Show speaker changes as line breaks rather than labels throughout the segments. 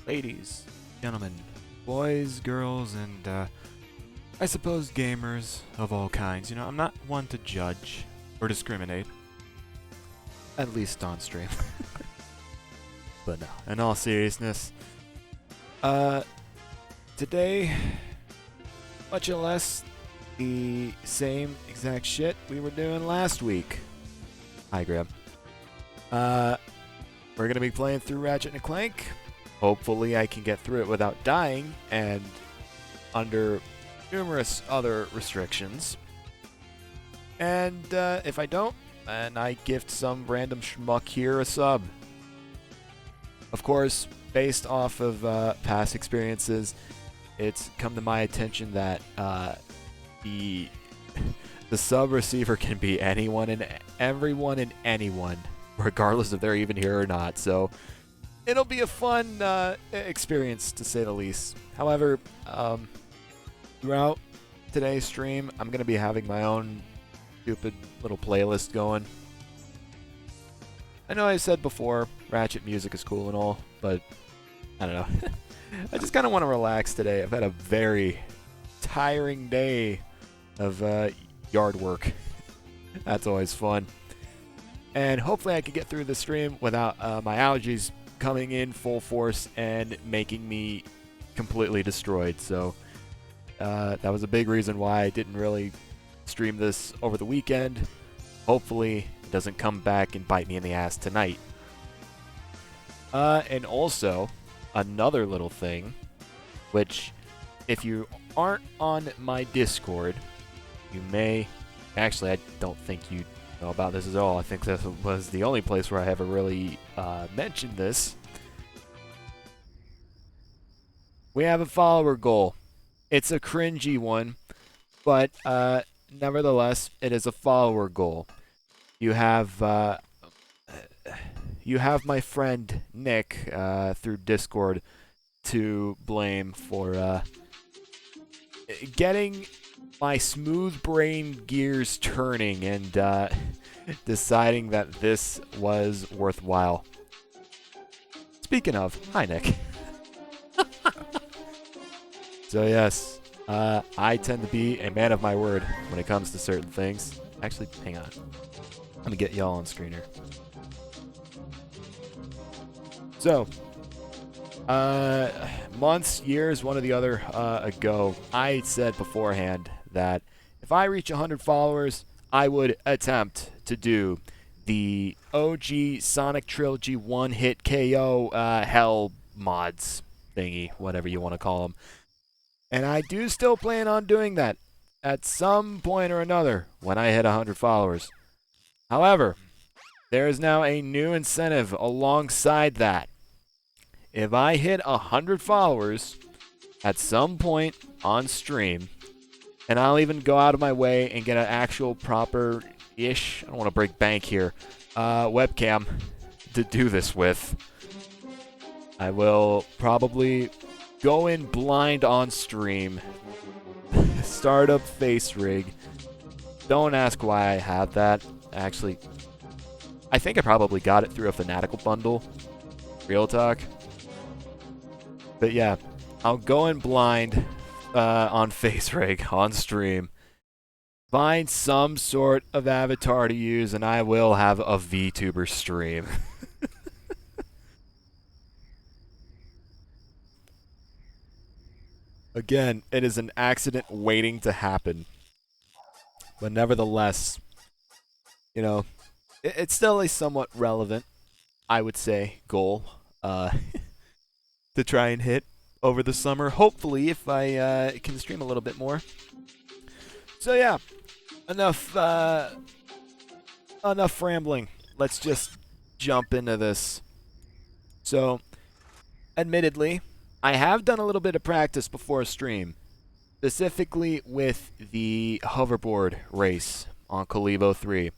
ladies, gentlemen, boys, girls, and I suppose gamers of all kinds. You know, I'm not one to judge or discriminate, at least on stream. But no, in all seriousness, today, much or less the same exact shit we were doing last week. Hi, Graham. We're gonna be playing through Ratchet and Clank. Hopefully I can get through it without dying and under numerous other restrictions. And if I don't, then I gift some random schmuck here a sub. Of course, based off of past experiences, it's come to my attention that the sub receiver can be anyone and everyone and anyone, regardless if they're even here or not. So it'll be a fun experience, to say the least. However, throughout today's stream, I'm going to be having my own stupid little playlist going. I know I said before, Ratchet music is cool and all, but I don't know. I just kind of want to relax today. I've had a very tiring day of yard work. That's always fun. And hopefully I can get through the stream without my allergies coming in full force and making me completely destroyed. So that was a big reason why I didn't really stream this over the weekend. Hopefully it doesn't come back and bite me in the ass tonight. And also, another little thing, which if you aren't on my Discord, you may... Actually, I don't think you know about this at all. I think this was the only place where I ever really mentioned this. We have a follower goal. It's a cringy one, but nevertheless, it is a follower goal. You have my friend Nick through Discord to blame for getting my smooth brain gears turning and deciding that this was worthwhile. Speaking of, hi Nick. So yes, I tend to be a man of my word when it comes to certain things. Actually, hang on. Let me get y'all on screen here. So, months, years, one or the other ago, I said beforehand that if I reach 100 followers, I would attempt to do the OG Sonic Trilogy one-hit KO Hell mods thingy, whatever you want to call them. And I do still plan on doing that at some point or another when I hit 100 followers. However, there is now a new incentive alongside that. If I hit 100 followers at some point on stream, and I'll even go out of my way and get an actual proper-ish, I don't want to break bank here, webcam to do this with, I will probably go in blind on stream, start up face rig. Don't ask why I have that. Actually, I think I probably got it through a Fanatical bundle. Real talk. But yeah, I'll go in blind on face rig on stream. Find some sort of avatar to use, and I will have a VTuber stream. Again, it is an accident waiting to happen. But nevertheless, you know, it's still a somewhat relevant, I would say, goal to try and hit over the summer. Hopefully, if I can stream a little bit more. So yeah, enough rambling. Let's just jump into this. So, admittedly, I have done a little bit of practice before a stream, specifically with the hoverboard race on Kalibo 3,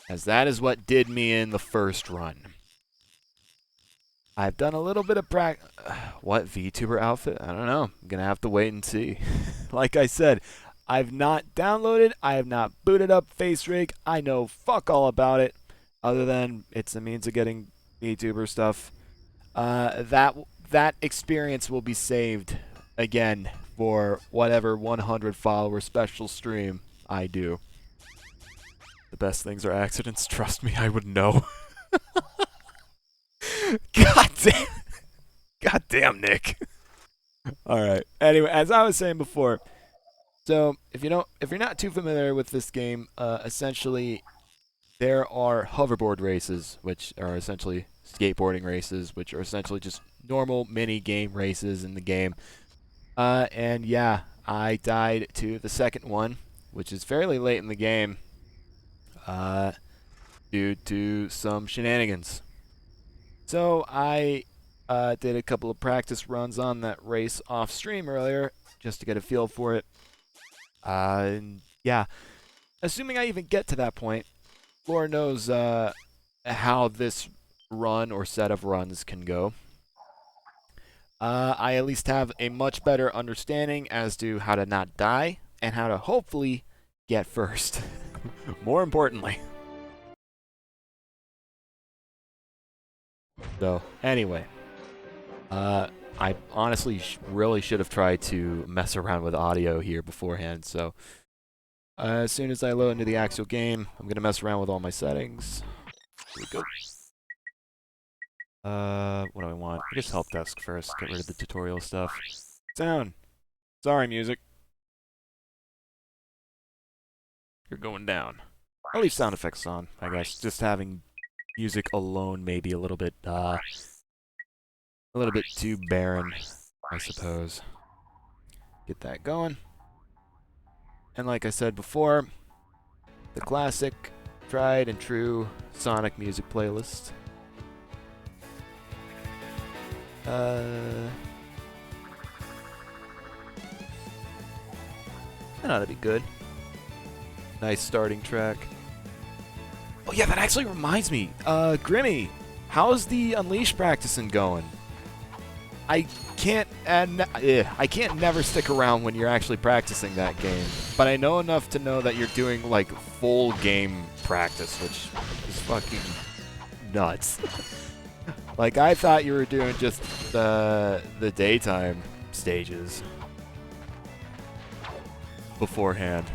as that is what did me in the first run. I've done a little bit of practice. What VTuber outfit? I don't know. I'm going to have to wait and see. Like I said, I've not downloaded, I have not booted up FaceRig. I know fuck all about it, other than it's a means of getting VTuber stuff. That that experience will be saved again for whatever 100 follower special stream I do. The best things are accidents. Trust me, I would know. God damn. God damn, Nick. All right. Anyway, as I was saying before, so if you're not too familiar with this game, essentially there are hoverboard races, which are essentially skateboarding races, which are essentially just normal mini game races in the game. And yeah, I died to the second one, which is fairly late in the game, due to some shenanigans. So I did a couple of practice runs on that race off stream earlier, just to get a feel for it. And yeah, assuming I even get to that point, Lord knows how this run or set of runs can go. I at least have a much better understanding as to how to not die and how to hopefully get first. More importantly. So, anyway. I honestly really should have tried to mess around with audio here beforehand, so as soon as I load into the actual game, I'm going to mess around with all my settings. Here we go. What do I want? I guess help desk first. Get rid of the tutorial stuff. Sound. Sorry, music. You're going down. I'll leave sound effects on, I guess. Just having music alone may be a little bit too barren, I suppose. Get that going. And like I said before, the classic, tried and true Sonic music playlist. That ought to be good. Nice starting track. Oh yeah, that actually reminds me. Grimmy, how's the Unleash practicing going? I can't never stick around when you're actually practicing that game, but I know enough to know that you're doing like full game practice, which is fucking nuts. Like I thought you were doing just the daytime stages beforehand,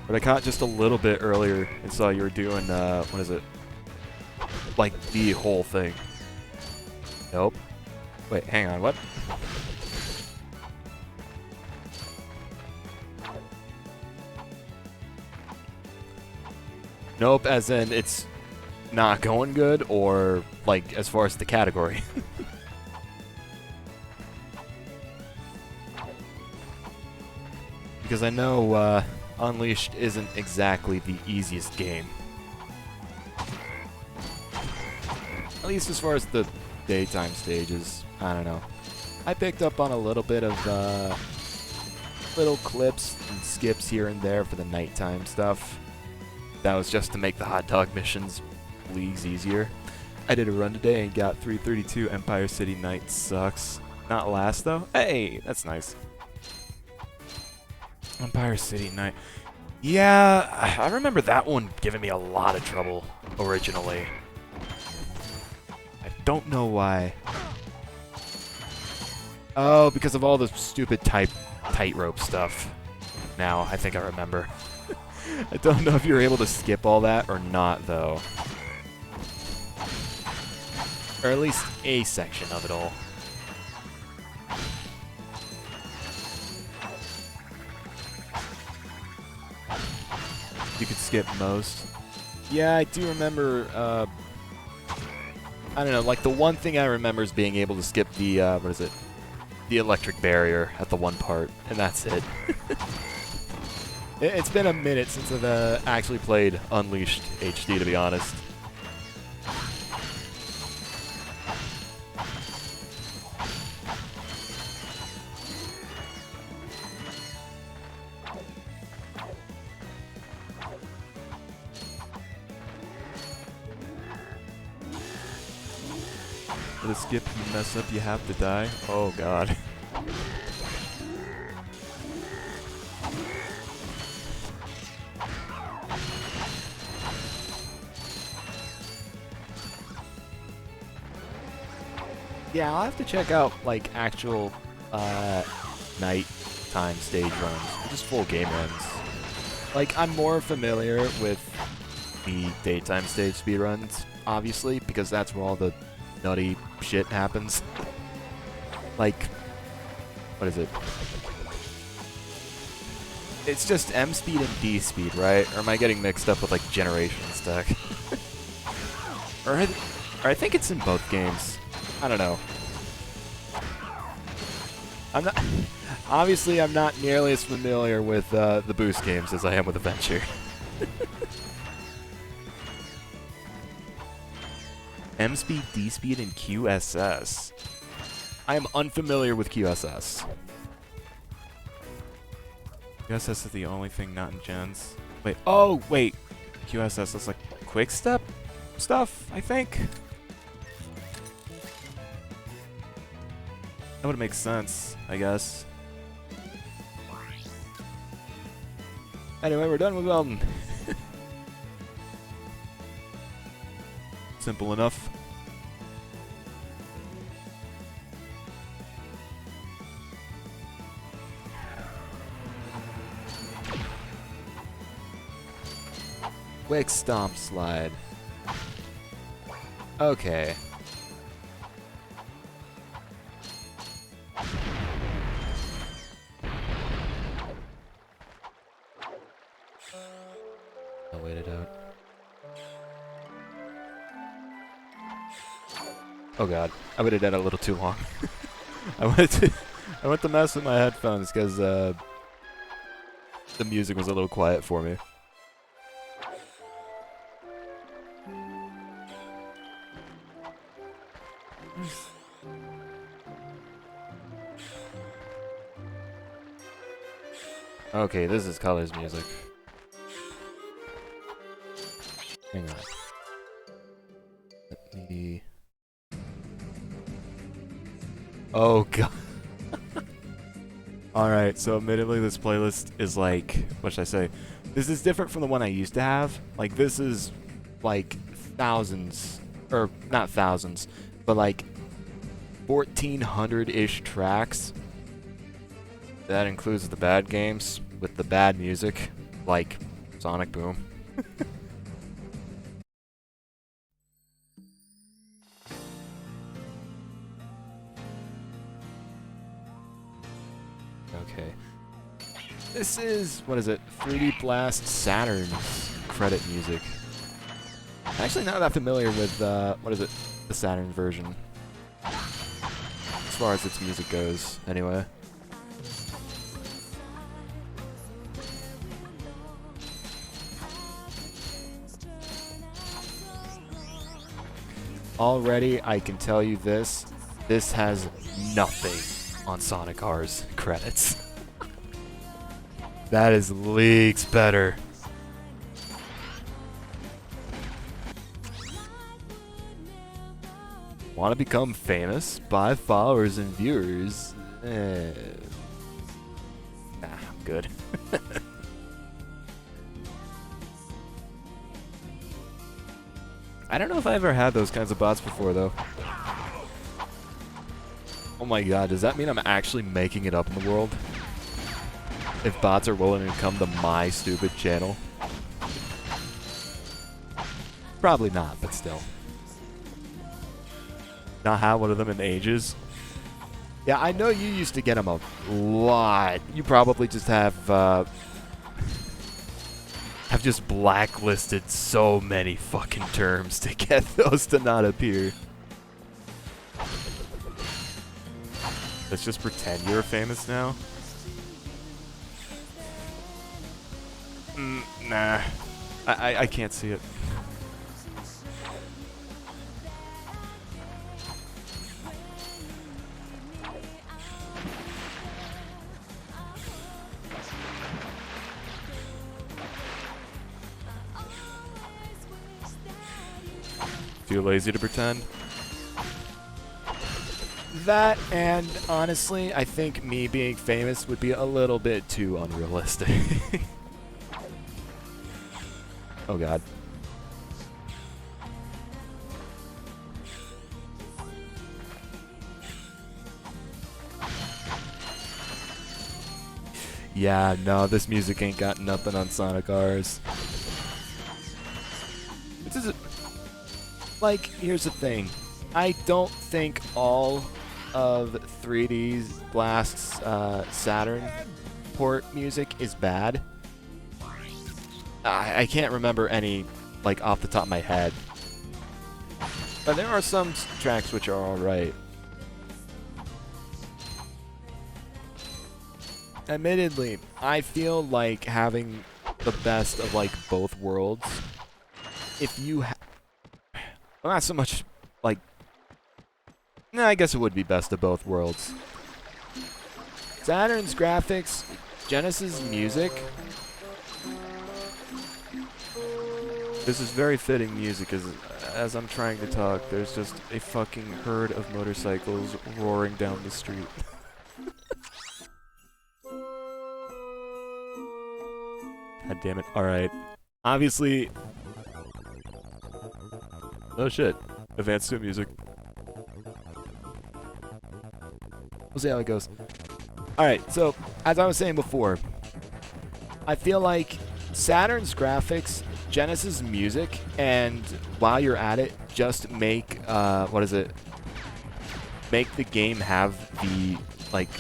but I caught just a little bit earlier and saw you were doing what is it? Like the whole thing. Nope. Wait, hang on, what? Nope, as in it's not going good, or like as far as the category. Because I know Unleashed isn't exactly the easiest game. At least as far as the daytime stages. I don't know. I picked up on a little bit of little clips and skips here and there for the nighttime stuff. That was just to make the hot dog missions leagues easier. I did a run today and got 332. Empire City Night sucks. Not last though. Hey, that's nice. Empire City Night. Yeah, I remember that one giving me a lot of trouble originally. I don't know why. Oh, because of all the stupid tightrope stuff. Now, I think I remember. I don't know if you were able to skip all that or not, though. Or at least a section of it all. You could skip most. Yeah, I do remember, I don't know, like the one thing I remember is being able to skip the, what is it? The electric barrier at the one part, and that's it. It's been a minute since I've actually played Unleashed HD, to be honest. For the skip, you mess up, you have to die. Oh god. Yeah, I'll have to check out like actual nighttime stage runs, or just full game runs. Like I'm more familiar with the daytime stage speedruns, obviously, because that's where all the nutty shit happens. Like, what is it? It's just M speed and D speed, right? Or am I getting mixed up with like generation stack? or I think it's in both games. I don't know. I'm not. Obviously, I'm not nearly as familiar with the boost games as I am with Adventure. M speed, D speed, and QSS. I am unfamiliar with QSS. QSS is the only thing not in gens. Wait, oh, wait. QSS is like quick step stuff, I think? That would make sense, I guess. Anyway, we're done with Weldon. Simple enough. Quick stomp slide. Okay. I'll wait it out. Oh god, I waited out a little too long. I went to mess with my headphones because the music was a little quiet for me. Okay, this is Colors music. Hang on. Let me... Oh god. Alright, so admittedly this playlist is like, what should I say? This is different from the one I used to have. Like, this is like thousands, or not thousands, but like 1,400-ish tracks. That includes the bad games with the bad music, like Sonic Boom. Okay. This is, what is it? 3D Blast Saturn's credit music. I'm actually not that familiar with, what is it? The Saturn version. As far as its music goes, anyway. Already, I can tell you this. This has nothing on Sonic R's credits. That is leagues better. Want to become famous? Buy followers and viewers? Nah, I'm good. I don't know if I ever had those kinds of bots before, though. Oh my god, does that mean I'm actually making it up in the world? If bots are willing to come to my stupid channel? Probably not, but still. Not had one of them in ages. Yeah, I know you used to get them a lot. You probably just have just blacklisted so many fucking terms to get those to not appear. Let's just pretend you're famous now. Nah. I can't see it. Too lazy to pretend? That, and honestly, I think me being famous would be a little bit too unrealistic. Oh god. Yeah, no, this music ain't got nothing on Sonic R's. This is like, here's the thing. I don't think all of 3D Blast's Saturn port music is bad. I can't remember any, like, off the top of my head. But there are some tracks which are alright. Admittedly, I feel like having the best of, like, both worlds, if you well, not so much, like, nah, I guess it would be best of both worlds. Saturn's graphics, Genesis music. This is very fitting music as I'm trying to talk. There's just a fucking herd of motorcycles roaring down the street. God damn it. Alright. Obviously... Oh shit. Advanced 2 music. We'll see how it goes. Alright, so, as I was saying before, I feel like Saturn's graphics, Genesis music, and while you're at it, just make, make the game have the, like,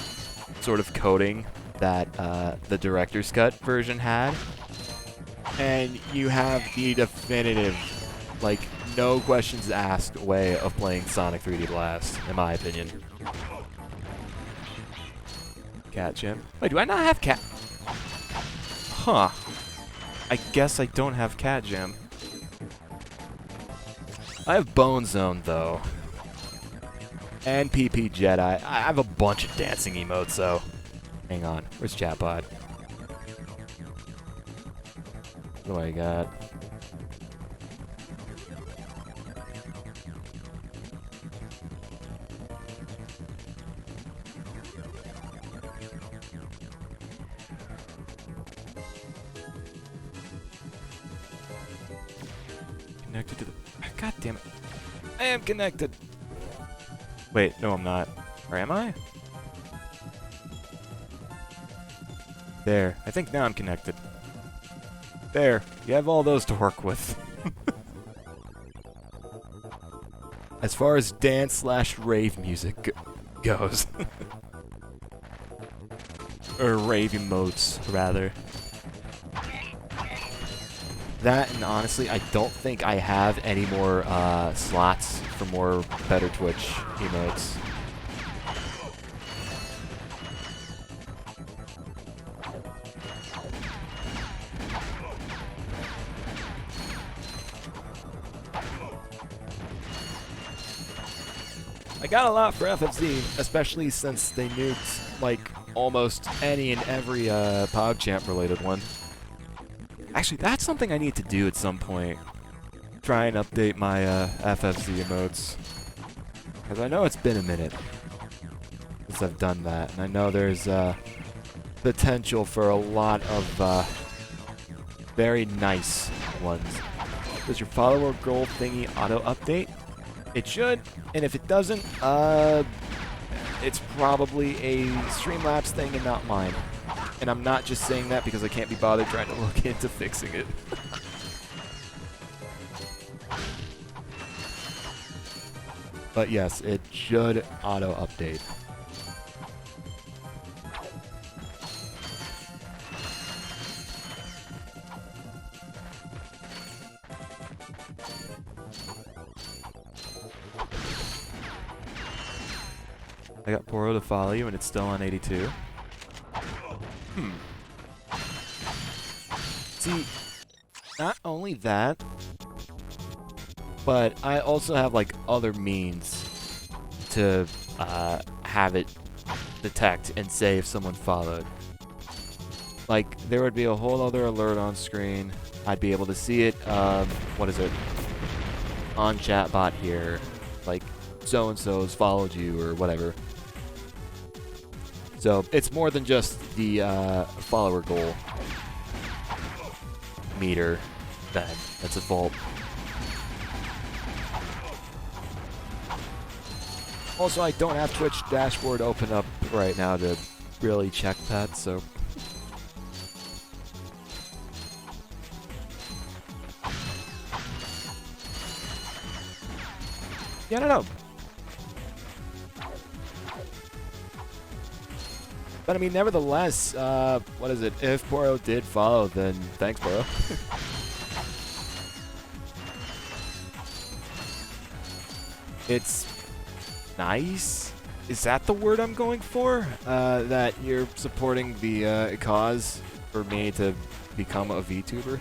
sort of coding that the director's cut version had. And you have the definitive, like, no questions asked way of playing Sonic 3D Blast, in my opinion. Cat Gem. Wait, do I not have Cat? Huh. I guess I don't have Cat Gem. I have Bone Zone, though. And PP Jedi. I have a bunch of dancing emotes, so... Hang on. Where's Chatbot? What do I got? Connected to the... God damn it. I am connected. Wait, no I'm not. Or am I? There. I think now I'm connected. There. You have all those to work with. As far as dance/rave music goes. Or rave emotes, rather. That, and honestly, I don't think I have any more slots for more Better Twitch emotes. I got a lot for FFZ, especially since they nuked, like, almost any and every PogChamp related one. Actually, that's something I need to do at some point. Try and update my FFZ emotes. Because I know it's been a minute since I've done that. And I know there's potential for a lot of very nice ones. Does your follower goal thingy auto-update? It should. And if it doesn't, it's probably a Streamlabs thing and not mine. And I'm not just saying that because I can't be bothered trying to look into fixing it. But yes, it should auto-update. I got Poro to follow you and it's still on 82. See, not only that, but I also have, like, other means to have it detect and say if someone followed. Like, there would be a whole other alert on screen. I'd be able to see it, what is it? On chatbot here. Like, so-and-so's followed you or whatever. So, it's more than just the follower goal meter that's a vault. Also, I don't have Twitch dashboard open up right now to really check that, so Yeah, I don't know. But I mean, nevertheless, what is it? If Poro did follow, then thanks, Poro. It's nice. Is that the word I'm going for? That you're supporting the cause for me to become a VTuber?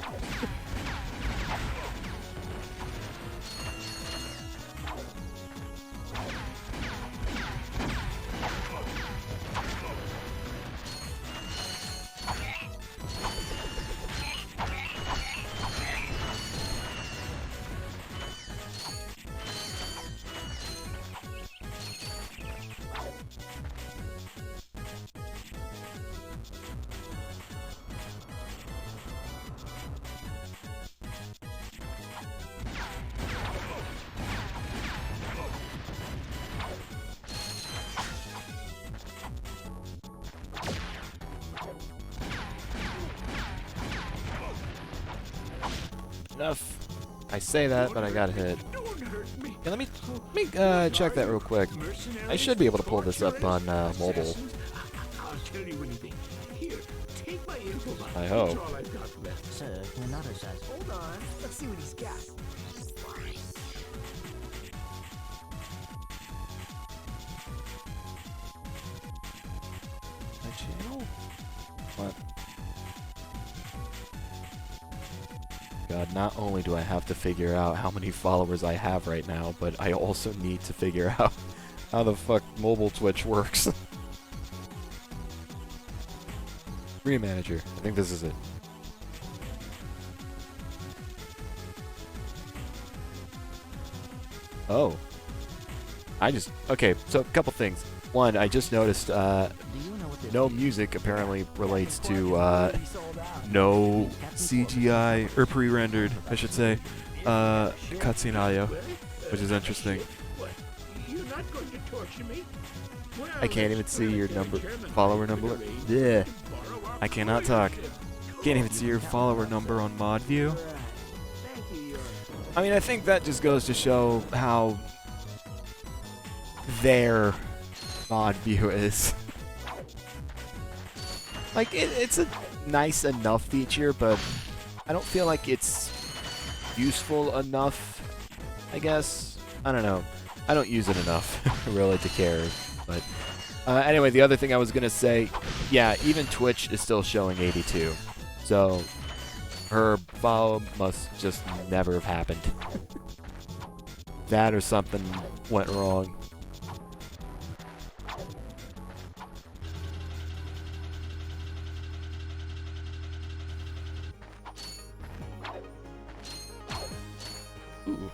Enough. I say that, but I got hit. Yeah, let me check that real quick. I should be able to pull this up on mobile. I hope.
Hold on. Let's see what he's got.
My channel? What? God, not only do I have to figure out how many followers I have right now, but I also need to figure out how the fuck mobile Twitch works. Screen manager. I think this is it. Oh. Okay, so a couple things. One, I just noticed no music apparently relates to no CGI, or pre-rendered, I should say, cutscene audio, which is interesting. I can't even see your follower number. Yeah, I cannot talk. Can't even see your follower number on mod view. I mean, I think that just goes to show how their mod view is. Like, it's a nice enough feature, but I don't feel like it's useful enough, I guess. I don't know. I don't use it enough, really, to care. But anyway, the other thing I was going to say, yeah, even Twitch is still showing 82. So her follow must just never have happened. That or something went wrong. Ooh.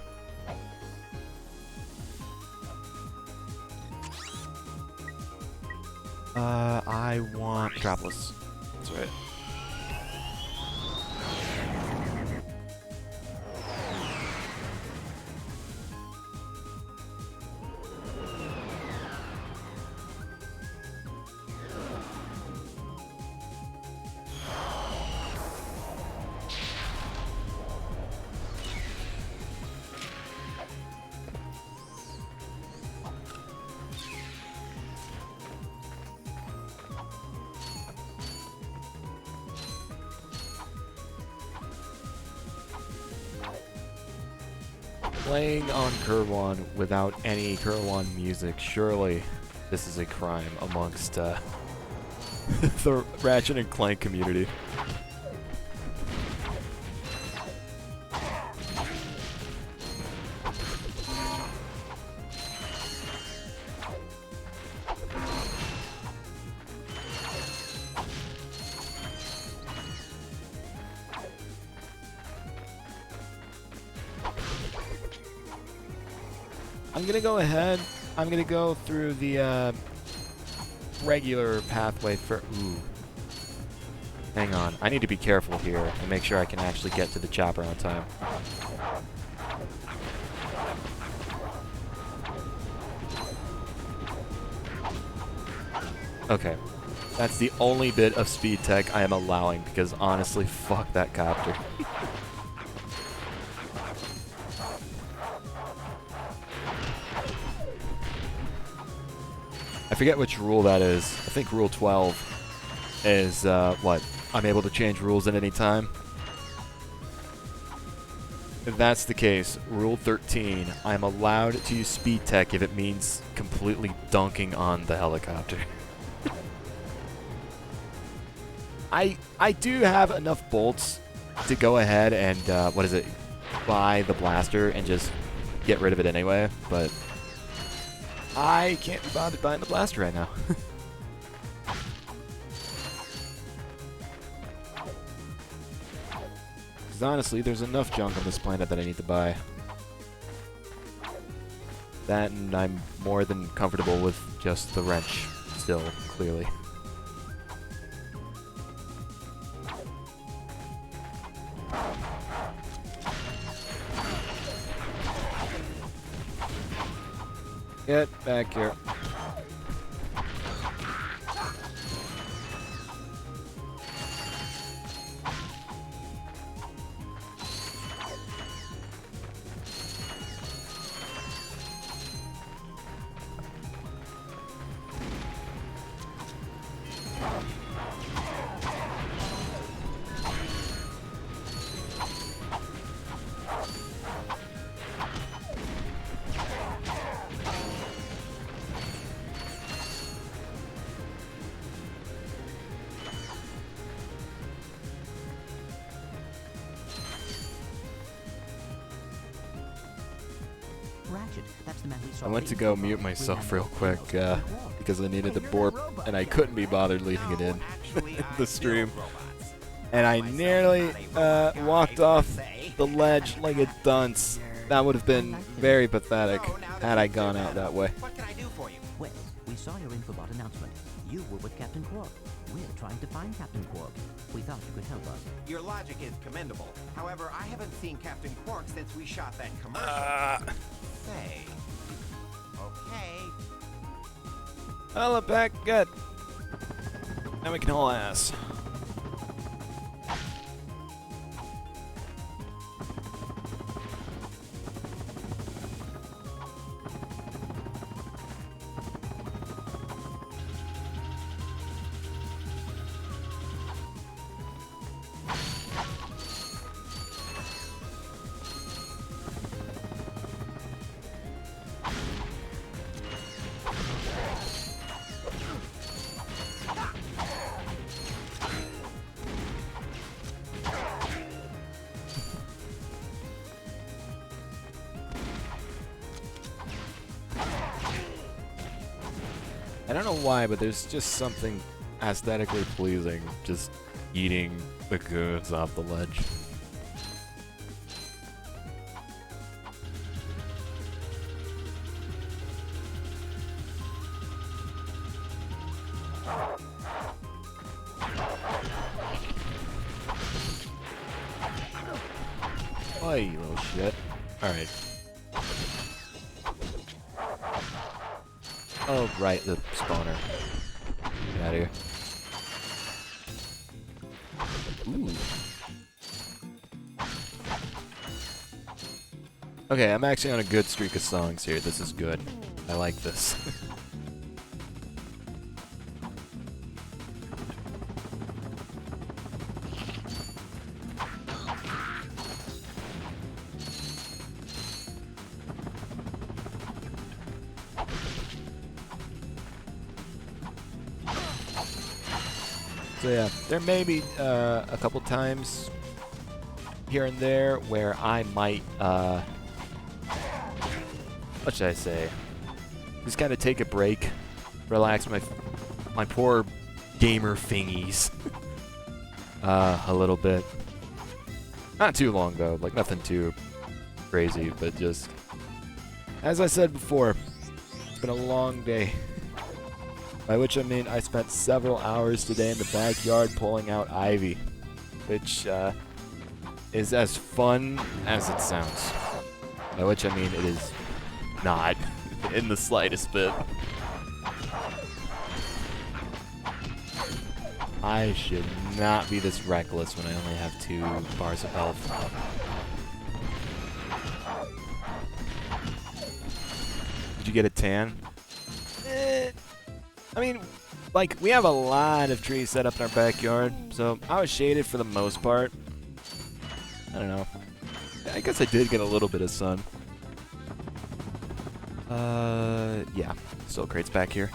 I want Metropolis. That's right. Playing on Kerwan without any Kerwan music, surely this is a crime amongst the Ratchet and Clank community. I'm gonna go ahead. I'm gonna go through the regular pathway for. Ooh. Hang on. I need to be careful here and make sure I can actually get to the chopper on time. Okay. That's the only bit of speed tech I am allowing because honestly, fuck that copter. forget which rule that is. I think rule 12 is, what? I'm able to change rules at any time. If that's the case, rule 13, I'm allowed to use speed tech if it means completely dunking on the helicopter. I do have enough bolts to go ahead and, what is it, buy the blaster and just get rid of it anyway, but I can't be bothered buying the blaster right now. Because honestly, there's enough junk on this planet that I need to buy. That, and I'm more than comfortable with just the wrench still, clearly. Get back here.
Ratchet, that's the man we saw.
I went to go mute myself real quick because I needed to burp and I couldn't be bothered leaving it in the stream. And I nearly walked off the ledge like a dunce. That would have been very pathetic had I gone out that way.
What can I do for you?
Well, we saw your infobot announcement. You were with Captain Quark. We're trying to find Captain Quark. We thought you could help us.
Your logic is commendable. However, I haven't seen Captain Quark since we shot that commercial. Say. Okay.
Holla back, good. Now we can haul ass. I don't know why, but there's just something aesthetically pleasing just eating the goods off the ledge. Oh, you little shit. Alright. Oh, right, the spawner. Get out of here. Ooh. Okay, I'm actually on a good streak of songs here. This is good. I like this. So yeah, there may be a couple times here and there where I might, what should I say? Just kind of take a break, relax my poor gamer fingies a little bit. Not too long though, like nothing too crazy, but just as I said before, it's been a long day. By which I mean I spent several hours today in the backyard pulling out ivy, which is as fun as it sounds. By which I mean it is not in the slightest bit. I should not be this reckless when I only have 2 bars of health. Did you get a tan? I mean, like, we have a lot of trees set up in our backyard, so I was shaded for the most part. I don't know. I guess I did get a little bit of sun. Yeah. Still crates back here.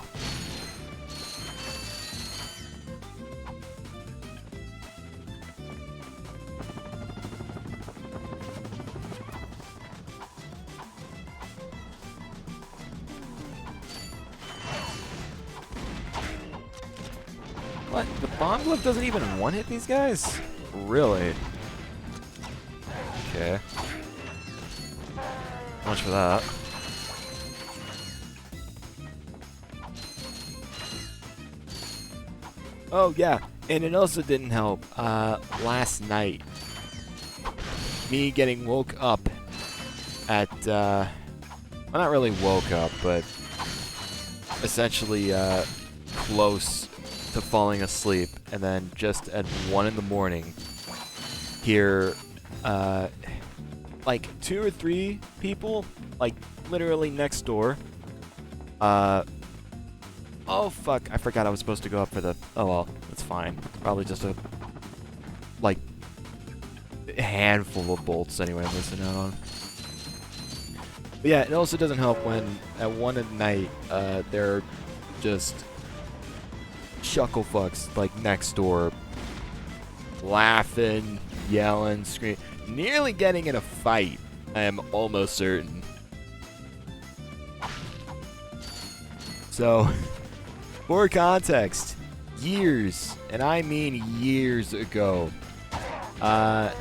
What? The bomb glove doesn't even one-hit these guys? Really? Okay. How much for that? Oh, yeah. And it also didn't help. Last night, me getting woke up at, well, not really woke up, but essentially, close to falling asleep, and then just at 1 in the morning, hear, like 2 or 3 people, like literally next door. Oh fuck! I forgot I was supposed to go up for the. Oh well, that's fine. Probably just a like handful of bolts anyway. I'm missing out on. But yeah, it also doesn't help when at 1 at night, they're just chuckle fucks like next door, laughing, yelling, screaming, nearly getting in a fight. I am almost certain. So, for context, years, and I mean years ago, our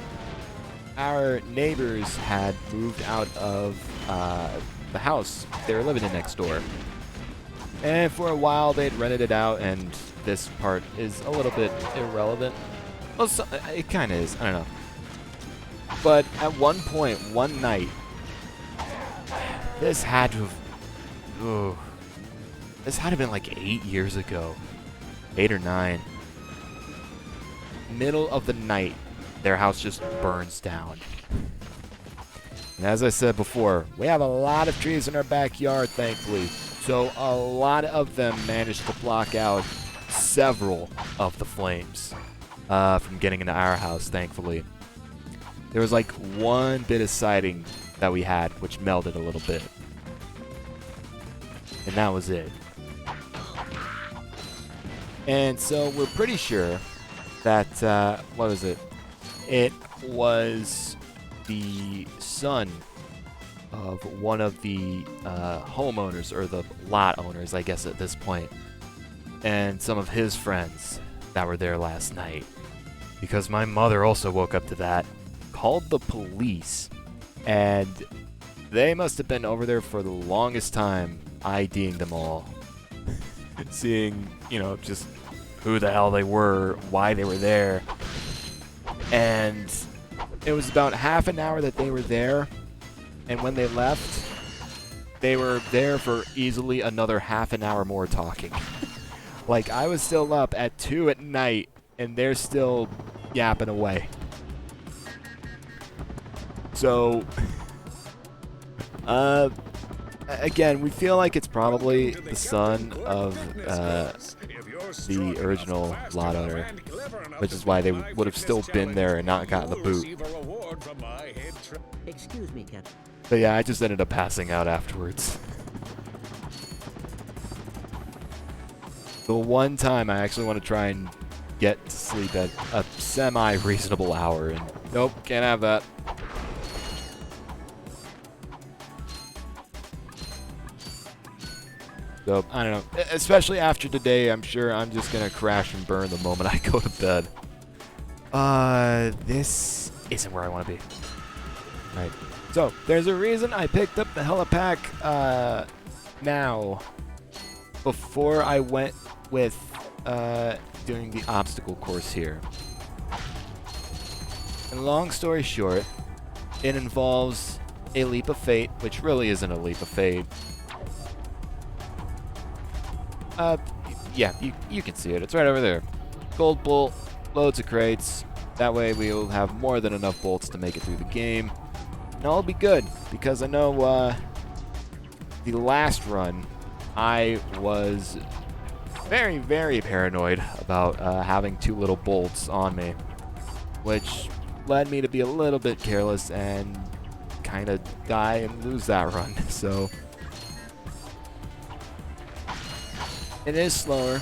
neighbors had moved out of the house they were living in next door. And for a while, they'd rented it out, and this part is a little bit irrelevant. Well, so, it kind of is. I don't know. But at one point, one night, this had to have... Ugh, this had to have been like 8 years ago. 8 or 9. Middle of the night, their house just burns down. And as I said before, we have a lot of trees in our backyard, thankfully. So a lot of them managed to block out several of the flames from getting into our house, thankfully. There was like one bit of siding that we had, which melted a little bit. And that was it. And so we're pretty sure that, what was it? It was the son of one of the homeowners, or the lot owners, I guess at this point, and some of his friends that were there last night. Because my mother also woke up to that, called the police, and they must have been over there for the longest time IDing them all. Seeing, you know, just who the hell they were, why they were there. And it was about half an hour that they were there, and when they left, they were there for easily another half an hour more talking. Like, I was still up at 2 at night, and they're still yapping away. So, again, we feel like it's probably the son of the original lot owner, which is why they would have still been there and not gotten the boot.
Excuse me, Captain.
But yeah, I just ended up passing out afterwards. The one time I actually want to try and get to sleep at a semi-reasonable hour, and nope, can't have that. So, I don't know. Especially after today, I'm sure I'm just going to crash and burn the moment I go to bed. This isn't where I want to be. Right. So, there's a reason I picked up the helipack now before I went with doing the obstacle course here. And long story short, it involves a leap of fate, which really isn't a leap of fate. Yeah, you can see it. It's right over there. Gold bolt, loads of crates. That way we'll have more than enough bolts to make it through the game. And all will be good, because I know, the last run, I was very, very paranoid about having too little bolts on me, which led me to be a little bit careless and kind of die and lose that run. So it is slower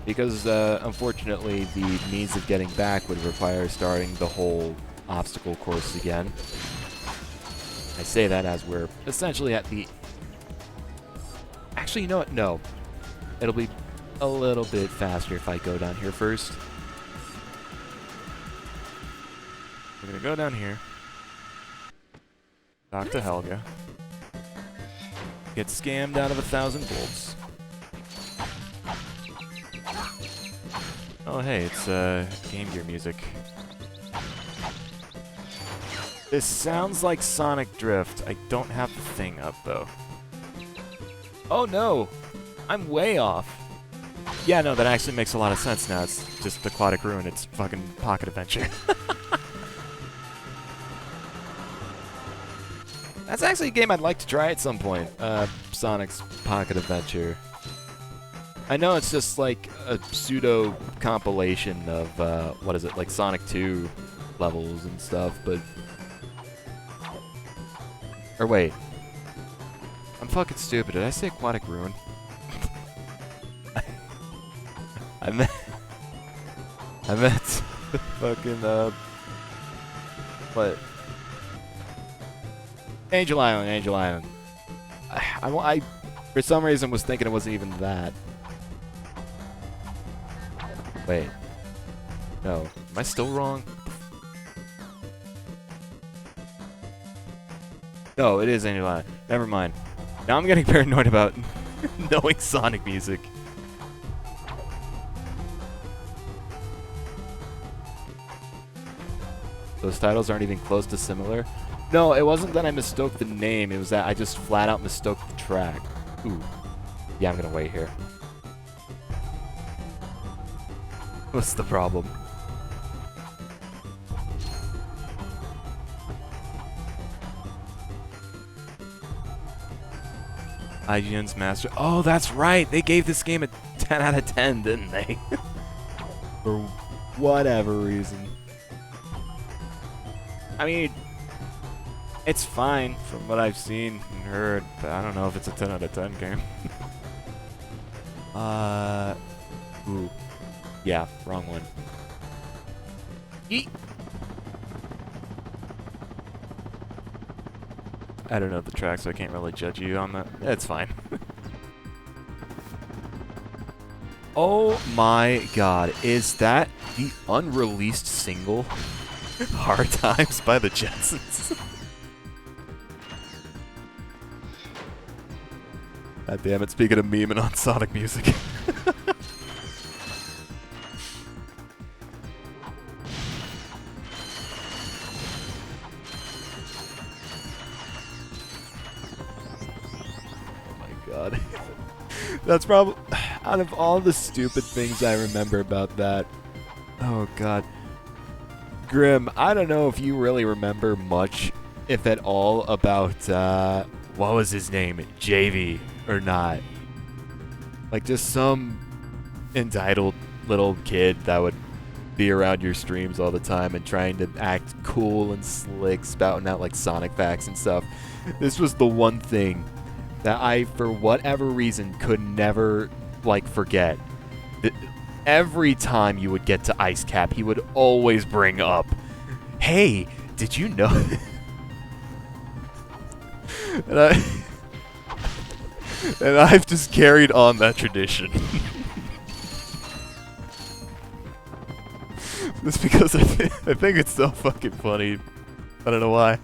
because unfortunately the means of getting back would require starting the whole obstacle course again. I say that as we're essentially at the... Actually, you know what? No. It'll be a little bit faster if I go down here first. We're gonna go down here. Talk to Helga. Get scammed out of 1,000 bolts. Oh hey, it's Game Gear music. This sounds like Sonic Drift. I don't have the thing up though. Oh no! I'm way off. Yeah, no, that actually makes a lot of sense now. It's just Aquatic Ruin. It's fucking Pocket Adventure. That's actually a game I'd like to try at some point. Sonic's Pocket Adventure. I know it's just like a pseudo compilation of, what is it, like Sonic 2 levels and stuff, but... Or wait. I'm fucking stupid. Did I say Aquatic Ruin? I meant fucking, what? Angel Island, Angel Island. I for some reason was thinking it wasn't even that. Wait. No. Am I still wrong? No, it is Angel Island. Never mind. Now I'm getting paranoid about knowing Sonic music. Those titles aren't even close to similar. No, it wasn't that I mistook the name. It was that I just flat out mistook the track. Ooh. Yeah, I'm gonna wait here. What's the problem? IGN's Master... Oh, that's right! They gave this game a 10 out of 10, didn't they? For whatever reason. I mean, it's fine from what I've seen and heard, but I don't know if it's a 10 out of 10 game. Ooh. Yeah, wrong one. Yeet! I don't know the track, so I can't really judge you on that. It's fine. Oh my god, is that the unreleased single? Hard Times by the Jetsons. God damn it, speaking of memeing on Sonic music. Oh my god. That's probably... Out of all the stupid things I remember about that... Oh god. Grim, I don't know if you really remember much, if at all, about, what was his name? JV, or not. Like, just some entitled little kid that would be around your streams all the time and trying to act cool and slick, spouting out, like, Sonic facts and stuff. This was the one thing that I, for whatever reason, could never, like, forget. Every time you would get to Ice Cap, he would always bring up, "Hey, did you know?" and I've just carried on that tradition. Just because I think it's so fucking funny. I don't know why.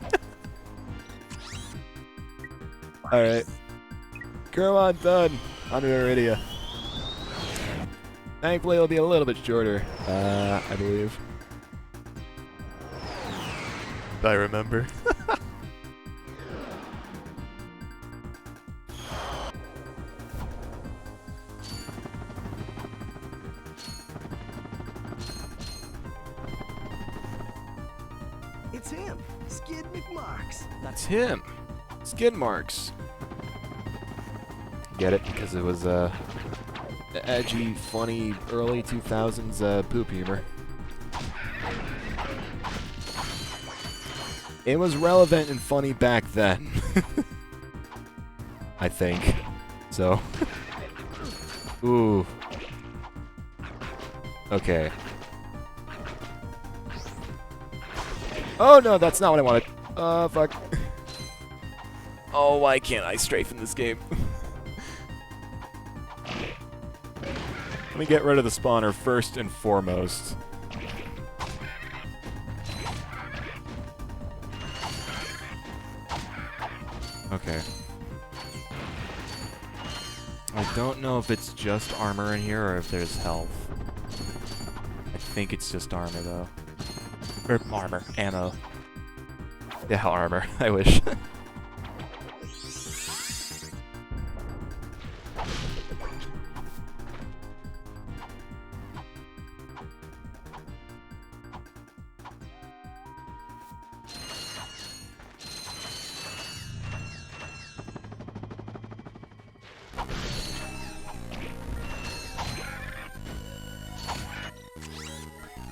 Alright. Come on, done. On to Iridia. Thankfully, it'll be a little bit shorter, I believe. I remember.
It's him, Skid McMarks.
That's him. Skid Marks. Get it? Because it was, edgy, funny, early 2000s poop humor. It was relevant and funny back then. I think. So. Ooh. Okay. Oh no, that's not what I wanted. Fuck. Oh, why can't I strafe in this game? Let me get rid of the spawner first and foremost. Okay. I don't know if it's just armor in here or if there's health. I think it's just armor though. Or armor. Ammo. Yeah, armor. I wish.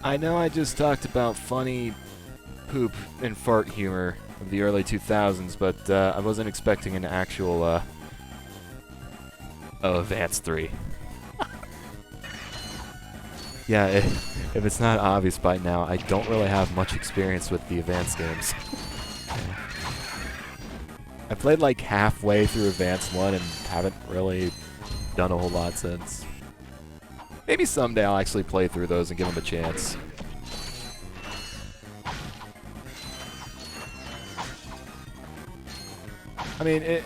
I know I just talked about funny poop and fart humor of the early 2000s, but I wasn't expecting an actual, oh, Advance 3. Yeah, if it's not obvious by now, I don't really have much experience with the Advance games. I played like halfway through Advance 1 and haven't really done a whole lot since. Maybe someday I'll actually play through those and give them a chance. I mean,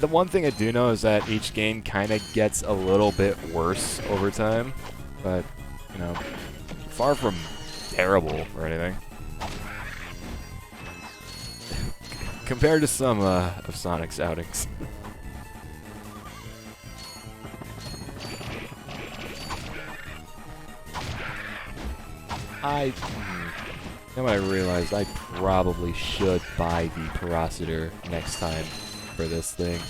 the one thing I do know is that each game kind of gets a little bit worse over time, but, you know, far from terrible or anything. Compared to some of Sonic's outings. You know what I realized? I probably should buy the Parasitor next time for this thing.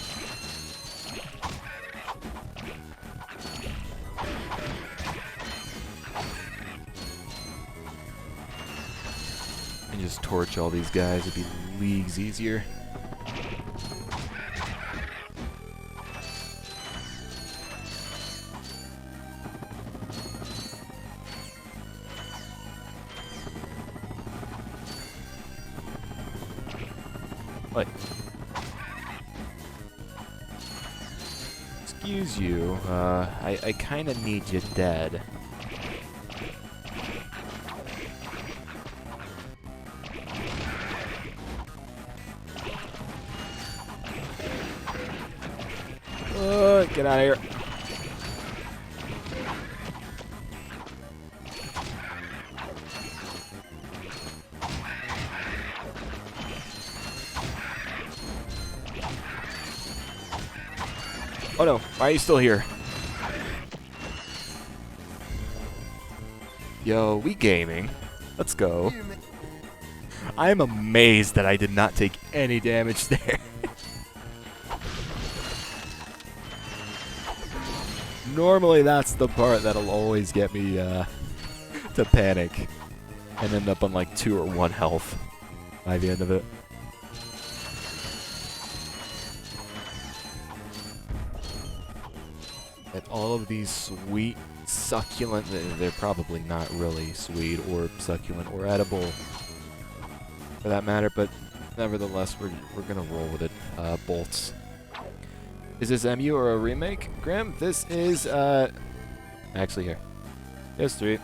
And just torch all these guys. It'd be leagues easier. What? Excuse you, I kinda need you dead. Get out of here. Oh no, why are you still here? Yo, we gaming. Let's go. I am amazed that I did not take any damage there. Normally that's the part that'll always get me to panic and end up on like 2 or 1 health by the end of it. And all of these sweet, succulent, they're probably not really sweet or succulent or edible for that matter, but nevertheless, we're gonna roll with it. Bolts. Is this MU or a remake? Grim, this is, actually here. Here's 3.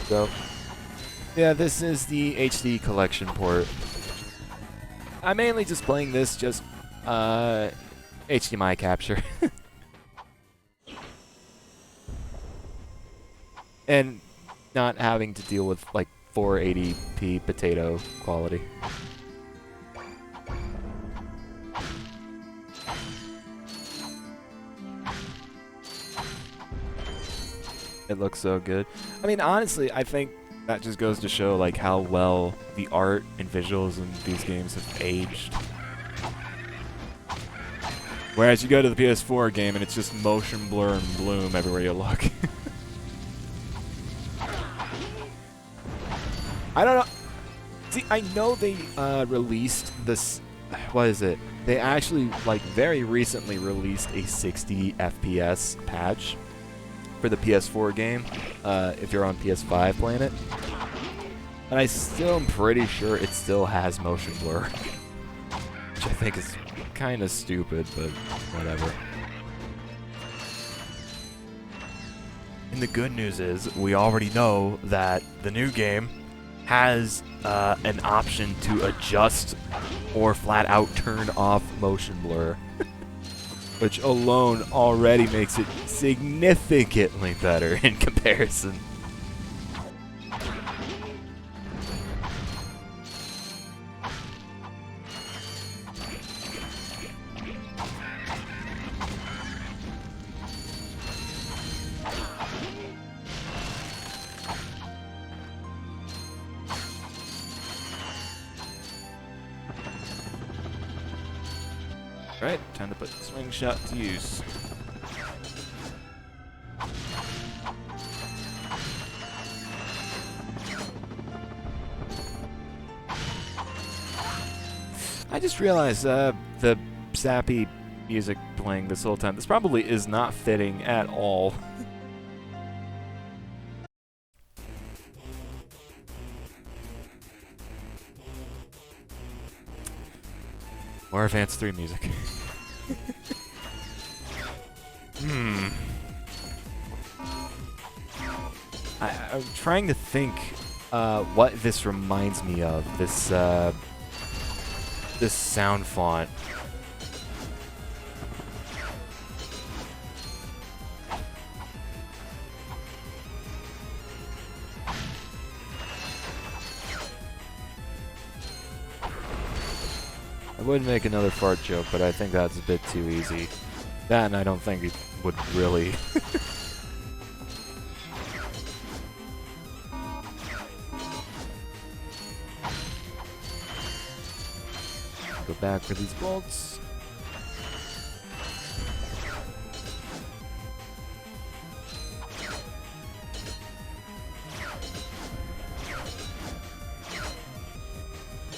So, yeah, this is the HD collection port. I'm mainly just playing this just HDMI capture. And not having to deal with like 480p potato quality. It looks so good. I mean, honestly, I think that just goes to show like how well the art and visuals in these games have aged. Whereas you go to the PS4 game and it's just motion blur and bloom everywhere you look. I don't know. See, I know they released this. What is it? They actually, like, very recently released a 60 FPS patch for the PS4 game, if you're on PS5 playing it. And I still am pretty sure it still has motion blur. Which I think is kind of stupid, but whatever. And the good news is, we already know that the new game has an option to adjust or flat out turn off motion blur. Which alone already makes it significantly better in comparison. Alright, time to put the swing shot to use. I just realized the sappy music playing this whole time, this probably is not fitting at all. More Advance 3 music. I'm trying to think what this reminds me of. This this sound font. I would make another fart joke, but I think that's a bit too easy. That, and I don't think it would really... Go back for these bolts.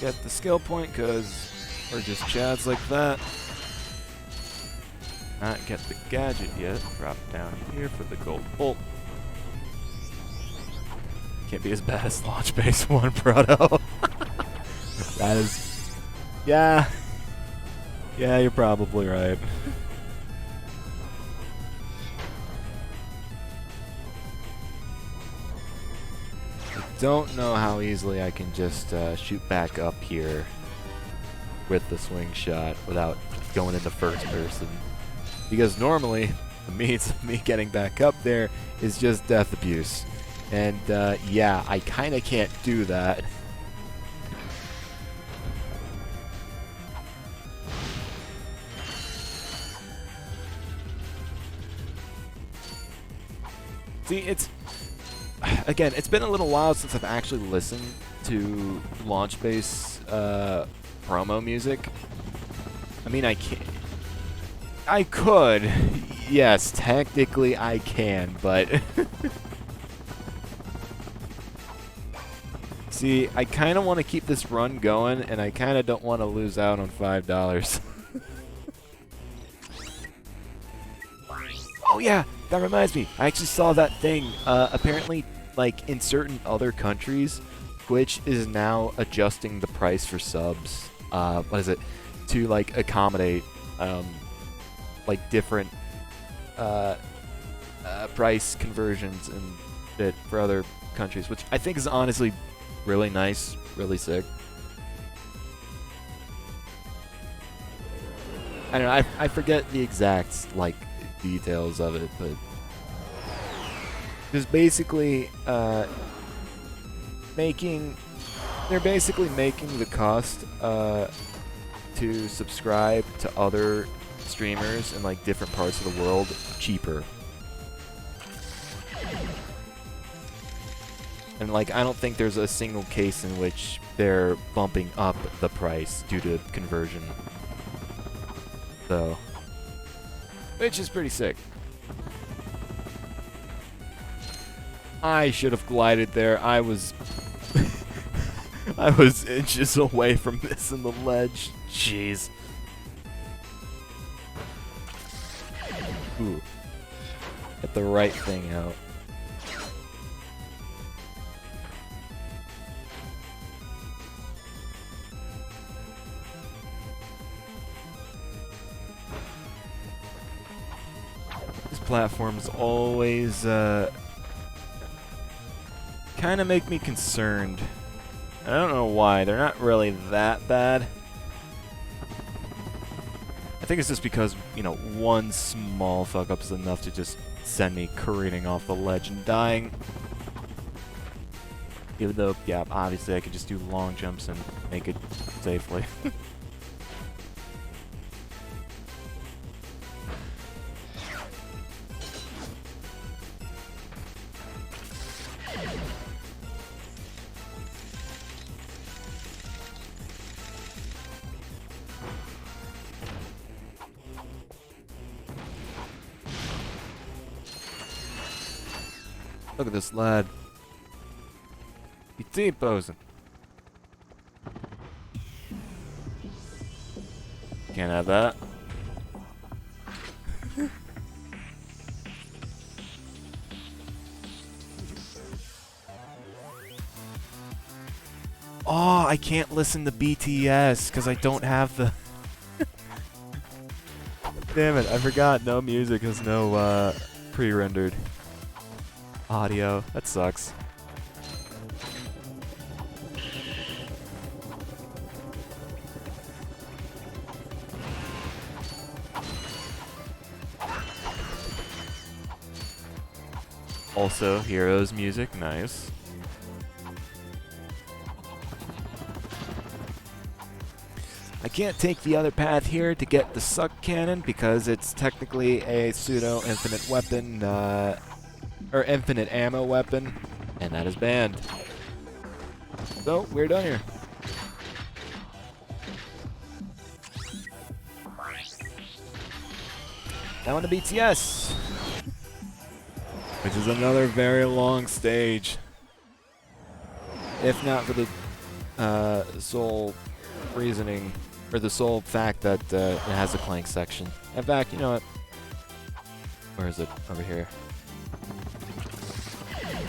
Get the skill point, because we're just chads like that. Not get the gadget yet. Drop down here for the gold bolt. Can't be as bad as Launch Base 1 Proto. That is... Yeah. Yeah, you're probably right. I don't know how easily I can just shoot back up here with the swing shot without going into first person. Because normally, the means of me getting back up there is just death abuse. And yeah, I kinda can't do that. See, it's... Again, it's been a little while since I've actually listened to Launch Base promo music. I mean, I can't... I could. Yes, technically I can, but... See, I kind of want to keep this run going, and I kind of don't want to lose out on $5. Oh yeah, that reminds me. I actually saw that thing. Apparently, like, in certain other countries, Twitch is now adjusting the price for subs. What is it? To, like, accommodate, like, different price conversions and shit for other countries, which I think is honestly really nice, really sick. I don't know, I forget the exact, like, details of it, but there's basically they're basically making the cost to subscribe to other streamers in, like, different parts of the world cheaper. And, like, I don't think there's a single case in which they're bumping up the price due to conversion. So, which is pretty sick. I should have glided there. I was I was inches away from missing the ledge. Jeez. Ooh. Get the right thing out. These platforms always kind of make me concerned. I don't know why. They're not really that bad. I think it's just because, you know, one small fuck up is enough to just send me careening off the ledge and dying. Even though, yeah, obviously I could just do long jumps and make it safely. Look at this lad. He's T-posing. Can't have that. Oh, I can't listen to BTS because I don't have the... Damn it, I forgot. No music has no pre-rendered audio. That sucks. Also, Heroes music, nice. I can't take the other path here to get the suck cannon because it's technically a pseudo infinite weapon, or infinite ammo weapon, and that is banned. So, we're done here. Now on to BTS, which is another very long stage. If not for the sole reasoning, or the sole fact that it has a Clank section. In fact, you know what? Where is it? Over here.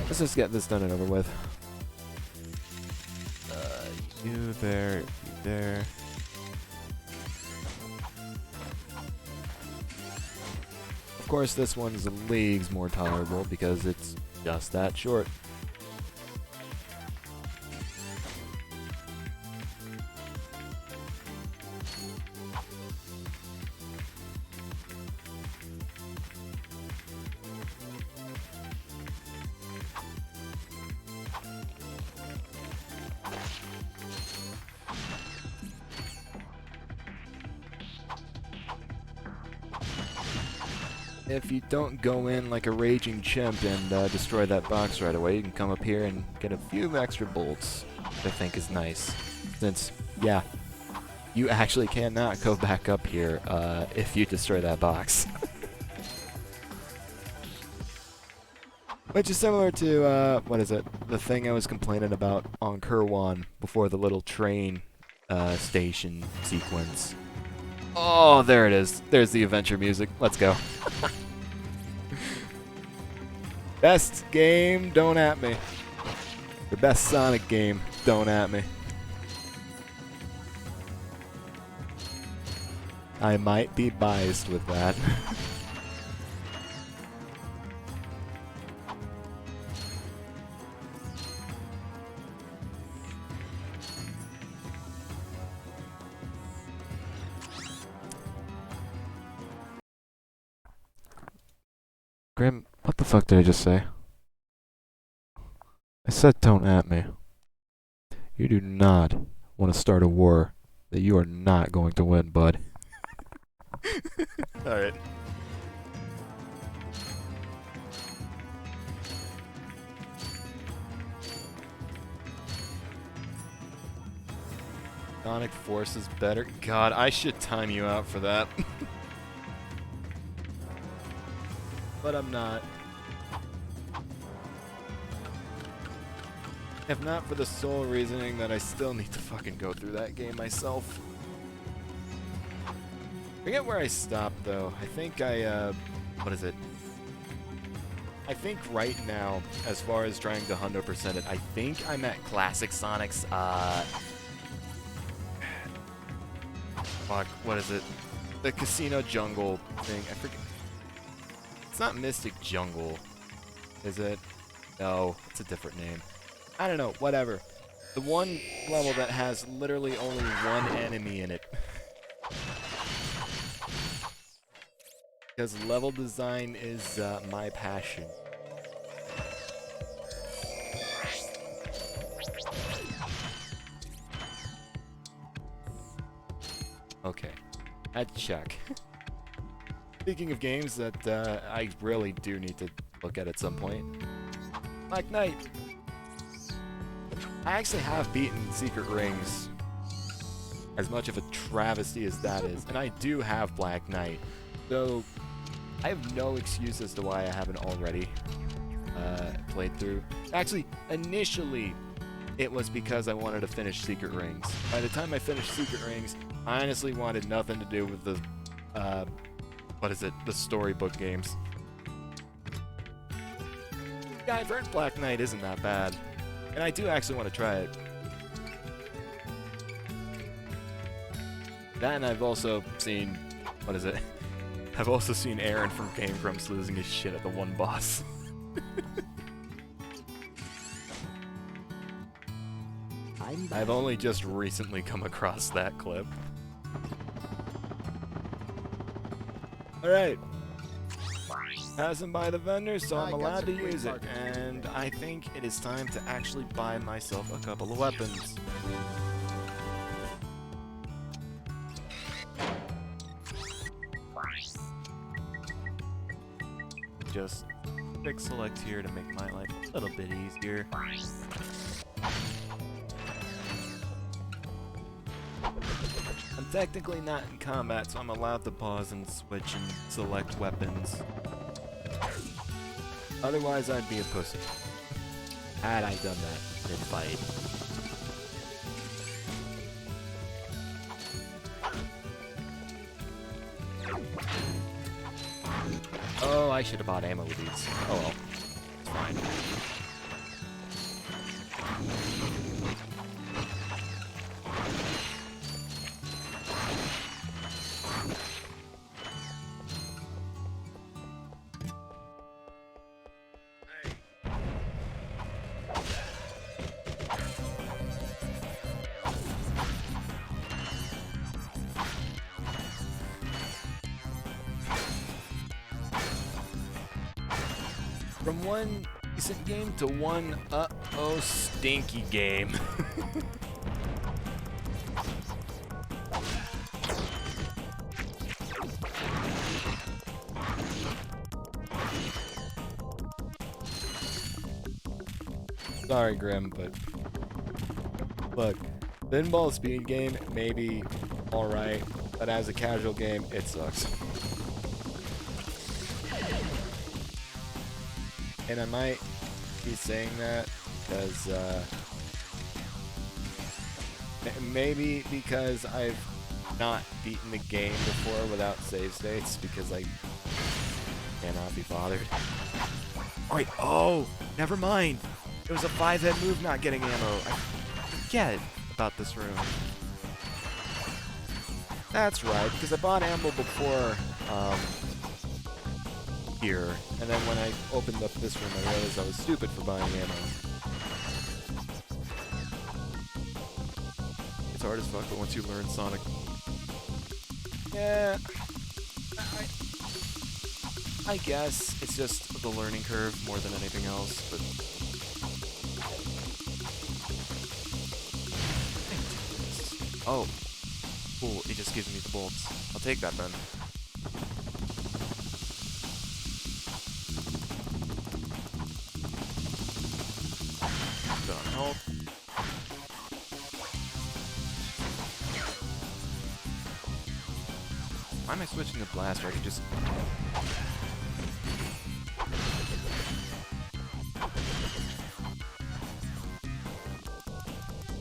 Let's just get this done and over with. You there, you there. Of course, this one's leagues more tolerable because it's just that short. If you don't go in like a raging chimp and destroy that box right away, you can come up here and get a few extra bolts, which I think is nice. Since, yeah, you actually cannot go back up here if you destroy that box. Which is similar to, what is it? The thing I was complaining about on Kerwan before the little train station sequence. Oh, there it is. There's the adventure music. Let's go. Best game, don't at me. The best Sonic game, don't at me. I might be biased with that. Grim, what the fuck did I just say? I said don't at me. You do not want to start a war that you are not going to win, bud. Alright. Sonic Force is better. God, I should time you out for that. but I'm not. If not for the sole reasoning that I still need to fucking go through that game myself. Forget where I stopped though. I think what is it? I think right now, as far as trying to 100% it, I think I'm at Classic Sonic's, fuck, what is it? The Casino Jungle thing. I forget. It's not Mystic Jungle, is it? No, it's a different name. I don't know, whatever. The one level that has literally only one enemy in it. Because level design is my passion. Okay, had to check. Speaking of games that I really do need to look at some point. Black Knight. I actually have beaten Secret Rings. As much of a travesty as that is. And I do have Black Knight. So I have no excuse as to why I haven't already played through. Actually, initially, it was because I wanted to finish Secret Rings. By the time I finished Secret Rings, I honestly wanted nothing to do with the, the storybook games. Yeah, I've heard Black Knight isn't that bad. And I do actually want to try it. That and I've also seen, I've also seen Aaron from Game Grumps losing his shit at the one boss. I've only just recently come across that clip. Alright. Passing by the vendor, so I'm allowed to use it. And I think it is time to actually buy myself a couple of weapons. Just quick select here to make my life a little bit easier. I'm technically not in combat, so I'm allowed to pause and switch and select weapons. Otherwise, I'd be a pussy. Had I done that mid-fight. Oh, I should have bought ammo with these. Oh well. It's fine. From one decent game to one uh-oh stinky game. Sorry, Grim, but look, pinball speed game maybe alright, but as a casual game, it sucks. And I might be saying that because, maybe because I've not beaten the game before without save states, because I cannot be bothered. Alright, oh, never mind. It was a 5-head move not getting ammo. I forget about this room. That's right, because I bought ammo before, here, and then when I opened up this room, I realized I was stupid for buying ammo. It's hard as fuck, but once you learn Sonic... Yeah... I guess it's just the learning curve more than anything else, but... Oh. Cool, it just gives me the bolts. I'll take that then. Why am I switching to blaster? I could just...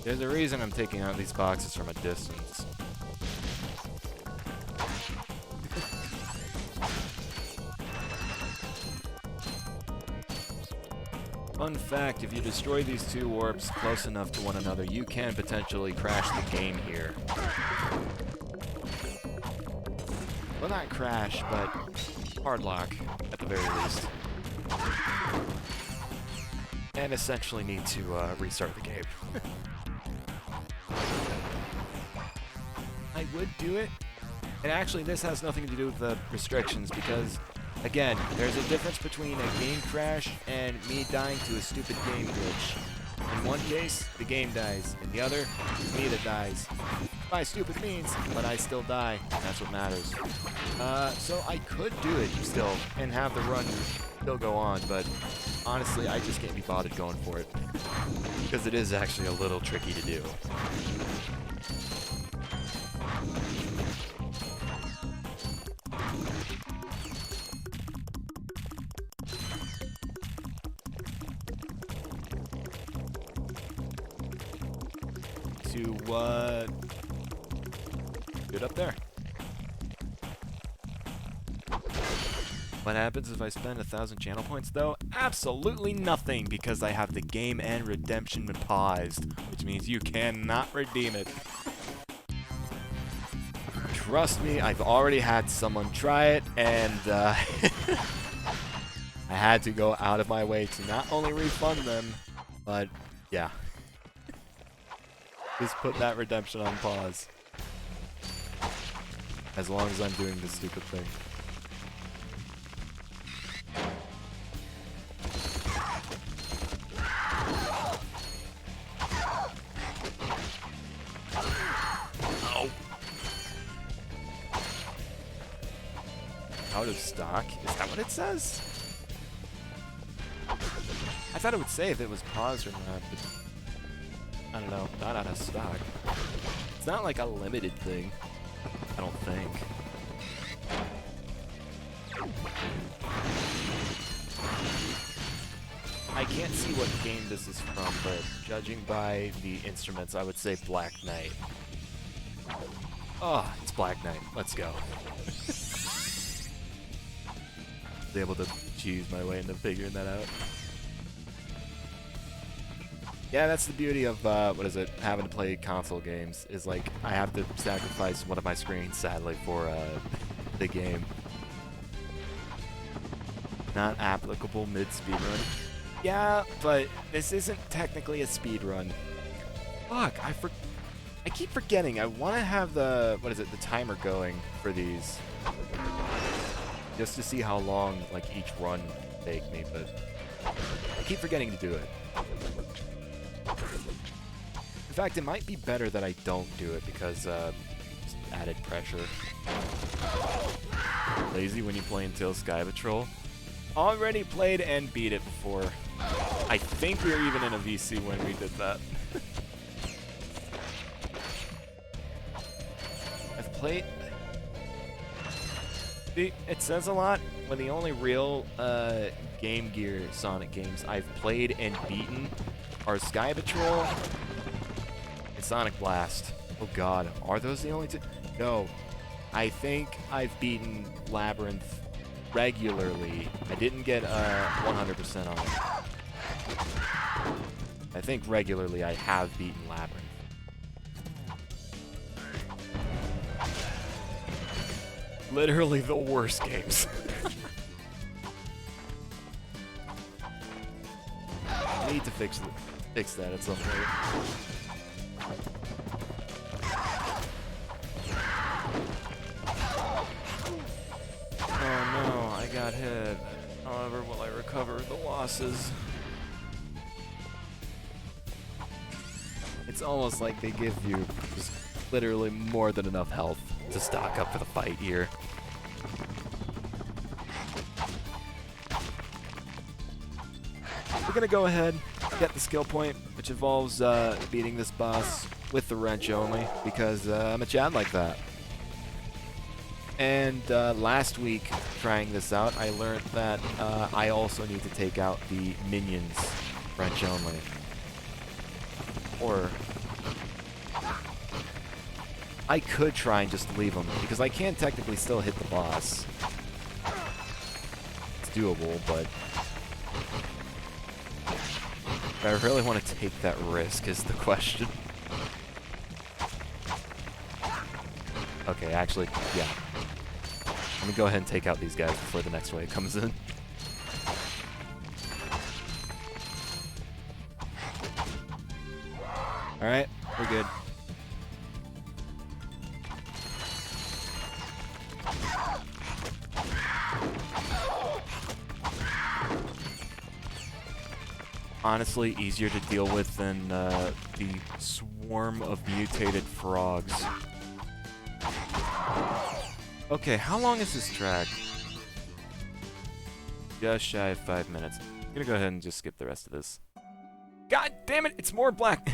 There's a reason I'm taking out these boxes from a distance. Fun fact, if you destroy these two warps close enough to one another, you can potentially crash the game here. Well, not crash, but hard lock, at the very least. And essentially need to restart the game. I would do it. And actually, this has nothing to do with the restrictions, because again, there's a difference between a game crash and me dying to a stupid game glitch. In one case, the game dies. In the other, it's me that dies. By stupid means, but I still die. That's what matters. So I could do it still and have the run still go on, but honestly, I just can't be bothered going for it. Because it is actually a little tricky to do. Good up there. What happens if I spend 1,000 channel points though? Absolutely nothing, because I have the game and redemption paused, which means you cannot redeem it. Trust me, I've already had someone try it, and I had to go out of my way to not only refund them, but yeah. Just put that redemption on pause. As long as I'm doing this stupid thing. Oh. Out of stock? Is that what it says? I thought it would say if it was paused or not, but I don't know, not out of stock. It's not like a limited thing, I don't think. I can't see what game this is from, but judging by the instruments, I would say Black Knight. Oh, it's Black Knight. Let's go. Was able to cheese my way into figuring that out. Yeah, that's the beauty of, having to play console games, is like, I have to sacrifice one of my screens, sadly, for, the game. Not applicable mid-speedrun. Yeah, but this isn't technically a speedrun. Fuck, I keep forgetting, I want to have the, the timer going for these. Just to see how long, like, each run take me, but I keep forgetting to do it. In fact, it might be better that I don't do it because just added pressure. Lazy when you play until Sky Patrol. Already played and beat it before. I think we were even in a VC when we did that. I've played... See, it says a lot when the only real Game Gear Sonic games I've played and beaten are Sky Patrol and Sonic Blast. Oh god, are those the only two? No. I think I've beaten Labyrinth regularly. I didn't get 100% on it. I think regularly I have beaten Labyrinth. Literally the worst games. I need to fix that at some point. Oh no, I got hit. However, will I recover the losses? It's almost like they give you just literally more than enough health to stock up for the fight here. We're gonna go ahead, get the skill point, which involves beating this boss with the wrench only, because I'm a Chad like that. And last week, trying this out, I learned that I also need to take out the minions wrench only. Or I could try and just leave him, because I can technically still hit the boss. It's doable, but I really want to take that risk is the question. Okay, actually, yeah. Let me go ahead and take out these guys before the next wave comes in. Alright, we're good. Honestly, easier to deal with than the swarm of mutated frogs. Okay, how long is this track? Just shy of 5 minutes. I'm gonna go ahead and just skip the rest of this. God damn it, it's more black!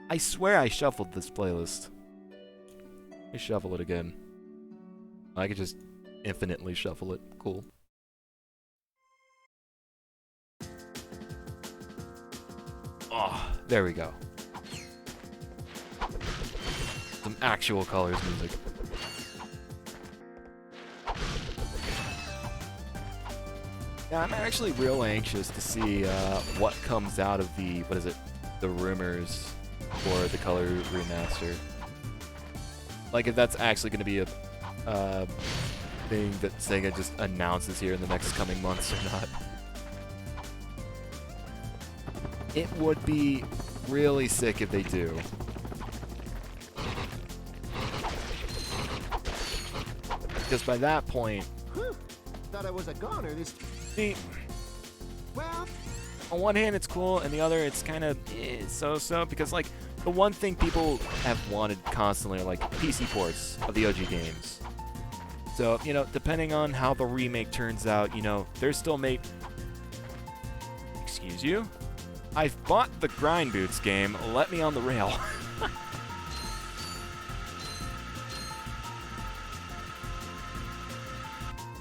I swear I shuffled this playlist. Let me shuffle it again. I could just infinitely shuffle it. Cool. Oh, there we go. Some actual colors music. Yeah, I'm actually real anxious to see what comes out of the, what is it, the rumors for the color remaster. Like, if that's actually going to be a thing that Sega just announces here in the next coming months or not. It would be really sick if they do. Because by that point...
Thought I was a goner this...
See,
Well...
on one hand it's cool, and the other it's kind of so-so, because like, the one thing people have wanted constantly are like PC ports of the OG games. So, you know, depending on how the remake turns out, you know, there's still Excuse you? I've bought the Grind Boots game, let me on the rail.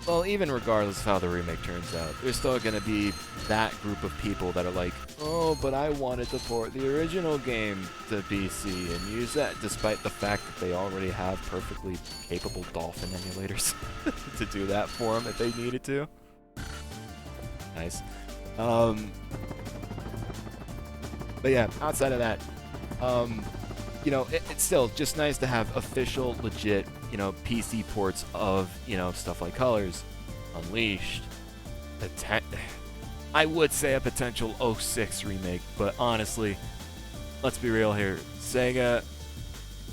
Well, even regardless of how the remake turns out, there's still going to be that group of people that are like, oh, but I wanted to port the original game to PC and use that, despite the fact that they already have perfectly capable Dolphin emulators to do that for them if they needed to. Nice. But yeah, outside of that, you know, it's still just nice to have official, legit, you know, PC ports of, you know, stuff like Colors, Unleashed, I would say a potential 06 remake, but honestly, let's be real here, Sega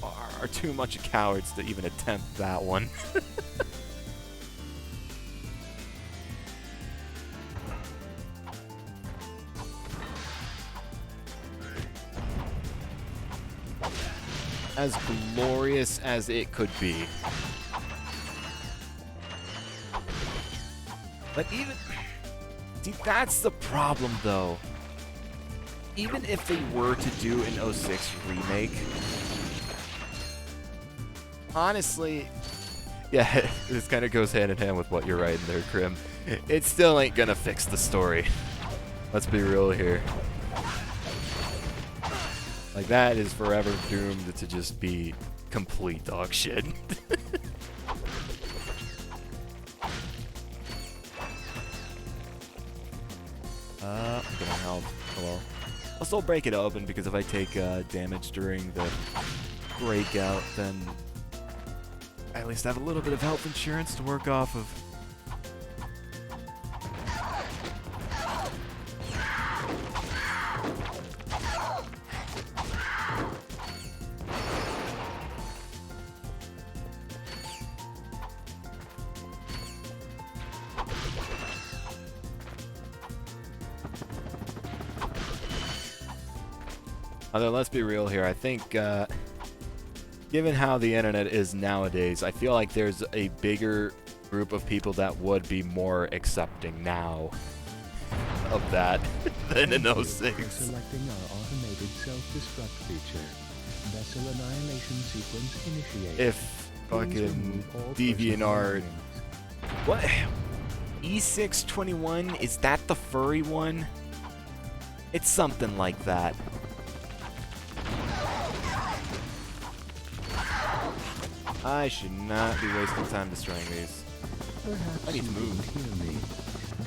are too much cowards to even attempt that one. As glorious as it could be. But even... See, that's the problem, though. Even if they were to do an 06 remake... Honestly... Yeah, this kind of goes hand in hand with what you're writing there, Krim. It still ain't gonna fix the story. Let's be real here. Like, that is forever doomed to just be complete dog shit. I'm gonna help. Hello. I'll still break it open because if I take damage during the breakout, then I at least have a little bit of health insurance to work off of. Although, let's be real here, I think, given how the internet is nowadays, I feel like there's a bigger group of people that would be more accepting now of that than in 06.
Selecting our automated self-destruct feature. Vessel annihilation sequence initiated.
If fucking DeviantArt... What? E621? Is that the furry one? It's something like that. I should not be wasting time destroying these.
Perhaps
I need to
you
move.
didn't hear me.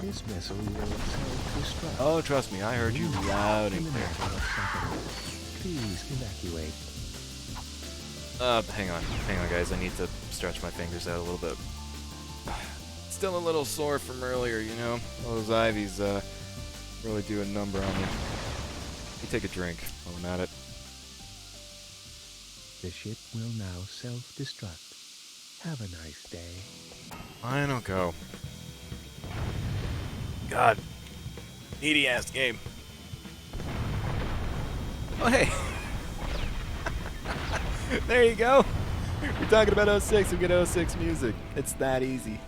This vessel will self-destruct.
Oh, trust me, I heard you loud
In
and
a
clear.
matter of seconds. Please evacuate.
Hang on, guys. I need to stretch my fingers out a little bit. Still a little sore from earlier, you know. Those ivies, really do a number on me. Let me take a drink while I'm at it.
The ship will now self-destruct. Have a nice day.
I don't go. God. Needy ass game. Oh, hey. There you go. We're talking about 06. We get 06 music. It's that easy.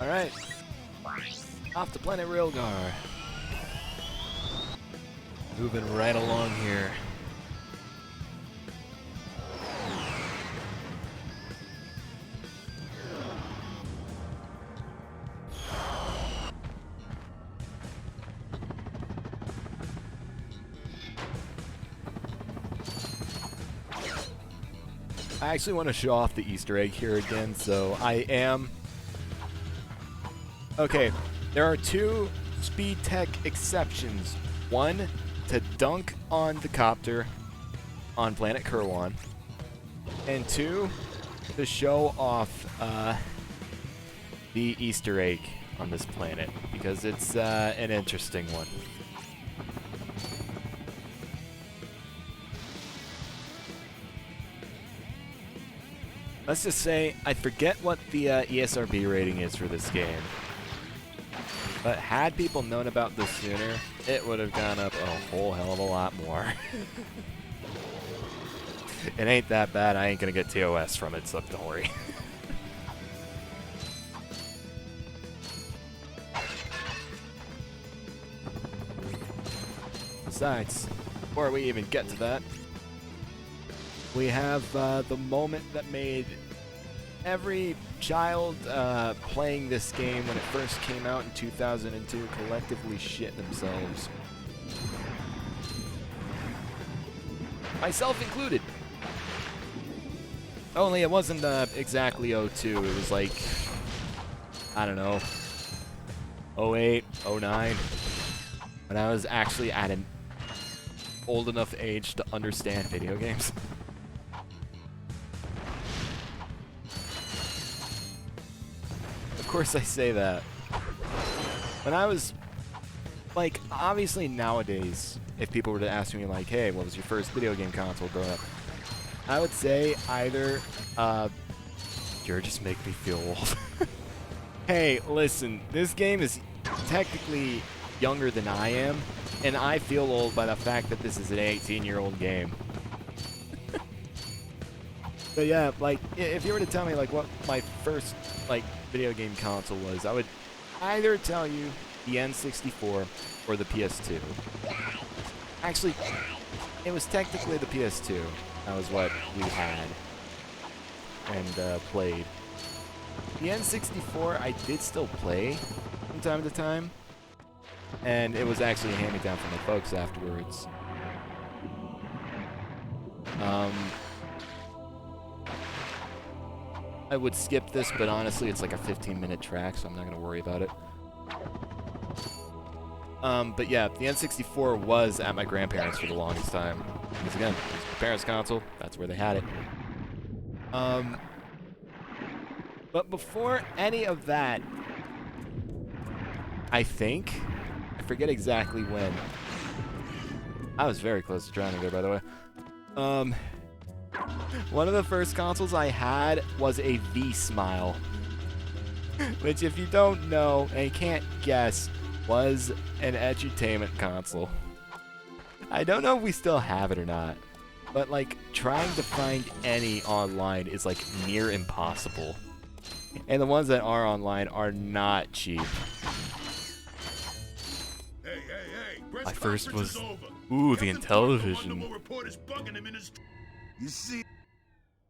Alright. Off to Planet Railgar. Moving right along here. I actually want to show off the Easter egg here again, so I am... Okay, there are two speed tech exceptions. One, to dunk on the copter on planet Kerwan. And two, to show off the Easter egg on this planet, because it's an interesting one. Let's just say, I forget what the ESRB rating is for this game. But had people known about this sooner, it would have gone up a whole hell of a lot more. It ain't that bad, I ain't gonna get TOS from it, so don't worry. Besides, before we even get to that, we have the moment that made every child playing this game when it first came out in 2002 collectively shit themselves. Myself included. Only it wasn't exactly 02, it was like, I don't know, 08, 09, when I was actually at an old enough age to understand video games. Of course I say that. When I was, like, obviously nowadays, if people were to ask me, like, hey, what was your first video game console growing up? I would say either, you're just making me feel old. Hey, listen, this game is technically younger than I am, and I feel old by the fact that this is an 18-year-old game. But yeah, like, if you were to tell me, like, what my first, like, video game console was, I would either tell you the N64 or the PS2. Actually, it was technically the PS2. That was what we had and played. The N64 I did still play from time to time, and it was actually a hand-me-down from my folks afterwards. I would skip this, but honestly, it's like a 15-minute track, so I'm not going to worry about it. But yeah, the N64 was at my grandparents' for the longest time. Because again, it was my parents' console, that's where they had it. But before any of that, I think, I forget exactly when. I was very close to drowning there, by the way. One of the first consoles I had was a V-Smile, which, if you don't know and can't guess, was an edutainment console. I don't know if we still have it or not, but like trying to find any online is like near impossible. And the ones that are online are not cheap. My first was, ooh, the Intellivision.
You see?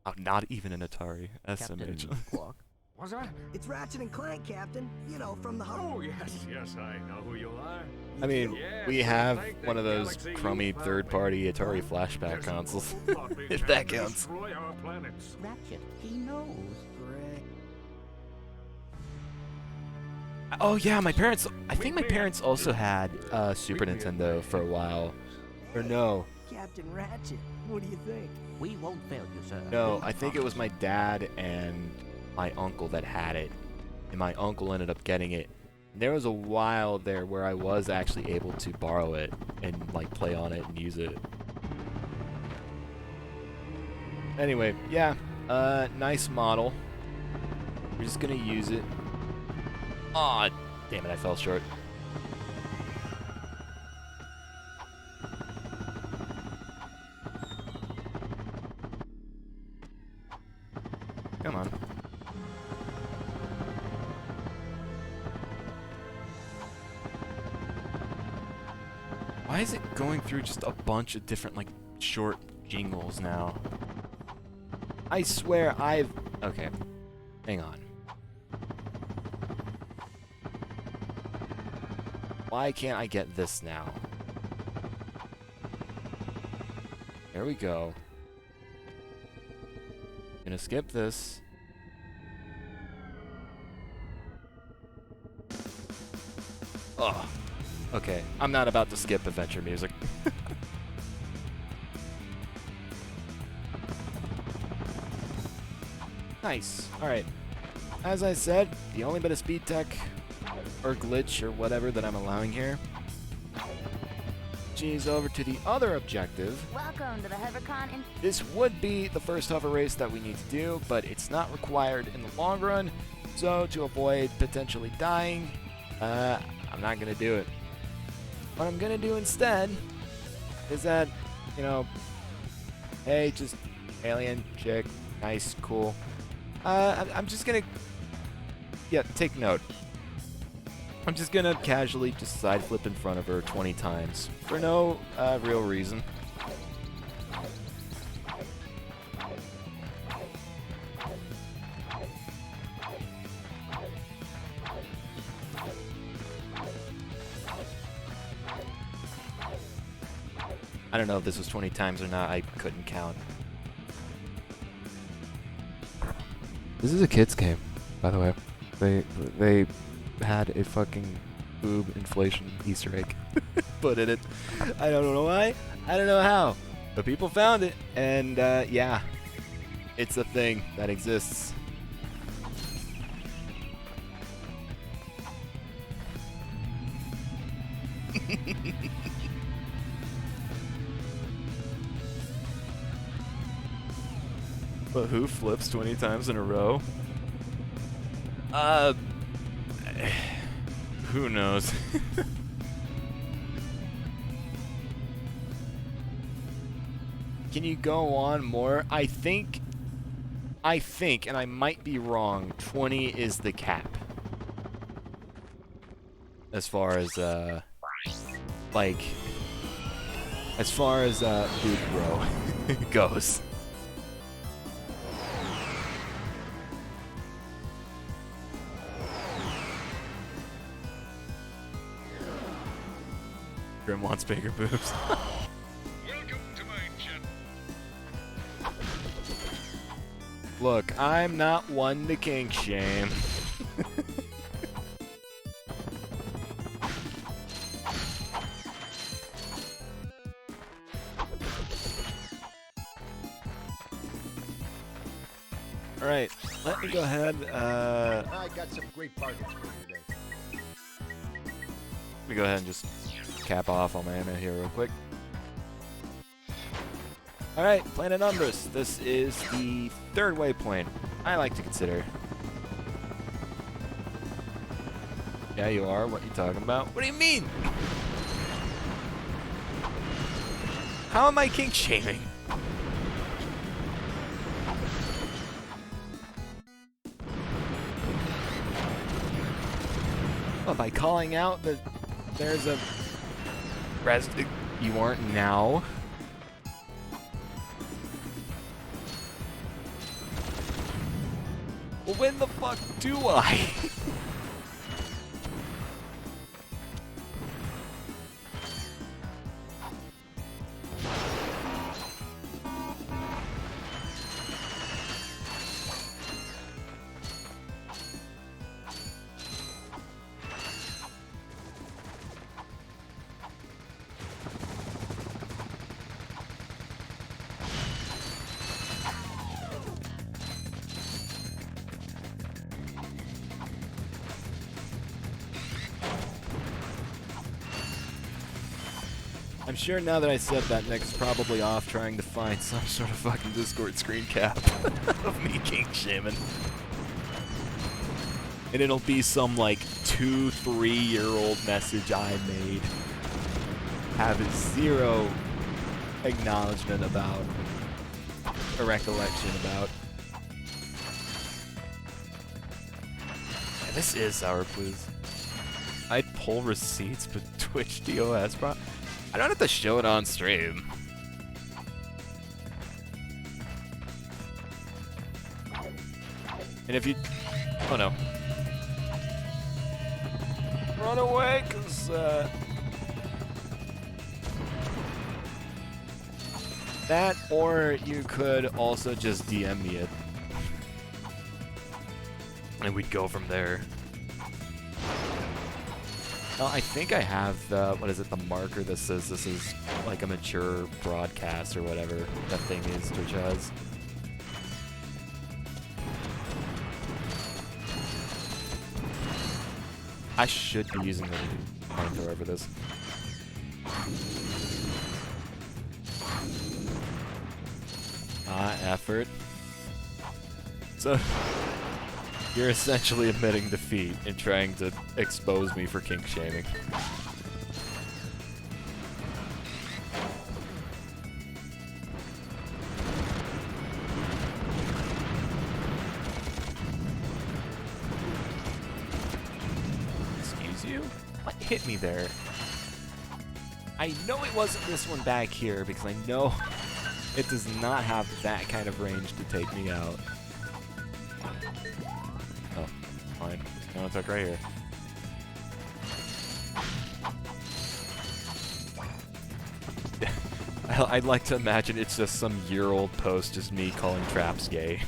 Oh, not even an Atari
Captain
SMH.
Quark.
Was I?
It's Ratchet and Clank, Captain. You know, from the home.
Oh, yes, I know who you are.
I mean,
Yes,
we
I
have
think
one
that
of those
galaxy
crummy
you found
third-party
me.
Atari
What?
flashback
There's an
consoles.
awful lot being
If
trying
that
to
counts.
destroy our planets.
Ratchet, he knows.
Great.
Oh yeah, my parents. I think my parents also had Super Nintendo for a while. Or no,
Captain Ratchet, what do you think?
We won't fail you, sir.
no. I think it was my dad and my uncle that had it, and my uncle ended up getting it. And there was a while there where I was actually able to borrow it and like play on it and use it. Anyway, yeah, nice model. We're just gonna use it. Aw, damn it, I fell short. Come on. Why is it going through just a bunch of different, like, short jingles now? I swear I've... Okay. Hang on. Why can't I get this now? There we go. Gonna skip this. Ugh. Okay, I'm not about to skip adventure music. Nice. Alright. As I said, the only bit of speed tech or glitch or whatever that I'm allowing here. Geez, over to the other objective.
Welcome to the Hovercon in
This would be the first hover race that we need to do, but it's not required in the long run. So to avoid potentially dying, I'm not gonna do it. What I'm gonna do instead is that, you know, hey, just alien chick, nice, cool. I'm just gonna, yeah, take note. I'm just gonna casually just side flip in front of her 20 times for no real reason. I don't know if this was 20 times or not. I couldn't count. This is a kid's game, by the way. They had a fucking boob inflation Easter egg put in it. I don't know why. I don't know how. But people found it, and yeah, it's a thing that exists. But who flips 20 times in a row? Who knows? Can you go on more? I think, and I might be wrong, 20 is the cap. As far as, like, as far as, boob row goes. Grim wants bigger boobs.
Welcome to my channel.
Look, I'm not one to kink shame. Alright, let me go ahead,
I got some great bargains for you today.
let me go ahead and just cap off on my ammo here real quick. Alright, Planet Umbris. This is the third waypoint I like to consider. Yeah, you are. What you talking about? What do you mean? How am I kink shaming? Oh, by calling out that there's a you aren't now. Well, when the fuck do I? I'm sure now that I said that, Nick's probably off trying to find some sort of fucking Discord screen cap of me king shaming. And it'll be some like 2-3-year-old message I made, having zero acknowledgement about, or recollection about. Yeah, this is Sour Blues. I'd pull receipts, but Twitch DOS, bro. I don't have to show it on stream. And if you... Oh no. Run away, cause that, or you could also just DM me it. And we'd go from there. Well, I think I have the, what is it, the marker that says this is like a mature broadcast or whatever that thing is Twitch has. I should be using the flamethrower for this. Effort. So... You're essentially admitting defeat and trying to expose me for kink shaming. Excuse you? What hit me there? I know it wasn't this one back here because I know it does not have that kind of range to take me out. Fine. No, it's like right here. I'd like to imagine it's just some year-old post, just me calling traps gay.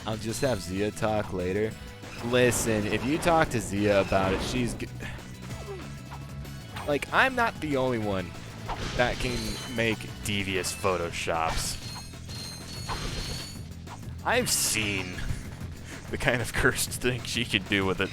I'll just have Zia talk later. Listen, if you talk to Zia about it, she's... Like, I'm not the only one that can make devious photoshops. I've seen the kind of cursed thing she can do with it.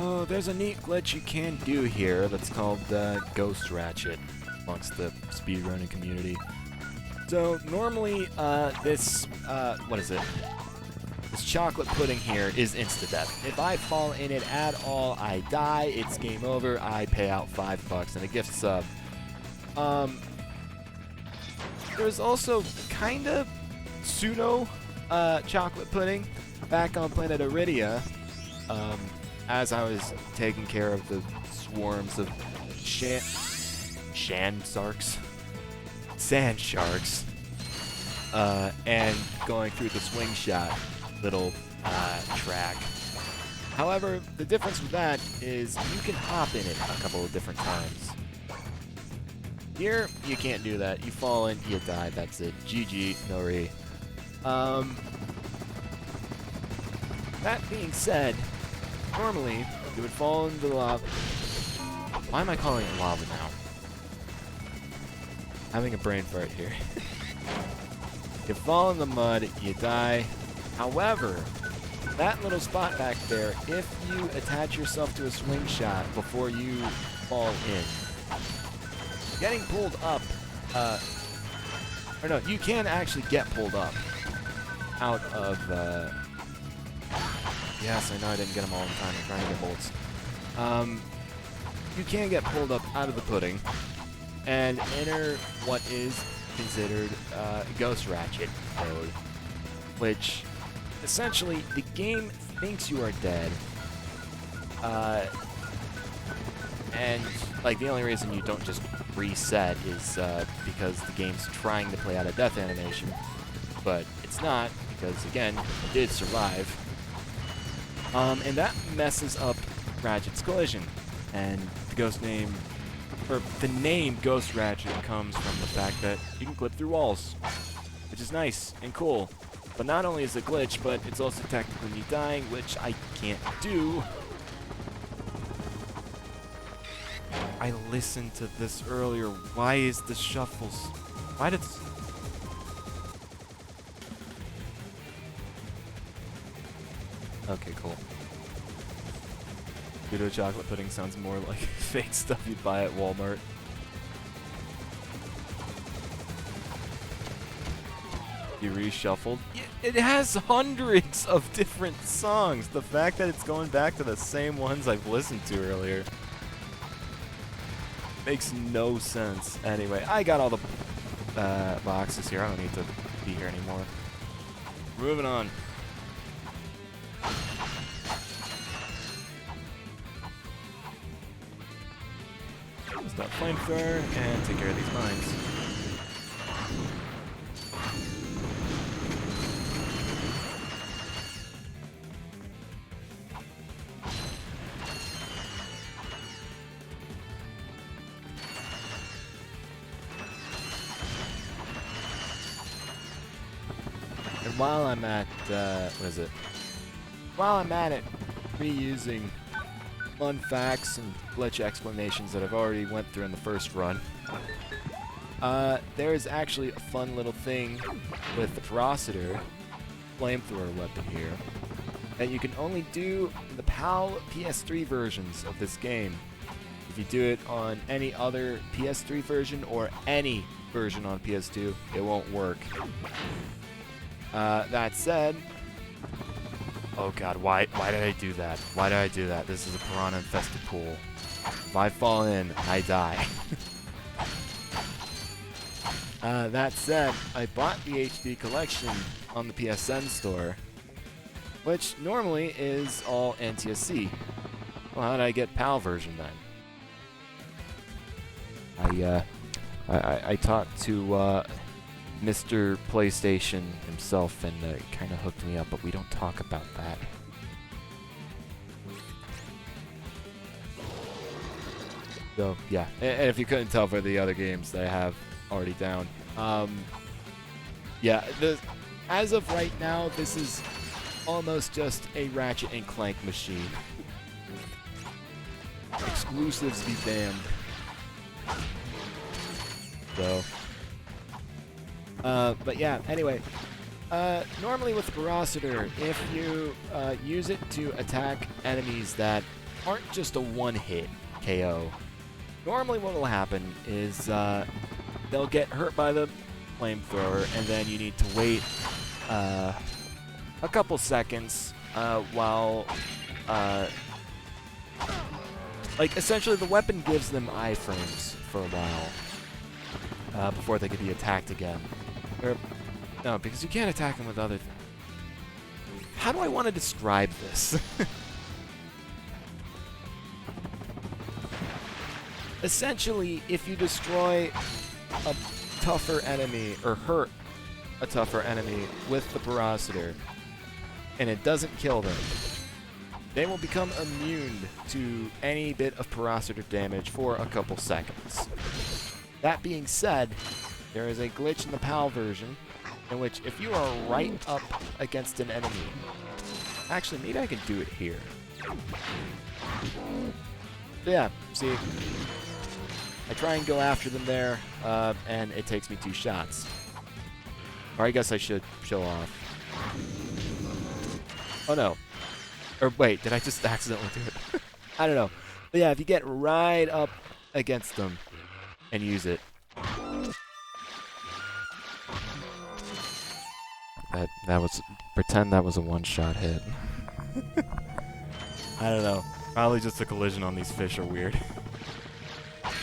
Oh, there's a neat glitch you can do here that's called Ghost Ratchet amongst the speedrunning community. So normally this, what is it? This chocolate pudding here is insta-death. If I fall in it at all, I die, it's game over, I pay out $5 and a gift sub. There's also kinda pseudo chocolate pudding back on planet Iridia. As I was taking care of the swarms of sand sharks, and going through the swing shot little track. However, the difference with that is you can hop in it a couple of different times. Here, you can't do that. You fall in, you die, that's it. GG, no re. That being said, normally, you would fall into the lava. Why am I calling it lava now? Having a brain fart here. You fall in the mud, you die. However, that little spot back there, if you attach yourself to a swing shot before you fall in, getting pulled up Or no, you can actually get pulled up out of, yes, I know I didn't get them all in time. I'm trying to get bolts. You can get pulled up out of the pudding and enter what is considered Ghost Ratchet mode, which essentially the game thinks you are dead, and like the only reason you don't just reset is because the game's trying to play out a death animation, but it's not, because again, you did survive. And that messes up Ratchet's collision, and the ghost name, or the name Ghost Ratchet comes from the fact that you can clip through walls, which is nice and cool. But not only is it a glitch, but it's also technically me dying, which I can't do. I listened to this earlier. Why is the shuffles? Why did this... Okay, cool. Pseudo chocolate pudding sounds more like fake stuff you'd buy at Walmart. You reshuffled. It has hundreds of different songs. The fact that it's going back to the same ones I've listened to earlier makes no sense. Anyway, I got all the boxes here. I don't need to be here anymore. Moving on. Stop flamethrower and take care of these mines. And while I'm at, While I'm at it, reusing fun facts and glitch explanations that I've already went through in the first run. There is actually a fun little thing with the Ferocitor flamethrower weapon here that you can only do in the PAL PS3 versions of this game. If you do it on any other PS3 version or any version on PS2, it won't work. That said, oh god, why did I do that? Why did I do that? This is a piranha-infested pool. If I fall in, I die. That said, I bought the HD collection on the PSN store, which normally is all NTSC. Well, how did I get PAL version then? I talked to Mr. PlayStation himself, and it kind of hooked me up, but we don't talk about that. So, yeah. And if you couldn't tell for the other games that I have already down. Yeah, as of right now, this is almost just a Ratchet and Clank machine. Exclusives be damned. So... but yeah, anyway, normally with the Ferocitor, if you use it to attack enemies that aren't just a one-hit KO, normally what will happen is they'll get hurt by the flamethrower, and then you need to wait a couple seconds while, like, essentially the weapon gives them iframes for a while before they can be attacked again. Or, no, because you can't attack them with other things. How do I want to describe this? Essentially, if you destroy a tougher enemy, or hurt a tougher enemy with the Ferocitor, and it doesn't kill them, they will become immune to any bit of Ferocitor damage for a couple seconds. That being said, there is a glitch in the PAL version in which if you are right up against an enemy... Actually, maybe I can do it here. So yeah, see, I try and go after them there, and it takes me 2 shots. Or I guess I should show off. Oh no. Or wait, did I just accidentally do it? I don't know. But yeah, if you get right up against them and use it, That was pretend that was a one-shot hit. I don't know. Probably just a collision on these fish are weird.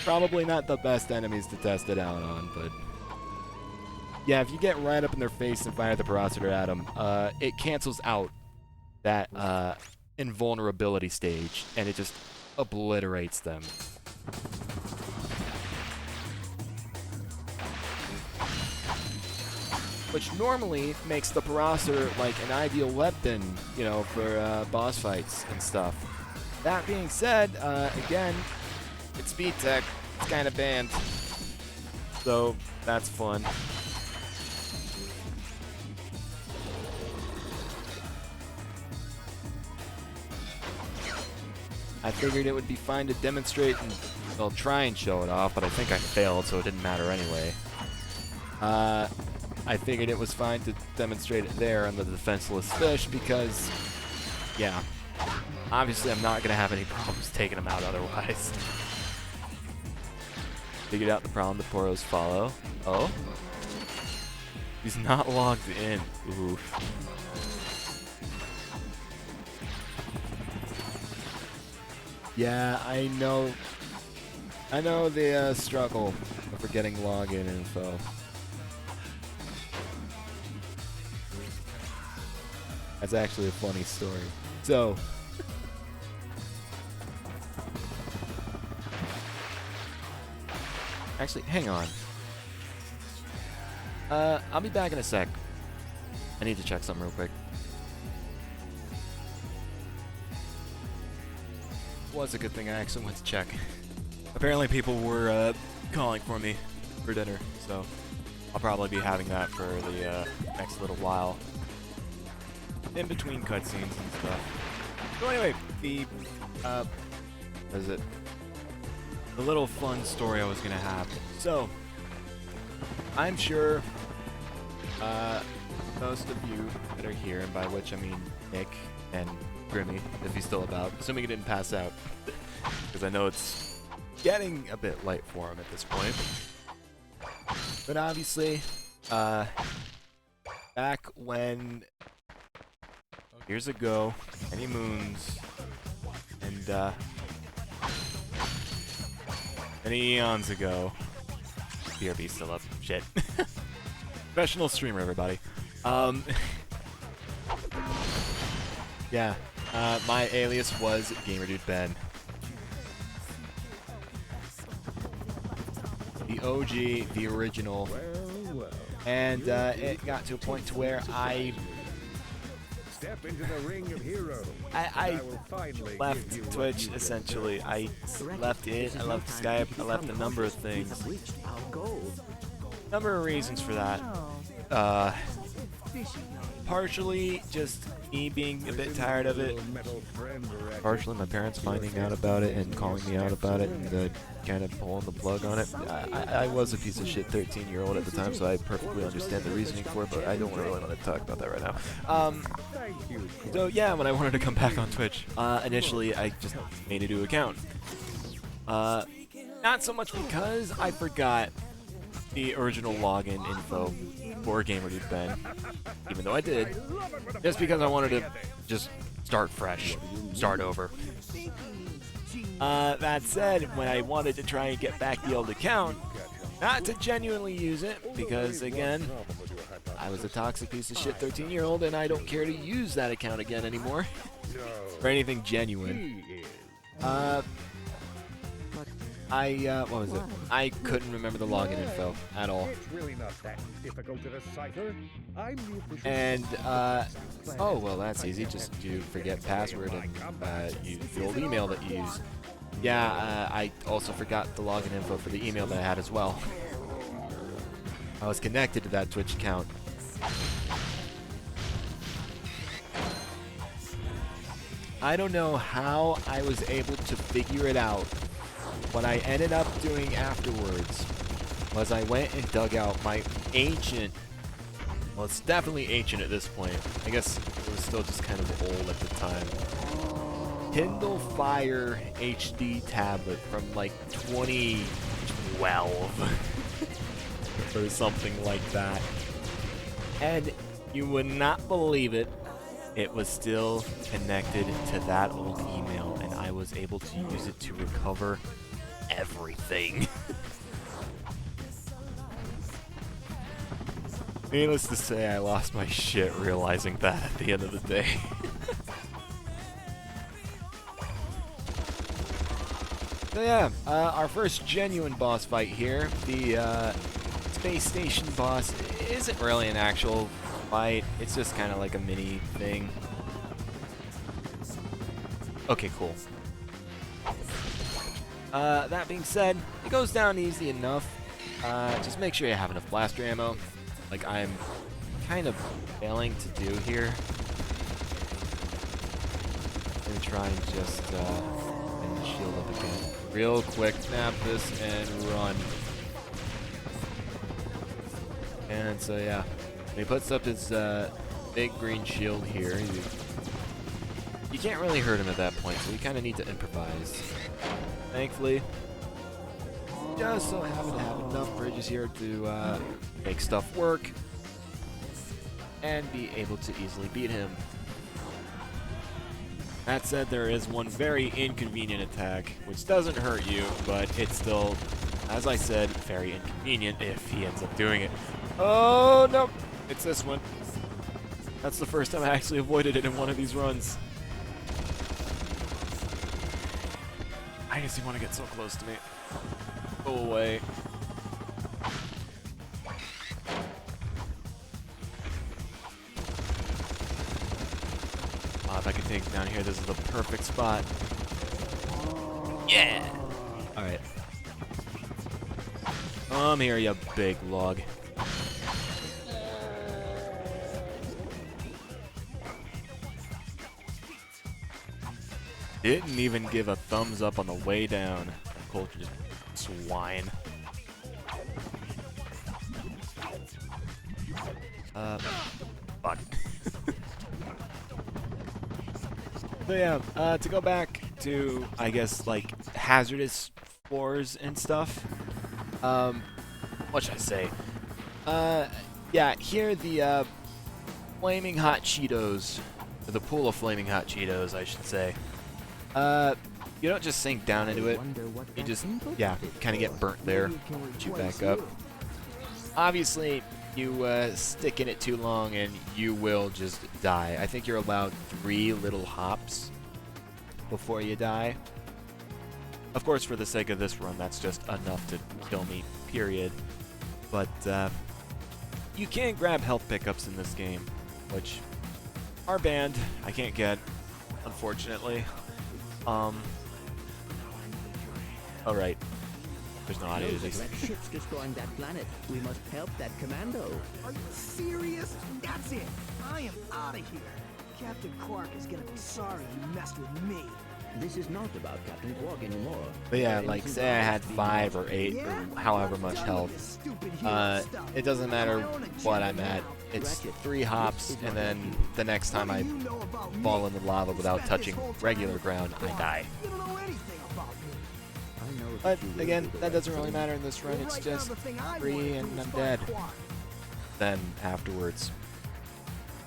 Probably not the best enemies to test it out on, but yeah, if you get right up in their face and fire the Parasiter at them, it cancels out that invulnerability stage, and it just obliterates them. Which normally makes the Parasiter like an ideal weapon, you know, for boss fights and stuff. That being said, again, it's speed tech. It's kind of banned. So, that's fun. I figured it would be fine to demonstrate and, well, try and show it off, but I think I failed, so it didn't matter anyway. I figured it was fine to demonstrate it there on the defenseless fish because, yeah, obviously I'm not going to have any problems taking them out otherwise. Figured out the problem, the Poros follow. Oh? He's not logged in. Oof. Yeah, I know the struggle of getting login info. That's actually a funny story. So, actually, hang on. I'll be back in a sec. I need to check something real quick. Was a good thing I actually went to check. Apparently people were calling for me for dinner, so I'll probably be having that for the next little while. In between cutscenes and stuff. So anyway, the what is it? The little fun story I was gonna have. So I'm sure most of you that are here, and by which I mean Nick and Grimmy, if he's still about, assuming he didn't pass out, because I know it's getting a bit late for him at this point. But obviously, back when years ago, many moons, and many eons ago, BRB's still up. Shit. Professional streamer, everybody. Yeah. My alias was GamerDudeBen. The OG, the original. And it got to a point to where I
Step into the ring of heroes.
I left Twitch, essentially. I left it, I left Skype, I left a number of things. Number of reasons for that. Partially just me being a bit tired of it. Partially my parents finding out about it and calling me out about it and kind of pulling the plug on it. I was a piece of shit 13-year-old at the time, so I perfectly understand the reasoning for it, but I don't really want to talk about that right now. So yeah, when I wanted to come back on Twitch, initially I just made a new account. Not so much because I forgot the original login info for GamerDudeBen, even though I did, just because I wanted to just start fresh, start over. That said, when I wanted to try and get back the old account, not to genuinely use it, because again, I was a toxic piece of shit 13-year-old and I don't care to use that account again anymore for anything genuine. What was it? I couldn't remember the login info at all.
It's really not that difficult to decipher. I'm the official.
And, oh, well, that's easy. Just you forget password and use the old email that you use. Yeah, I also forgot the login info for the email that I had as well. I was connected to that Twitch account. I don't know how I was able to figure it out. What I ended up doing afterwards was I went and dug out my ancient, well, it's definitely ancient at this point. I guess it was still just kind of old at the time. Kindle Fire HD tablet from like 2012 or something like that. And You would not believe it. It was still connected to that old email, and I was able to use it to recover everything. Needless to say, I lost my shit realizing that at the end of the day. So yeah, our first genuine boss fight here. The space station boss isn't really an actual fight. It's just kind of like a mini thing. Okay, cool. That being said, it goes down easy enough. Just make sure you have enough blaster ammo, like I'm kind of failing to do here. I'm gonna try and just end the shield up again. Real quick, snap this and run. And so yeah, he puts up his big green shield here. You can't really hurt him at that point, so you kind of need to improvise. Thankfully, just so happen to have enough bridges here to make stuff work and be able to easily beat him. That said, there is one very inconvenient attack, which doesn't hurt you, but it's still, as I said, very inconvenient if he ends up doing it. Oh, no! It's this one. That's the first time I actually avoided it in one of these runs. I guess you want to get so close to me. Go away. If I can take it down here, this is the perfect spot. Yeah! Alright. Come here, you big log. Didn't even give a thumbs up on the way down. Culture just swine. Fuck. So yeah, to go back to, I guess, like, hazardous floors and stuff. What should I say? Yeah, here the, flaming hot Cheetos, or the pool of flaming hot Cheetos, I should say. You don't just sink down into it. You just, yeah, kind of get burnt there, shoot back up. Obviously, you stick in it too long and you will just die. I think you're allowed 3 little hops before you die. Of course, for the sake of this run, that's just enough to kill me, period. But you can grab health pickups in this game, which are banned. I can't get, unfortunately. Alright. There's no audio to this.
That ship's destroying that planet. We must help that commando.
Are you serious? That's it. I am out of here. Captain Quark is gonna be sorry you messed with me.
This is not about Captain Quark anymore.
But yeah, like, say I had 5 or 8 or however much health. It doesn't matter what I'm at. It's 3 hops, and then the next time I fall in the lava without touching regular ground, I die.
You don't know anything about me.
But again, that doesn't really matter in this run. It's just 3 and I'm dead. Then afterwards.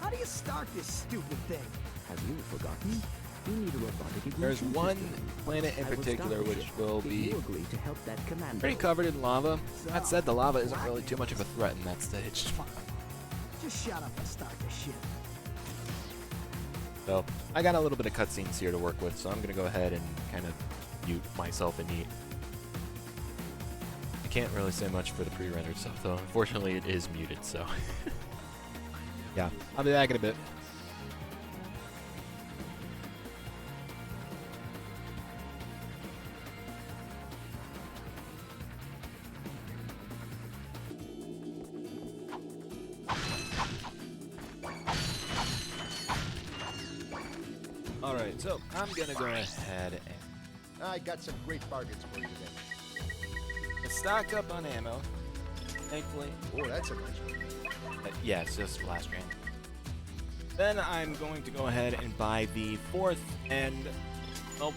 How do you start this stupid thing?
Have you forgotten? You need a robotic ignition
There's one
system.
planet in
I will
particular
start the
which
ship
will
if
be
you agree to help that commando.
pretty covered in lava. That said, the lava isn't really too much of a threat in that stage.
Just shut up and start the ship.
So, I got a little bit of cutscenes here to work with, so I'm going to go ahead and kind of mute myself and eat. I can't really say much for the pre-rendered stuff, though. Unfortunately, it is muted, so... yeah, I'll be back in a bit. Alright, so I'm gonna go ahead and
I got some great bargains for you today.
stock up on ammo. Thankfully.
Oh, that's a nice one.
Yeah, it's just blast rain. Then I'm going to go ahead and buy the 4th and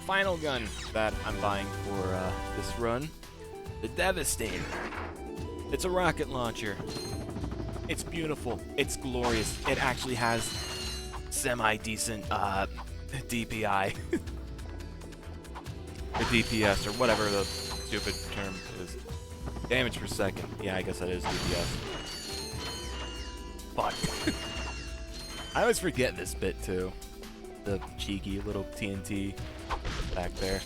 final gun that I'm buying for this run. The Devastator. It's a rocket launcher. It's beautiful. It's glorious. It actually has semi-decent DPI. Or DPS, or whatever the stupid term is. Damage per second. Yeah, I guess that is DPS. Fuck. I always forget this bit, too. The cheeky little TNT back there.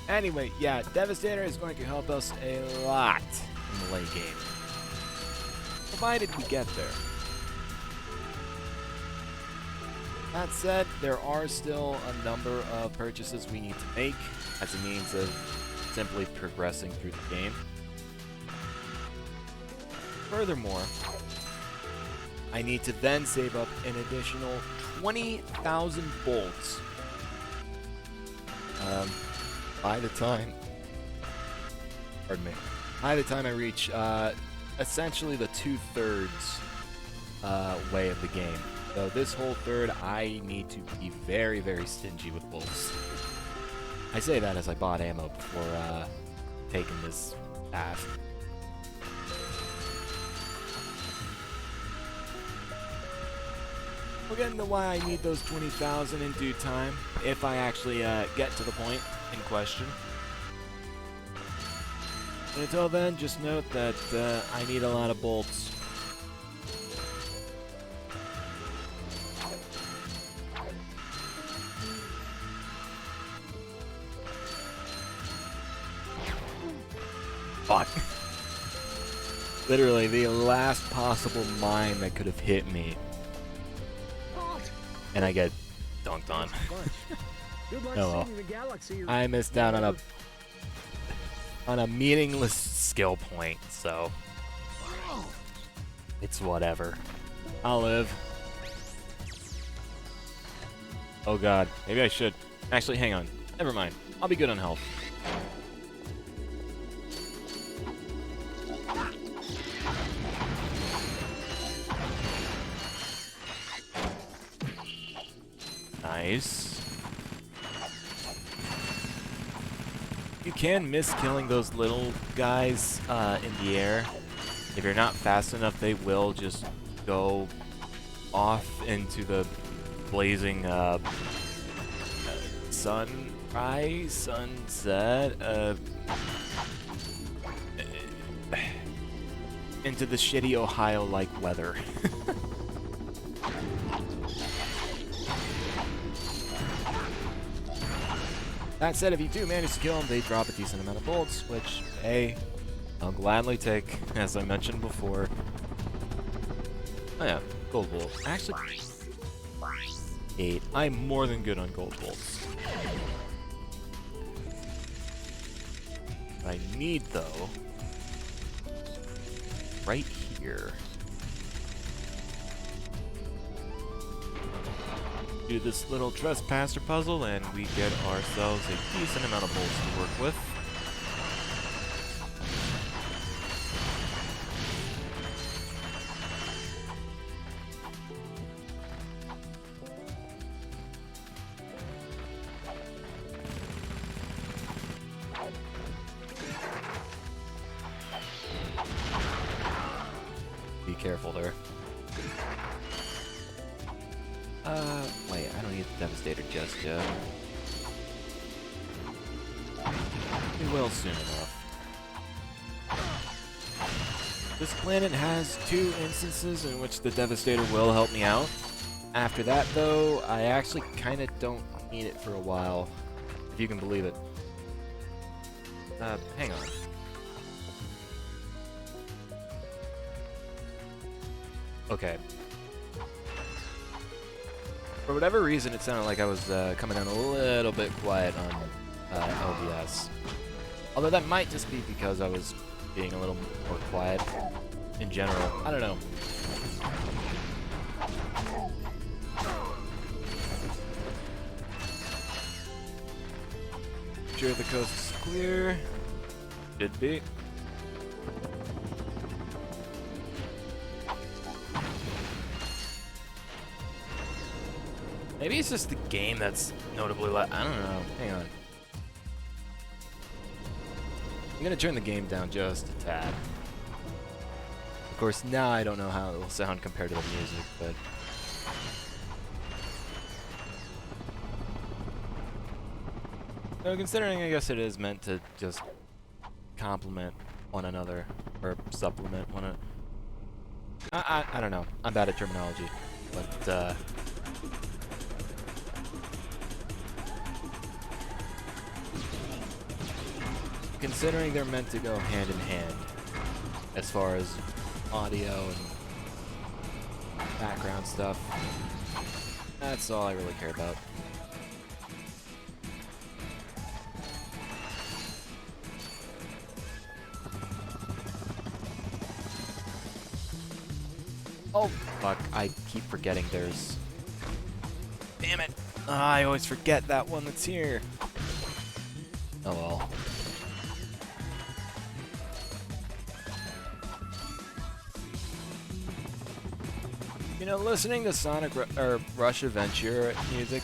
Anyway, yeah, Devastator is going to help us a lot in the late game. Provided we get there. That said, there are still a number of purchases we need to make as a means of simply progressing through the game. Furthermore, I need to then save up an additional 20,000 bolts by the time, by the time I reach essentially the 2/3 way of the game. So this whole third, I need to be very, very stingy with bolts. I say that as I bought ammo before taking this path. We'll get into why I need those 20,000 in due time, if I actually get to the point in question. And until then, just note that I need a lot of bolts. Fuck. Literally, the last possible mine that could have hit me. And I get dunked on.
Good luck
Oh well.
saving the galaxy.
I missed out on a meaningless skill point, so it's whatever. I'll live. Oh god, maybe I should. Actually, hang on. Never mind. I'll be good on health. Nice. You can miss killing those little guys in the air. If you're not fast enough, they will just go off into the blazing sunrise, sunset, into the shitty Ohio-like weather. That said, if you do manage to kill them, they drop a decent amount of bolts, which, hey, I'll gladly take, as I mentioned before. Oh yeah, gold bolt. Actually, 8. I'm more than good on gold bolts. What I need, though, right here. Do this little trespasser puzzle and we get ourselves a decent amount of bolts to work with. Be careful there. Wait, I don't need the Devastator just yet. We will soon enough. This planet has 2 instances in which the Devastator will help me out. After that, though, I actually kind of don't need it for a while, if you can believe it. Hang on. Okay. For whatever reason, it sounded like I was coming down a little bit quiet on LBS. Although that might just be because I was being a little more quiet in general. I don't know. Sure the coast is clear. Should be. Maybe it's just the game that's notably I don't know. Hang on. gonna turn the game down just a tad. Of course, now I don't know how it will sound compared to the music, but... So considering, I guess it is meant to just complement one another, or supplement one another. I don't know. I'm bad at terminology, but considering they're meant to go hand in hand as far as audio and background stuff, that's all I really care about. Oh, fuck. I keep forgetting there's... Damn it. I always forget that one that's here. Oh well. You know, listening to Sonic or Rush Adventure music,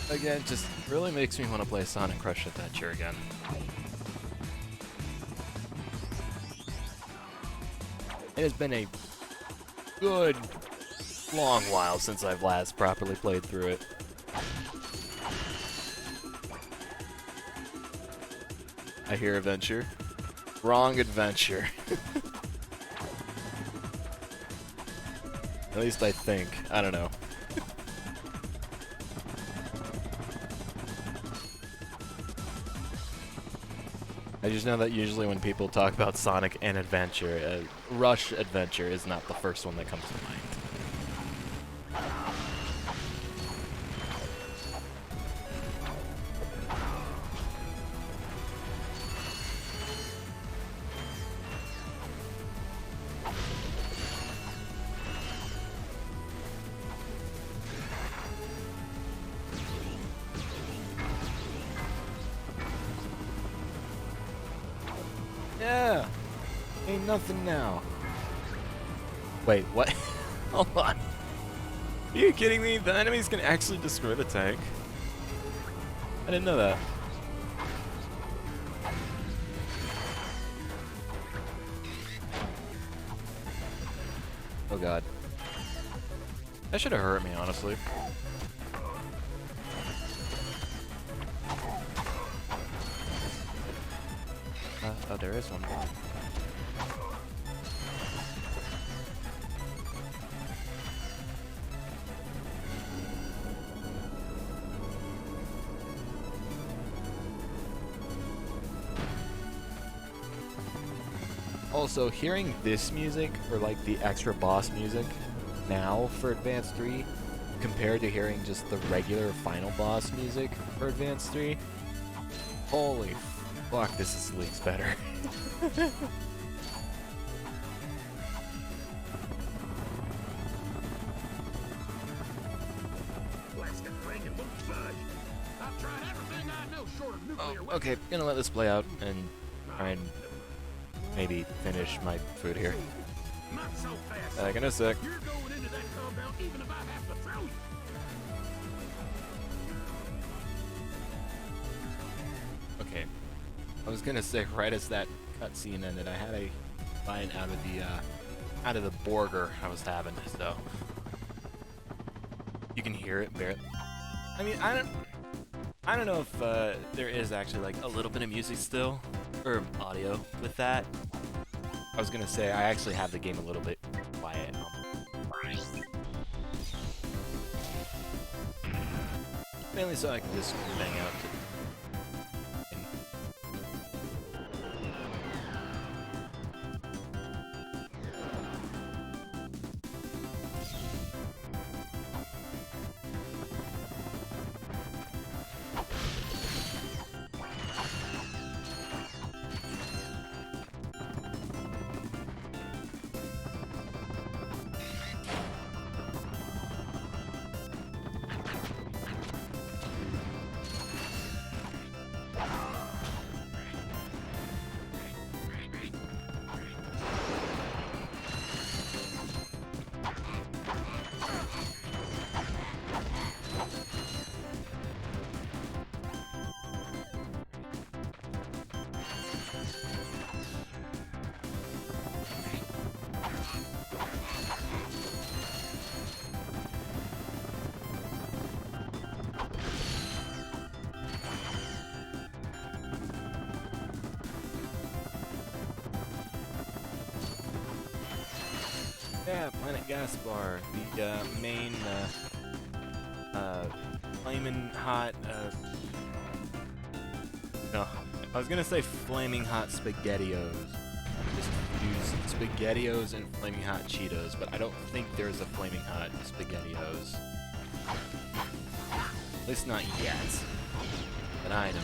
again, just really makes me want to play Sonic Rush Adventure again. It has been a good long while since I've last properly played through it. I hear adventure. Wrong adventure. At least I think. I don't know. I just know that usually when people talk about Sonic and Adventure, Rush Adventure is not the first one that comes to mind. Yeah! Ain't nothing now. Wait, what? Hold on. Are you kidding me? The enemies can actually destroy the tank? I didn't know that. Oh god. That should have hurt me, honestly. Oh, there is one more. Also, hearing this music, or like the extra boss music, now for Advance 3, compared to hearing just the regular final boss music for Advance 3, holy fuck, this is leagues better. Oh, okay, gonna let this play out and try and maybe finish my food here. Back in a sec. Okay. I was gonna say right as that cutscene ended, I had a bite out of the burger I was having, so you can hear it barely. I mean, I don't know if there is actually like a little bit of music still or audio with that. I was gonna say I actually have the game a little bit quiet. Mainly so I can just bang out to Yeah, Planet Gaspar, the main flaming hot. No, I was gonna say flaming hot SpaghettiOs. Just use SpaghettiOs and flaming hot Cheetos, but I don't think there's a flaming hot SpaghettiOs. At least not yet. But I know.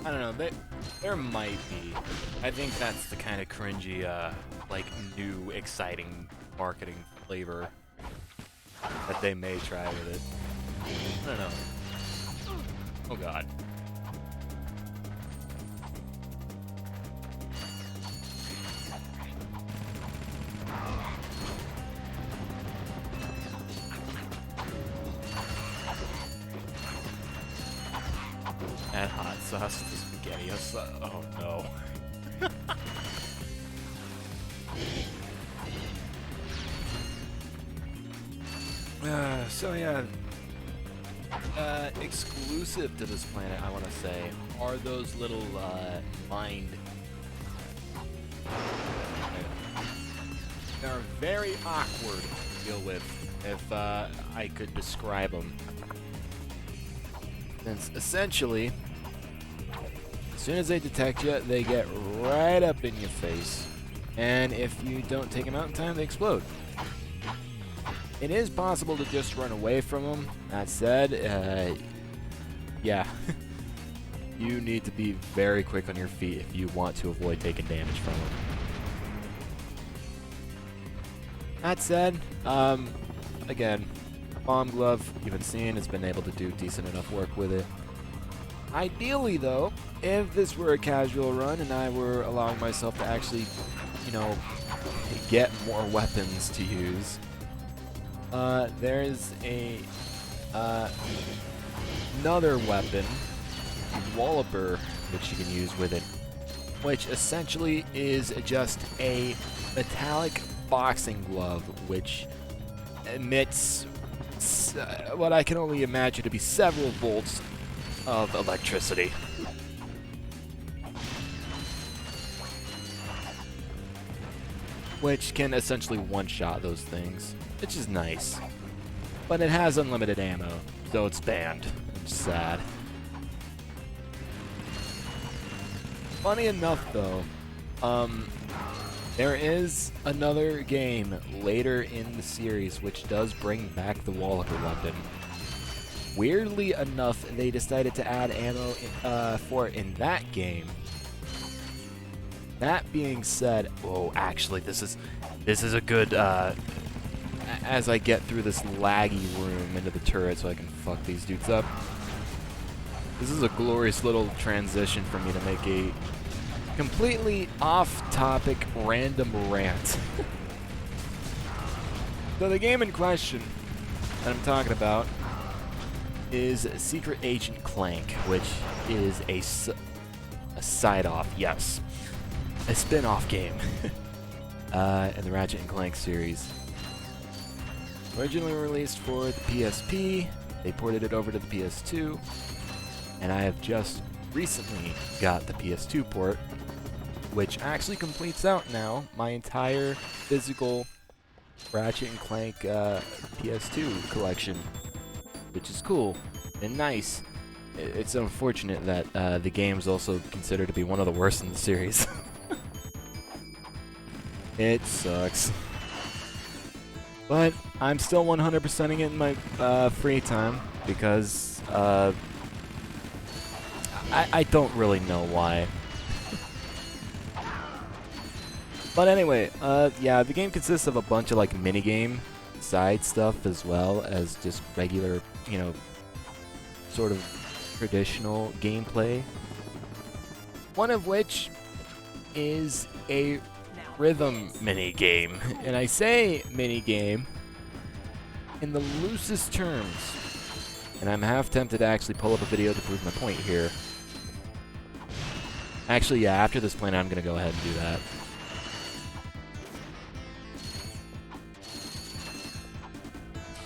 I don't know. There might be. I think that's the kind of cringy, like new, exciting marketing flavor that they may try with it. I don't know. Oh God. Add hot sauce to spaghetti. Oh no. So yeah, exclusive to this planet, I want to say, are those little mind. They're very awkward to deal with, if I could describe them. Since essentially, as soon as they detect you, they get right up in your face, and if you don't take them out in time, they explode. It is possible to just run away from them. That said, yeah, you need to be very quick on your feet if you want to avoid taking damage from them. That said, again, Bomb Glove, you've been seeing, has been able to do decent enough work with it. Ideally, though, if this were a casual run and I were allowing myself to actually, you know, get more weapons to use, there's another weapon, Walloper, which you can use with it, which essentially is just a metallic boxing glove, which emits what I can only imagine to be several volts of electricity. Which can essentially one-shot those things, which is nice. But it has unlimited ammo, so it's banned. It's sad. Funny enough, though, there is another game later in the series which does bring back the Walloper weapon. Weirdly enough, they decided to add ammo for it in that game. That being said, oh, actually, this is a good. As I get through this laggy room into the turret, so I can fuck these dudes up. This is a glorious little transition for me to make a completely off-topic random rant. So the game in question that I'm talking about is Secret Agent Clank, which is a side-off, yes, a spin-off game in the Ratchet Clank series. Originally released for the PSP, they ported it over to the PS2, and I have just recently got the PS2 port, which actually completes out now my entire physical Ratchet and Clank PS2 collection, which is cool and nice. It's unfortunate that the game's also considered to be one of the worst in the series. It sucks. But I'm still 100%ing it in my free time because I don't really know why. But anyway, yeah, the game consists of a bunch of like minigame side stuff as well as just regular, you know, sort of traditional gameplay. One of which is a rhythm minigame. And I say minigame in the loosest terms. And I'm half tempted to actually pull up a video to prove my point here. Actually, yeah, after this plan, I'm going to go ahead and do that.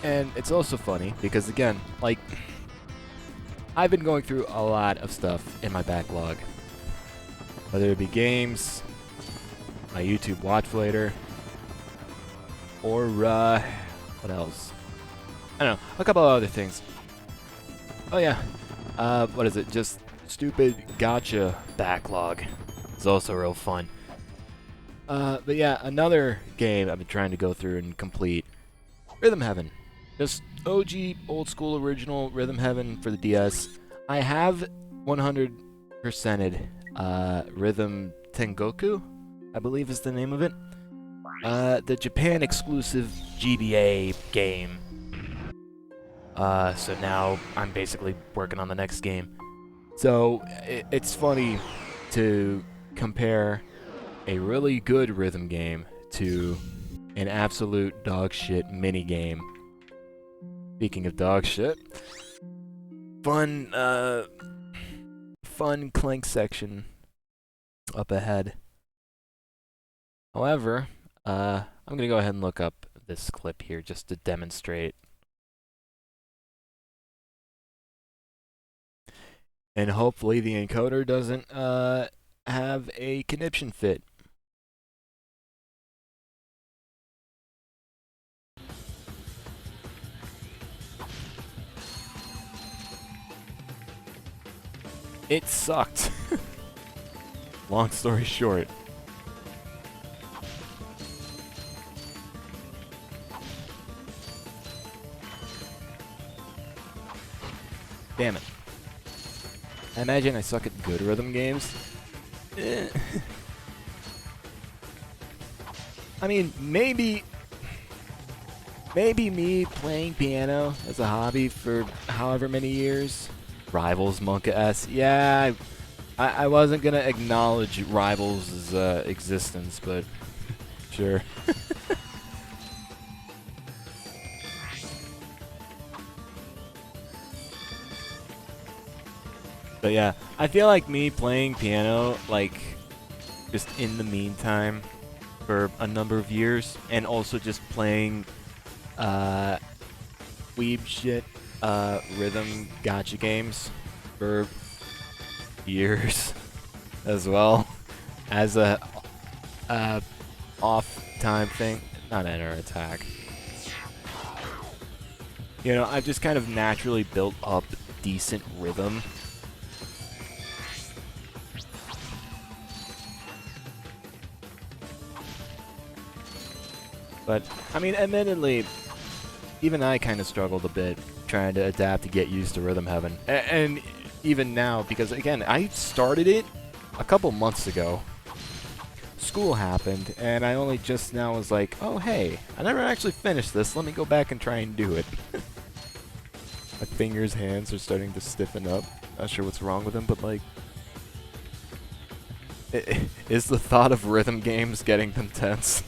And it's also funny because, again, like, I've been going through a lot of stuff in my backlog. Whether it be games, my YouTube watch later, Or, what else? I don't know, a couple of other things. Oh yeah, what is it? Just stupid gotcha backlog. It's also real fun. But yeah, another game I've been trying to go through and complete. Rhythm Heaven. Just OG, old school, original Rhythm Heaven for the DS. I have 100%ed Rhythm Tengoku, I believe is the name of it. The Japan exclusive GBA game. So now I'm basically working on the next game. So it's funny to compare a really good rhythm game to an absolute dog shit mini game. Speaking of dog shit, fun Clank section up ahead. However, I'm gonna go ahead and look up this clip here just to demonstrate. And hopefully the encoder doesn't have a conniption fit. It sucked. Long story short. Damn it. I imagine I suck at good rhythm games. I mean, maybe me playing piano as a hobby for however many years. Rivals, Monka S. Yeah, I wasn't gonna acknowledge Rivals' existence, but sure. But yeah, I feel like me playing piano, like, just in the meantime, for a number of years, and also just playing, weeb shit, rhythm gacha games for years as well, as a, off-time thing, not enter attack. You know, I've just kind of naturally built up decent rhythm. But, I mean, admittedly, even I kind of struggled a bit trying to adapt to get used to Rhythm Heaven. And even now, because, again, I started it a couple months ago. School happened, and I only just now was like, oh, hey, I never actually finished this. Let me go back and try and do it. My fingers, hands are starting to stiffen up. Not sure what's wrong with them, but, like, is the thought of rhythm games getting them tense?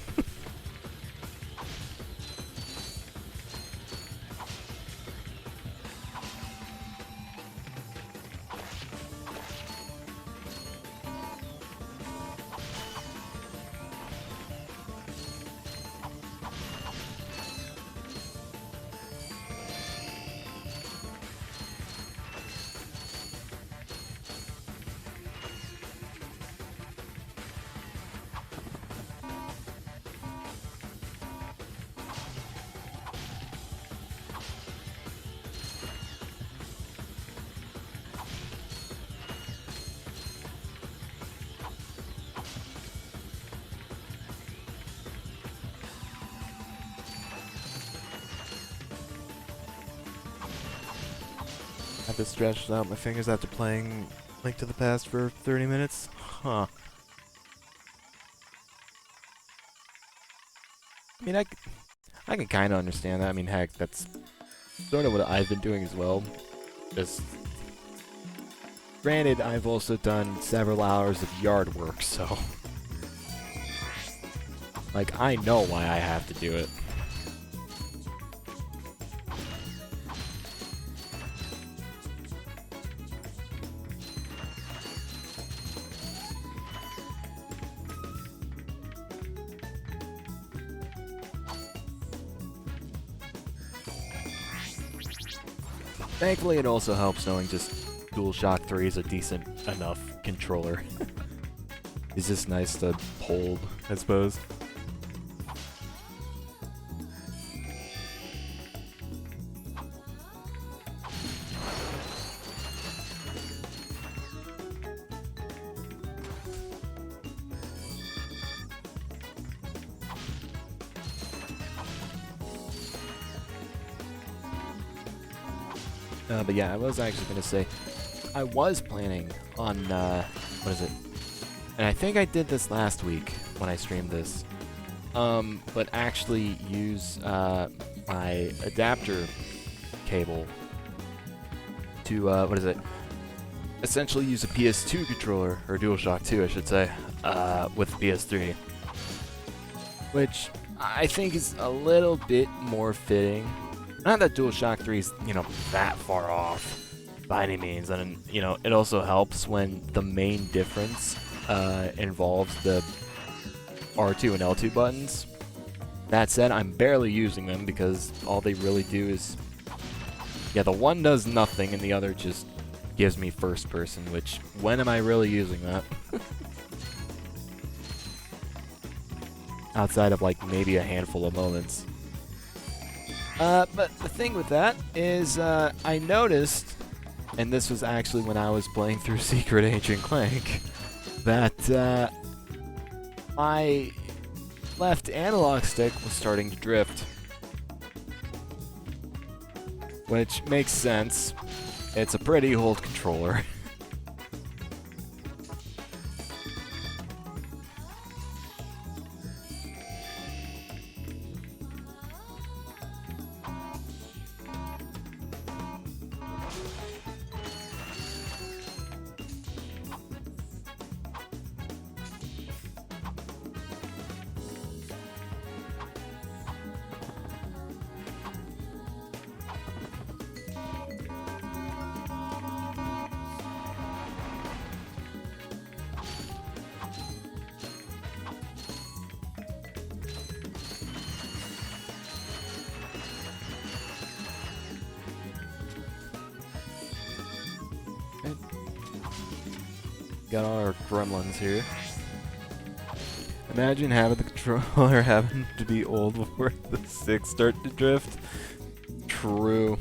I've been stretched out my fingers after playing Link to the Past for 30 minutes? Huh. I mean, I can kind of understand that. I mean, heck, that's sort of what I've been doing as well. Just, granted, I've also done several hours of yard work, so... like, I know why I have to do it. Thankfully, it also helps knowing just DualShock 3 is a decent enough controller. It's just nice to hold, I suppose. But yeah, I was actually going to say, I was planning on, what is it? And I think I did this last week when I streamed this. But actually use my adapter cable to, what is it? Essentially use a PS2 controller, or DualShock 2 I should say, with PS3. Which I think is a little bit more fitting. Not that DualShock 3 is, you know, that far off by any means, and, you know, it also helps when the main difference involves the R2 and L2 buttons. That said, I'm barely using them because all they really do is... Yeah, the one does nothing and the other just gives me first person, which, when am I really using that? Outside of, like, maybe a handful of moments. But the thing with that is, I noticed, and this was actually when I was playing through Secret Agent Clank, that, my left analog stick was starting to drift. Which makes sense. It's a pretty old controller. Got all our gremlins here. Imagine having the controller having to be old before the sticks start to drift. True.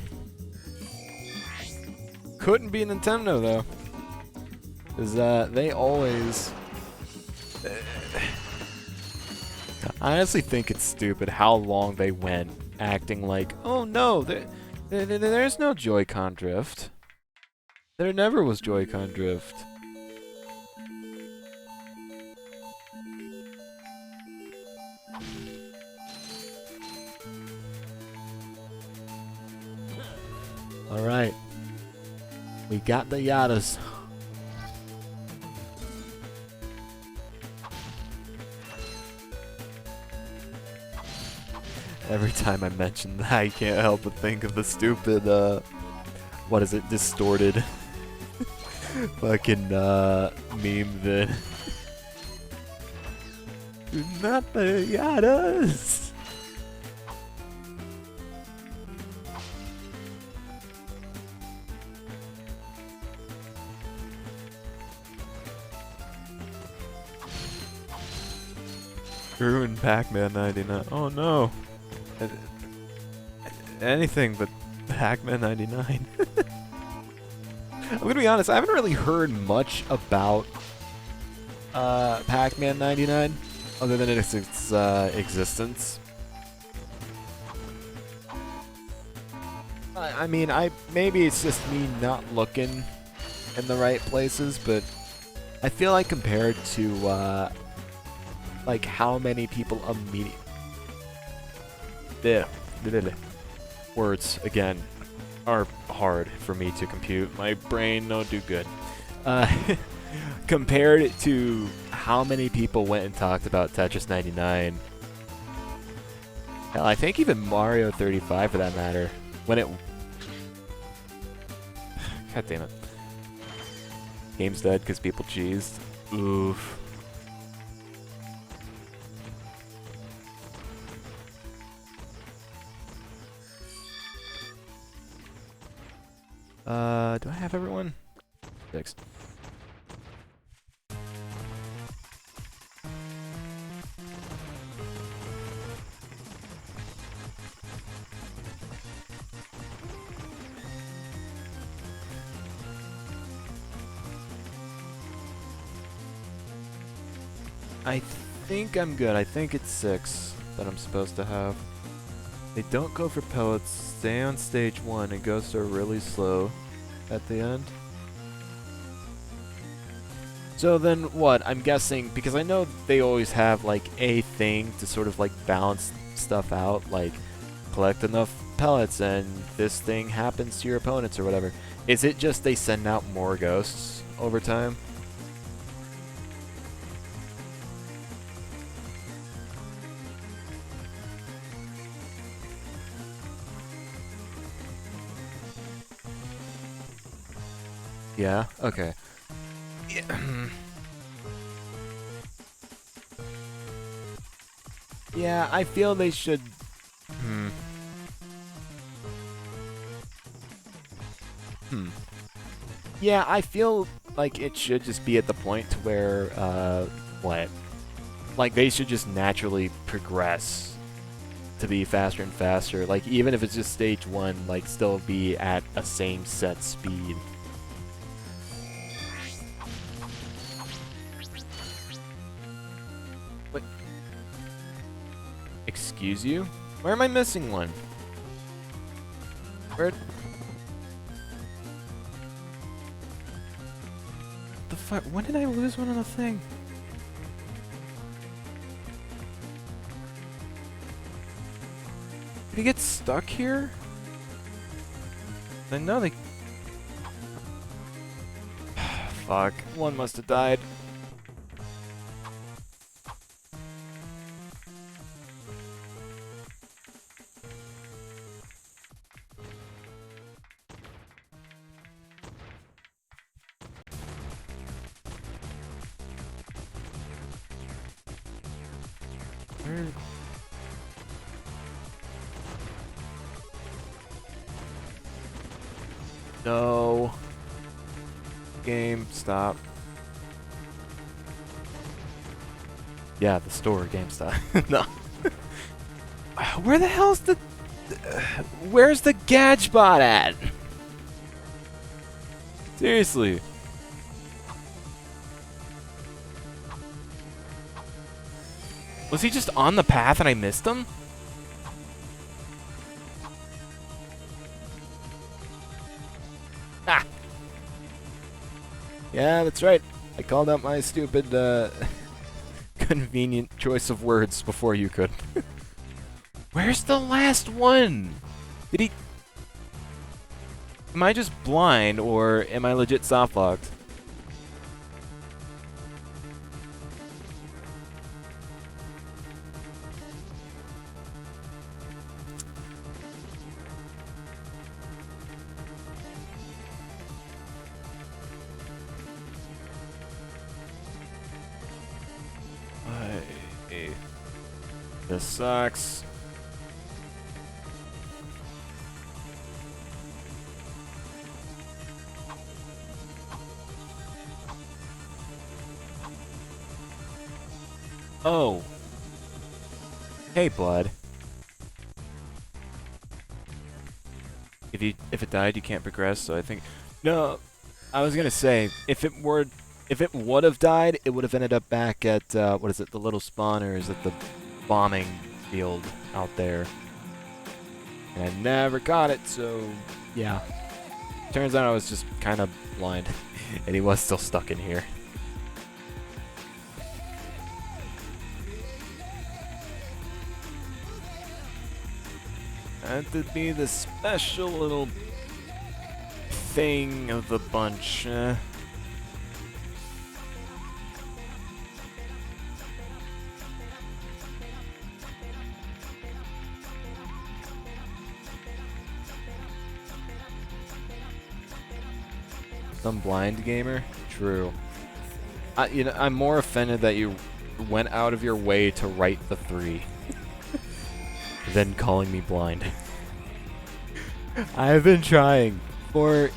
Couldn't be Nintendo though, because they always. I honestly think it's stupid how long they went acting like, oh no, there's no Joy-Con drift. There never was Joy-Con drift. Alright. We got the Yadas. Every time I mention that, I can't help but think of the stupid, what is it, distorted fucking, meme that... Not the Yadas! Ruined Pac-Man 99. Oh no! Anything but Pac-Man 99. I'm gonna be honest, I haven't really heard much about Pac-Man 99 other than its existence. I mean, maybe it's just me not looking in the right places, but I feel like compared to like how many people immediately... Words, again, are hard for me to compute. My brain don't do good. Compared to how many people went and talked about Tetris 99. Hell, I think even Mario 35 for that matter. When it... God damn it. Game's dead because people cheesed. Oof. Do I have everyone? 6. I think I'm good. I think it's 6 that I'm supposed to have. They don't go for pellets, stay on stage 1, and ghosts are really slow at the end. So then what? I'm guessing, because I know they always have like a thing to sort of like balance stuff out, like collect enough pellets and this thing happens to your opponents or whatever. Is it just they send out more ghosts over time? Yeah, okay. Yeah. Yeah, I feel they should... Yeah, I feel like it should just be at the point to where, what? Like, they should just naturally progress to be faster and faster. Like, even if it's just stage 1, like, still be at a same set speed. What? Excuse you? Where am I missing one? Where? The fuck? When did I lose one on the thing? Did he get stuck here? I know they... Fuck. One must have died. No. Game, stop. Yeah, the store, GameStop. No. Where the hell's the... where's the Gadgebot at? Seriously. Was he just on the path and I missed him? Ah! Yeah, that's right. I called out my stupid, convenient choice of words before you could. Where's the last one? Did he... Am I just blind, or am I legit soft-locked? This sucks. Oh. Hey, Blood. If it died, you can't progress, so I think... No, I was gonna say, if it would have died, it would have ended up back at, what is it, the little spawners at the bombing field out there. And I never caught it, so yeah. Turns out I was just kind of blind, and he was still stuck in here. Had to be the special little thing of the bunch. Some blind gamer? True. You know, I'm more offended that you went out of your way to write the 3 than calling me blind. I've been trying for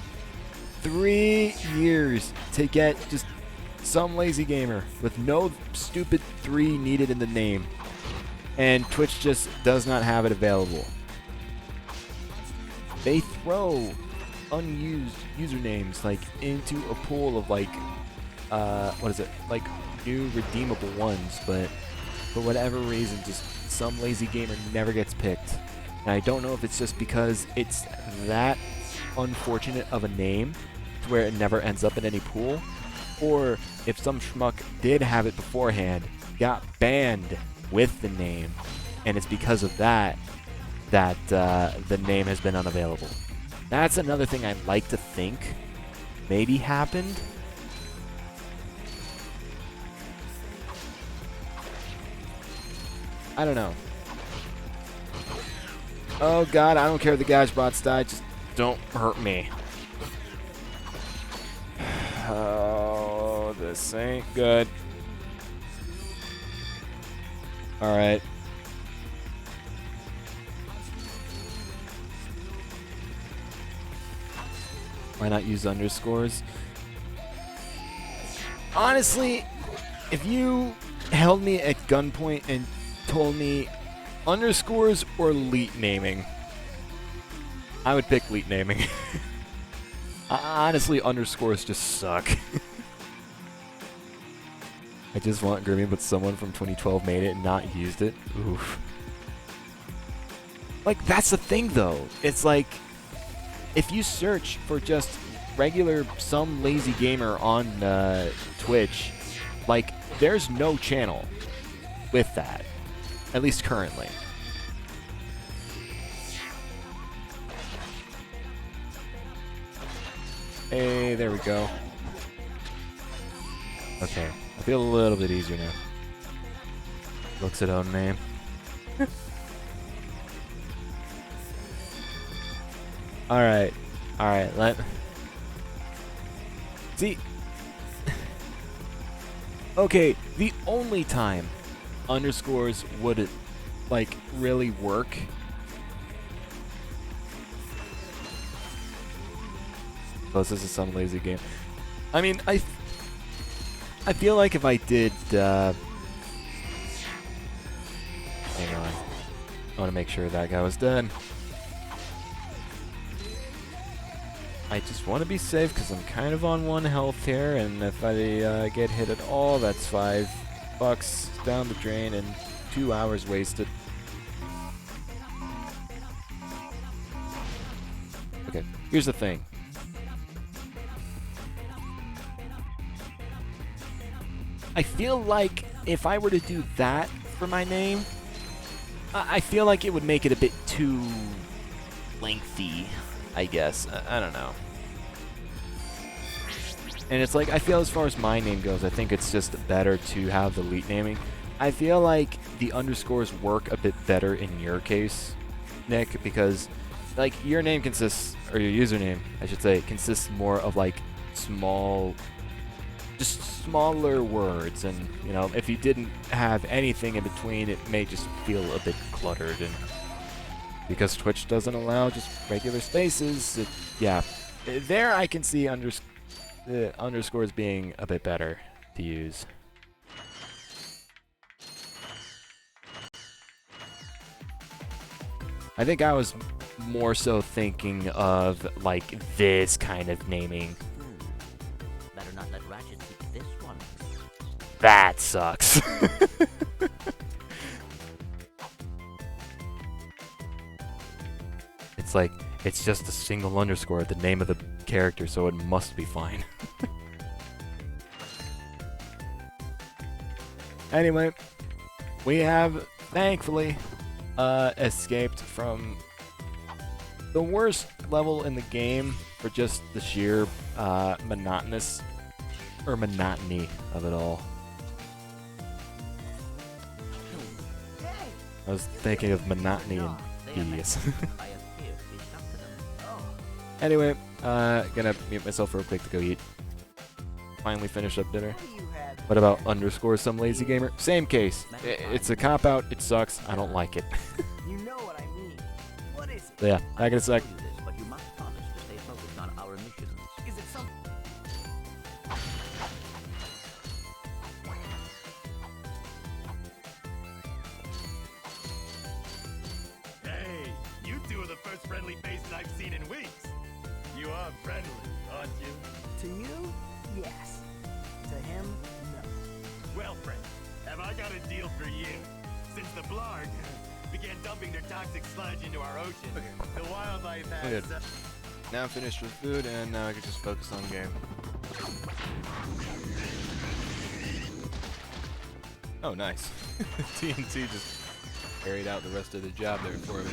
3 years to get just some lazy gamer with no stupid 3 needed in the name, and Twitch just does not have it available. They throw unused usernames like into a pool of like what is it, like new redeemable ones, but for whatever reason just some lazy gamer never gets picked. And I don't know if it's just because it's that unfortunate of a name to where it never ends up in any pool, or if some schmuck did have it beforehand, got banned with the name, and it's because of that the name has been unavailable. That's another thing I like to think maybe happened. I don't know. Oh god, I don't care if the guy's bots die, just don't hurt me. Oh, this ain't good. Alright. Why not use underscores? Honestly, if you held me at gunpoint and told me underscores or leet naming, I would pick leet naming. Honestly, underscores just suck. I just want Grimmy, but someone from 2012 made it and not used it. Oof. Like, that's the thing, though. It's like, if you search for just regular some lazy gamer on Twitch, like, there's no channel with that. At least currently. Hey, there we go. Okay, I feel a little bit easier now. Looks at own name. Alright, let... See... Okay, the only time underscores would, like, really work... Plus, this is some lazy game. I mean, I feel like if I did, hang on. I want to make sure that guy was dead. I just want to be safe because I'm kind of on 1 health here, and if I get hit at all, that's $5 down the drain and 2 hours wasted. Okay, here's the thing. I feel like if I were to do that for my name, I feel like it would make it a bit too lengthy, I guess. I don't know. And it's like, I feel as far as my name goes, I think it's just better to have the leet naming. I feel like the underscores work a bit better in your case, Nick, because, like, your name consists, or your username, I should say, consists more of, like, just smaller words, and, you know, if you didn't have anything in between, it may just feel a bit cluttered, and because Twitch doesn't allow just regular spaces, yeah, there I can see underscores being a bit better to use. I think I was more so thinking of, like, this kind of naming.
Better not let Ratchet see this one.
That sucks. It's like, it's just a single underscore at the name of the character, so it must be fine. Anyway, we have, thankfully, escaped from the worst level in the game for just the sheer monotony of it all. I was thinking of monotony and tedious. Anyway, gonna mute myself real quick to go eat. Finally finish up dinner. What about underscore some lazy gamer? Same case. It's a cop-out. It sucks. I don't like it.
You know what I mean. What is it?
So yeah, back in a sec.
But you must promise to stay focused on our missions.
Is it something?
Hey, you two are the first friendly faces I've seen in weeks. You are friendly, aren't you?
To you, yes. To him, no.
Well, friend, have I got a deal for you? Since the blarg began dumping their toxic sludge into our ocean. The wildlife has...
Good. Now I'm finished with food, and now I can just focus on game. Oh, nice. TNT just carried out the rest of the job there for me.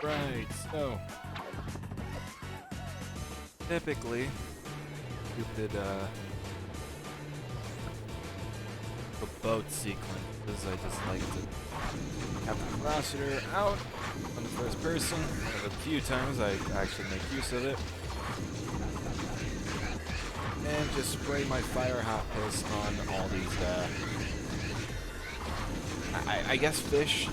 Right, so typically stupid the boat sequences, I just like to have the velociter out on the first person. And a few times I actually make use of it. And just spray my fire hot piss on all these I guess fish.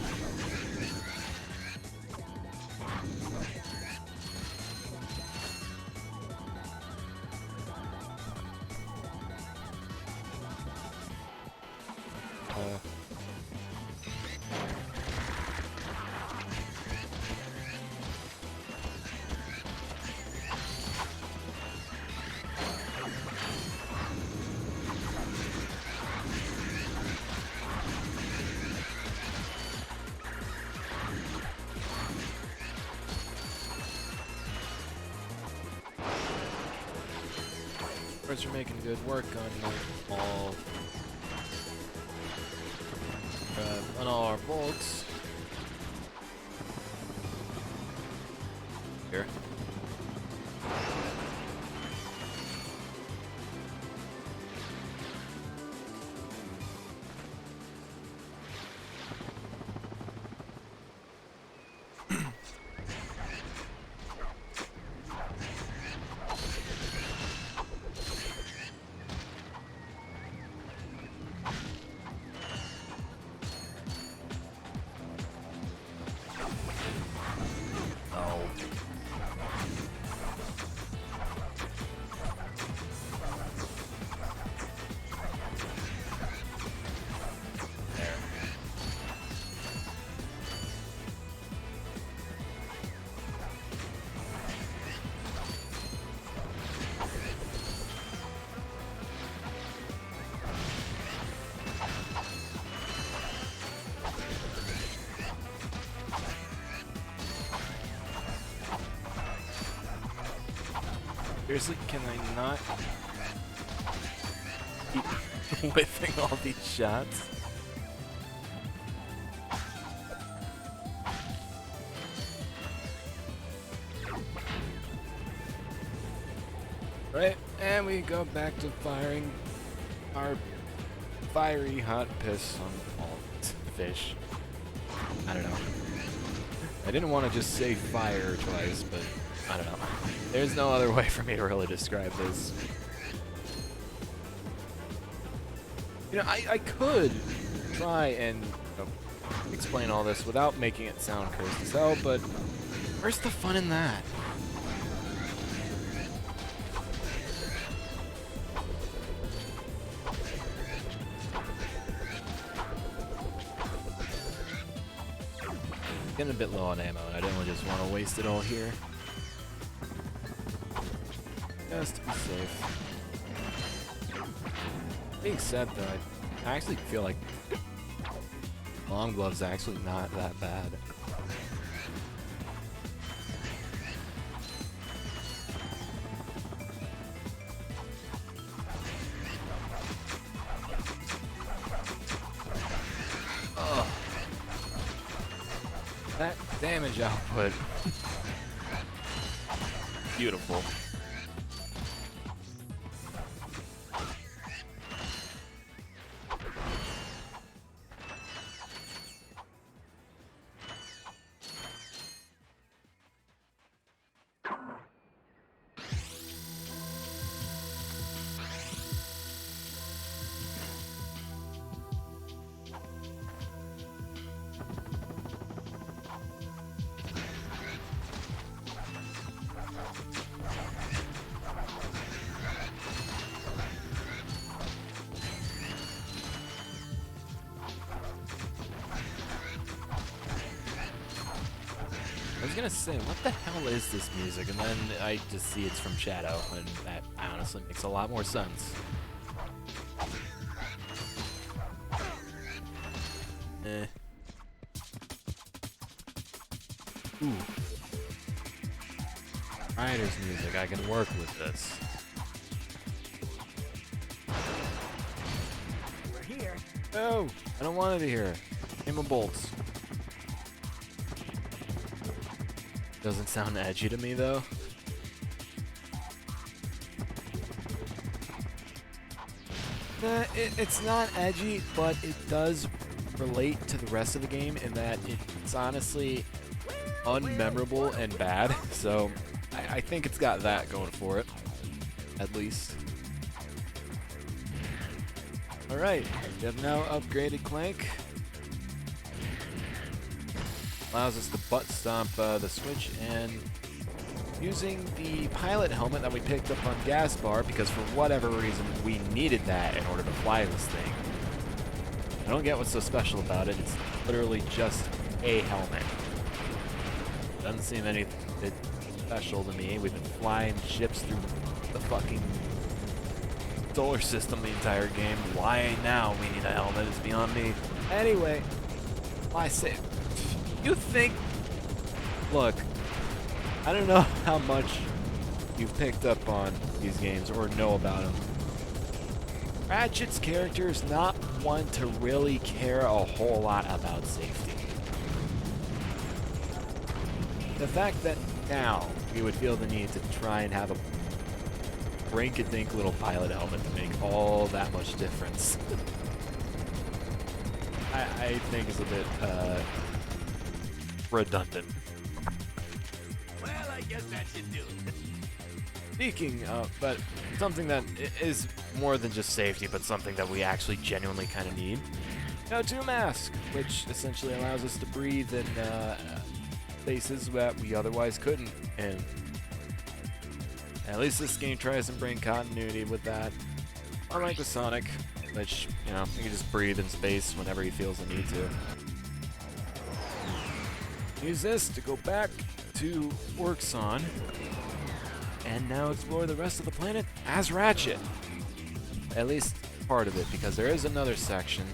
Birds are making good work on all our bolts. Here. Seriously, can I not keep whiffing all these shots? Right, and we go back to firing our fiery hot piss on all these fish. I don't know. I didn't want to just say fire twice, but I don't know. There's no other way for me to really describe this. You know, I could try and explain all this without making it sound cursed as hell, but where's the fun in that? Getting a bit low on ammo, and I didn't just want to waste it all here. Just to be safe. Being said, though, I actually feel like long gloves are actually not that bad. Ugh. That damage output. Beautiful. was gonna say, what the hell is this music? And then I just see it's from Shadow, and that honestly makes a lot more sense. Ooh. Rider's music, I can work with this.
We're here.
No! I don't want it here. Game of bolts. Doesn't sound edgy to me, though. It's not edgy, but it does relate to the rest of the game in that it's honestly unmemorable and bad. So I think it's got that going for it, at least. Alright, we have now upgraded Clank. Allows us to butt stomp the switch, and using the pilot helmet that we picked up on Gas Bar, because for whatever reason we needed that in order to fly this thing. I don't get what's so special about it. It's literally just a helmet. Doesn't seem anything special to me. We've been flying ships through the fucking solar system the entire game. Why now we need a helmet is beyond me. Anyway, why say? You think? Look, I don't know how much you've picked up on these games or know about them. Ratchet's character is not one to really care a whole lot about safety. The fact that now we would feel the need to try and have a rink-a-dink little pilot helmet to make all that much difference, I think is a bit redundant.
Well, I guess that should do it.
Speaking of, but something that is more than just safety, but something that we actually genuinely kind of need. O2 mask, which essentially allows us to breathe in places that we otherwise couldn't. And at least this game tries to bring continuity with that. Unlike with Sonic, which, you know, he can just breathe in space whenever he feels the need to. Use this to go back to Workson, and now explore the rest of the planet as Ratchet. At least part of it, because there is another section.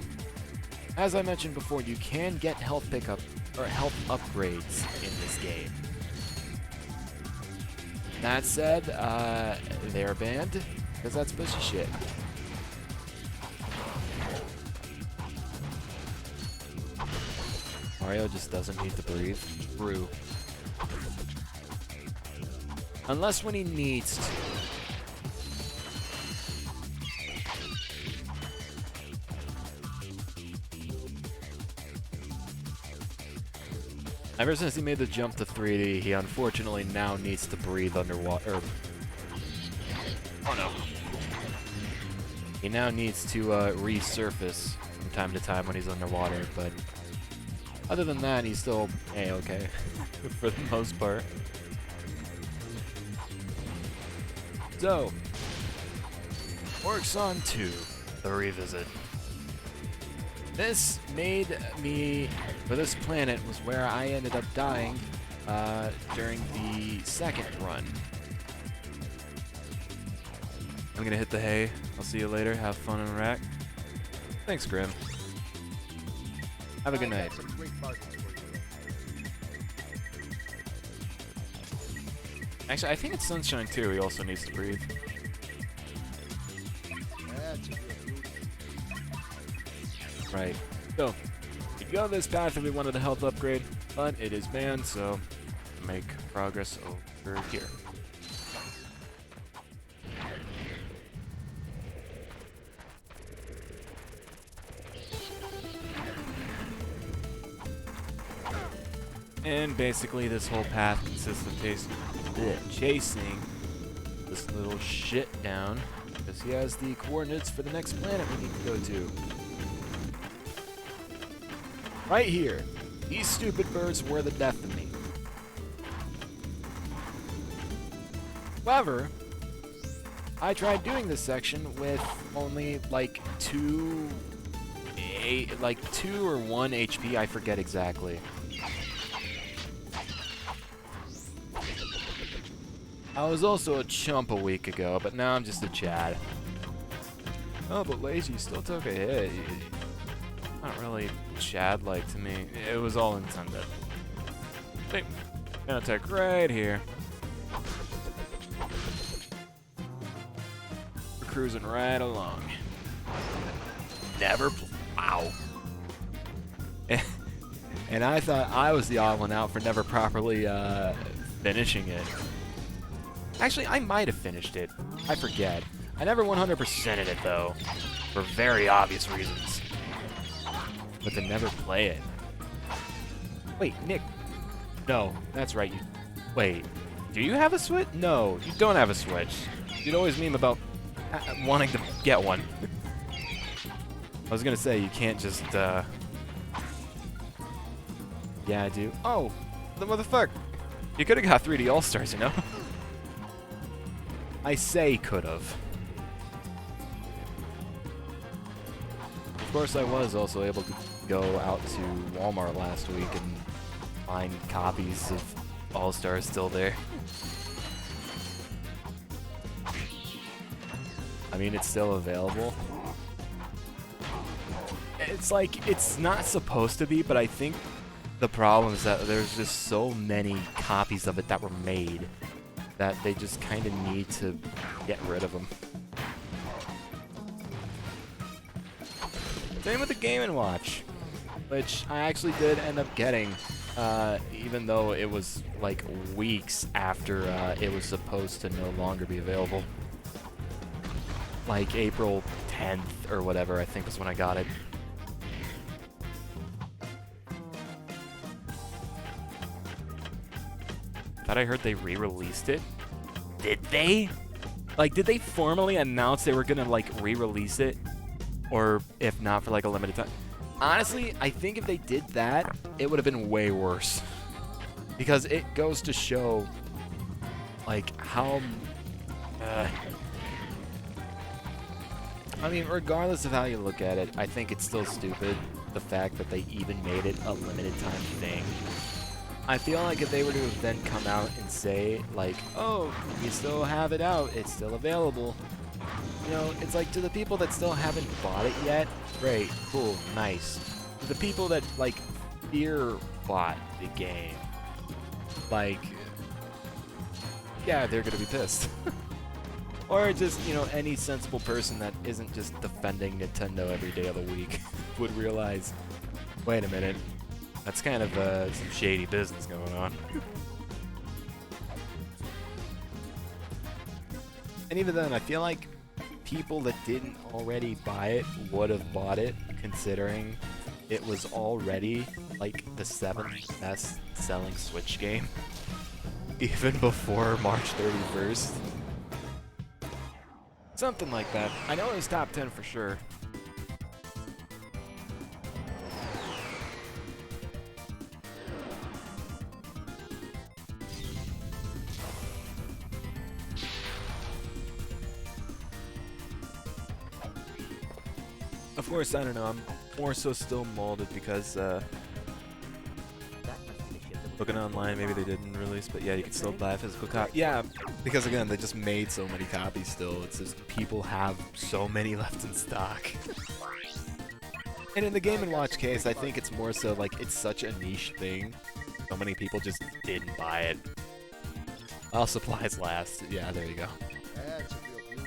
As I mentioned before, you can get health pickup or health upgrades in this game. That said, they're banned because that's pussy shit. Mario just doesn't need to breathe. True. Unless when he needs to. Ever since he made the jump to 3D, he unfortunately now needs to breathe underwater. Oh no. He now needs to resurface from time to time when he's underwater, but other than that, he's still A-okay for the most part. So, Workson 2, the revisit. This made me, for this planet was where I ended up dying during the second run. I'm gonna hit the hay. I'll see you later. Have fun in Iraq. Thanks, Grim. Have a good
I
night.
got some great bargains for you today.
Actually, I think it's Sunshine too. He also needs to breathe.
That's a good beauty.
Right. So, we go this path if we wanted a health upgrade, but it is banned, so make progress over here. And basically this whole path consists of chasing this little shit down, because he has the coordinates for the next planet we need to go to. Right here. These stupid birds were the death of me. However, I tried doing this section with only like 2 or 1 HP, I forget exactly. I was also a chump a week ago, but now I'm just a Chad. Oh, but Lazy still took a hit. Not really Chad-like to me. It was all intended. Hey, gonna attack right here. We're cruising right along. Wow. And I thought I was the odd one out for never properly finishing it. Actually, I might have finished it. I forget. I never 100%ed it, though, for very obvious reasons. But to never play it. Wait, Nick. No, that's right. Wait, do you have a Switch? No, you don't have a Switch. You'd always meme about wanting to get one. I was gonna say, you can't just, Yeah, I do. Oh, the motherfucker. You could've got 3D All-Stars, you know? I say could've. Of course, I was also able to go out to Walmart last week and find copies of All-Stars still there. I mean, it's still available. It's like, it's not supposed to be, but I think the problem is that there's just so many copies of it that were made that they just kind of need to get rid of them. Same with the Game & Watch, which I actually did end up getting, even though it was like weeks after it was supposed to no longer be available. Like April 10th or whatever, I think was when I got it. Thought I heard they re-released it. Did they? Like, did they formally announce they were gonna like re-release it? Or if not, for like a limited time? Honestly, I think if they did that, it would have been way worse. Because it goes to show, like, how... I mean, regardless of how you look at it, I think it's still stupid, the fact that they even made it a limited time thing. I feel like if they were to then come out and say, like, oh, we still have it out, it's still available. You know, it's like, to the people that still haven't bought it yet, great, cool, nice. To the people that, like, fear bought the game, like, yeah, they're gonna be pissed. Or just, you know, any sensible person that isn't just defending Nintendo every day of the week would realize, wait a minute, that's kind of some shady business going on. And even then, I feel like people that didn't already buy it would have bought it, considering it was already like the 7th best selling Switch game, even before March 31st. Something like that. I know it was top 10 for sure. Of course, I don't know, I'm more so still molded because, looking online, maybe they didn't release, but yeah, you can still buy a physical copy. Yeah, because again, they just made so many copies still. It's just people have so many left in stock. And in the Game & Watch case, I think it's more so like it's such a niche thing. So many people just didn't buy it. All supplies last. Yeah, there you go.
That's a real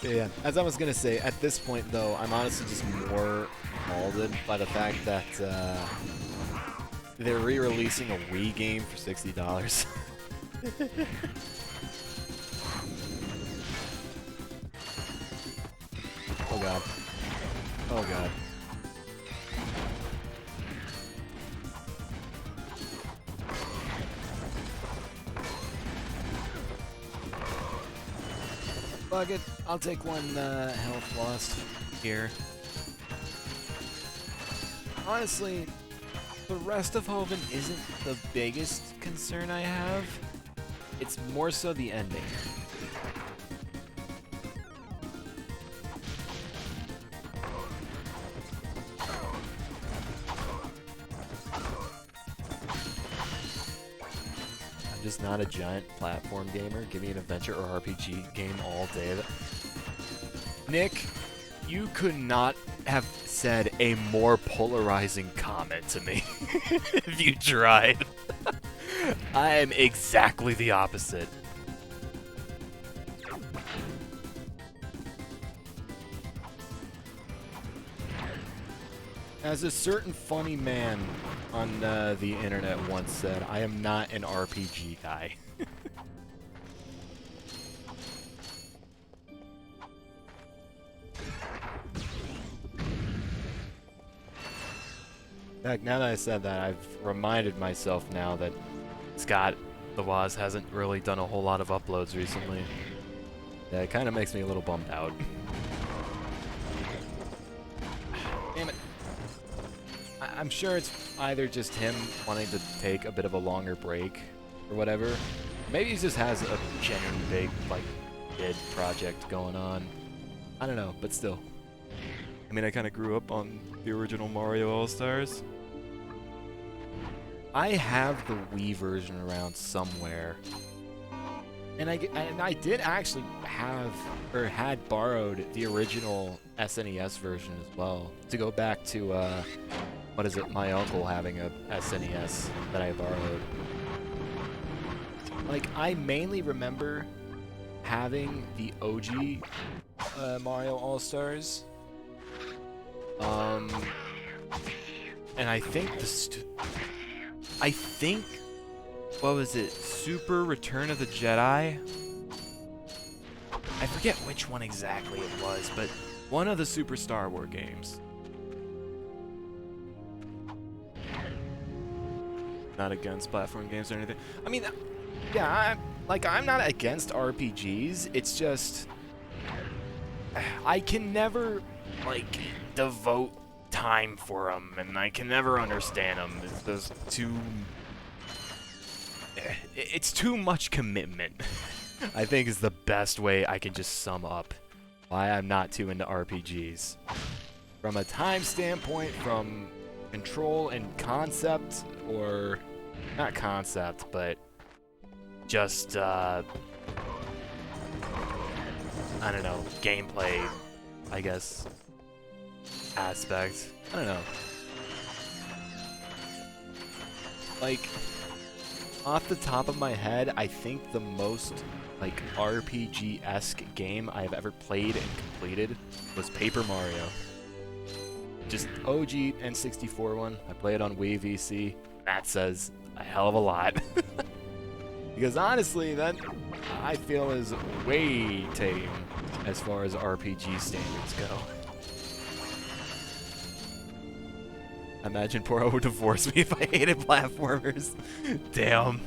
beauty.
Yeah, as I was gonna say, at this point though, I'm honestly just more molded by the fact that they're re-releasing a Wii game for $60. Oh god. Oh god. Fuck it, I'll take one health lost here. Honestly, the rest of Hoven isn't the biggest concern I have. It's more so the ending. I'm just not a giant platform gamer. Give me an adventure or RPG game all day. Nick, you could not have said a more polarizing comment to me if you tried. I am exactly the opposite. As a certain funny man on the internet once said, I am not an RPG guy. In fact, now that I said that, I've reminded myself now that Scott the Woz hasn't really done a whole lot of uploads recently. Yeah, it kind of makes me a little bummed out. Damn it. I'm sure it's either just him wanting to take a bit of a longer break or whatever. Maybe he just has a genuine big, like, bid project going on. I don't know, but still. I mean, I kind of grew up on the original Mario All-Stars. I have the Wii version around somewhere. And I did actually have, or had borrowed the original SNES version as well. To go back to, what is it, my uncle having a SNES that I borrowed. Like, I mainly remember having the OG Mario All-Stars. And I think what was it? Super Return of the Jedi? I forget which one exactly it was, but one of the Super Star Wars games. Not against platform games or anything. I mean, yeah, I'm not against RPGs. It's just I can never like devote time for them, and I can never understand them. It's too much commitment. I think is the best way I can just sum up why I'm not too into RPGs. From a time standpoint, from control and concept, or not concept, but just I don't know, gameplay, I guess, aspect. I don't know. Like, off the top of my head, I think the most like RPG-esque game I have ever played and completed was Paper Mario. Just OG N64 one. I played on Wii VC. That says a hell of a lot. Because honestly, that I feel is way tame as far as RPG standards go. Imagine Poro would divorce me if I hated platformers. Damn.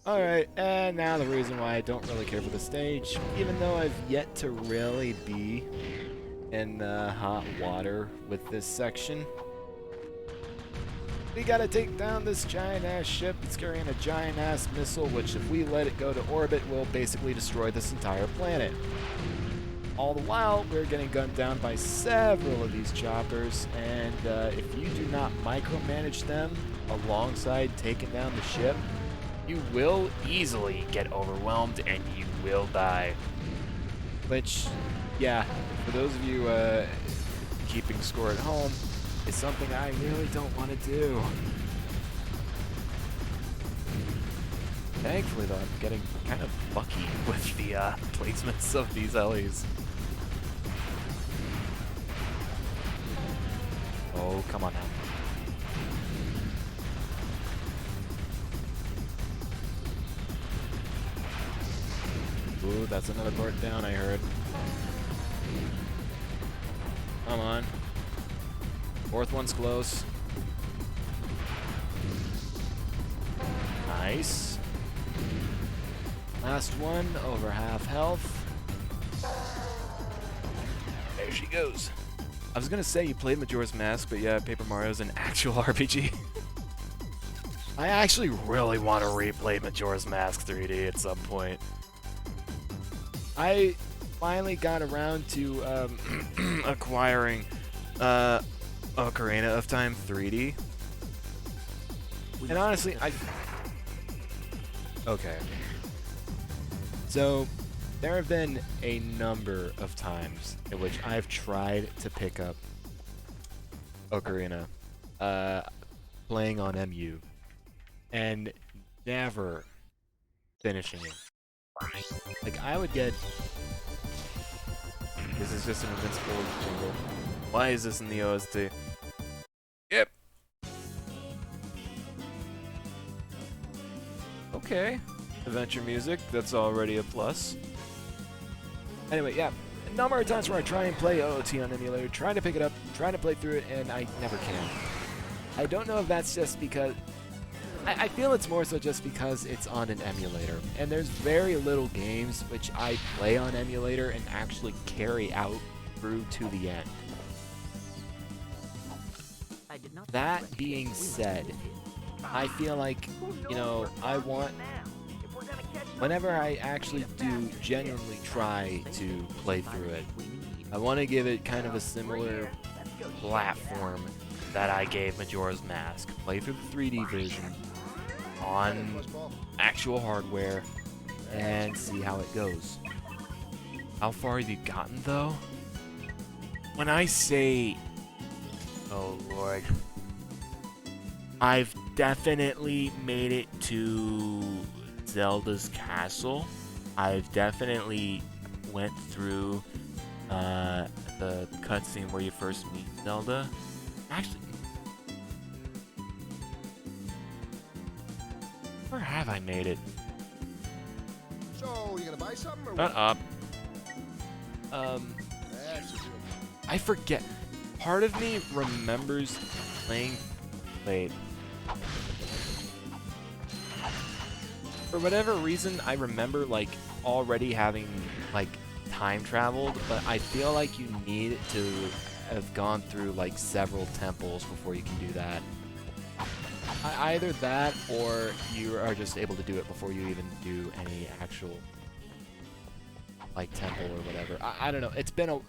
Alright, and now the reason why I don't really care for the stage, even though I've yet to really be in hot water with this section. We gotta take down this giant-ass ship that's carrying a giant-ass missile, which if we let it go to orbit will basically destroy this entire planet. All the while, we're getting gunned down by several of these choppers, and if you do not micromanage them alongside taking down the ship, you will easily get overwhelmed and you will die. Which, yeah, for those of you keeping score at home, is something I really don't want to do. Thankfully, though, I'm getting kind of lucky with the placements of these LEs. Oh, come on now. Ooh, that's another part down, I heard. Come on. Fourth one's close. Nice. Last one, over half health. There she goes. I was gonna say you played Majora's Mask, but yeah, Paper Mario's an actual RPG. I actually really want to replay Majora's Mask 3D at some point. I finally got around to acquiring Ocarina of Time 3D. And honestly, okay. So, there have been a number of times in which I've tried to pick up Ocarina, playing on MU, and never finishing it. Like, I would get... This is just an invincible jingle. Why is this in the OST? Yep. Okay. Adventure music, that's already a plus. Anyway, yeah. A number of times where I try and play OOT on emulator, trying to pick it up, trying to play through it, and I never can. I don't know if that's just because... I feel it's more so just because it's on an emulator, and there's very little games which I play on emulator and actually carry out through to the end. That being said, I feel like, you know, I want... Whenever I actually do genuinely try to play through it, I want to give it kind of a similar platform that I gave Majora's Mask. Play through the 3D version on actual hardware and see how it goes. How far have you gotten, though? When I say... Oh, Lord. I've definitely made it to Zelda's castle. I've definitely went through the cutscene where you first meet Zelda. Actually, where have I made it?
So, you gonna buy something or
Shut
what?
up.
That's a good one.
I forget. Part of me remembers playing... Wait. For whatever reason, I remember, like, already having, like, time traveled, but I feel like you need to have gone through, like, several temples before you can do that. Either that, or you are just able to do it before you even do any actual, like, temple or whatever. I don't know. It's been a...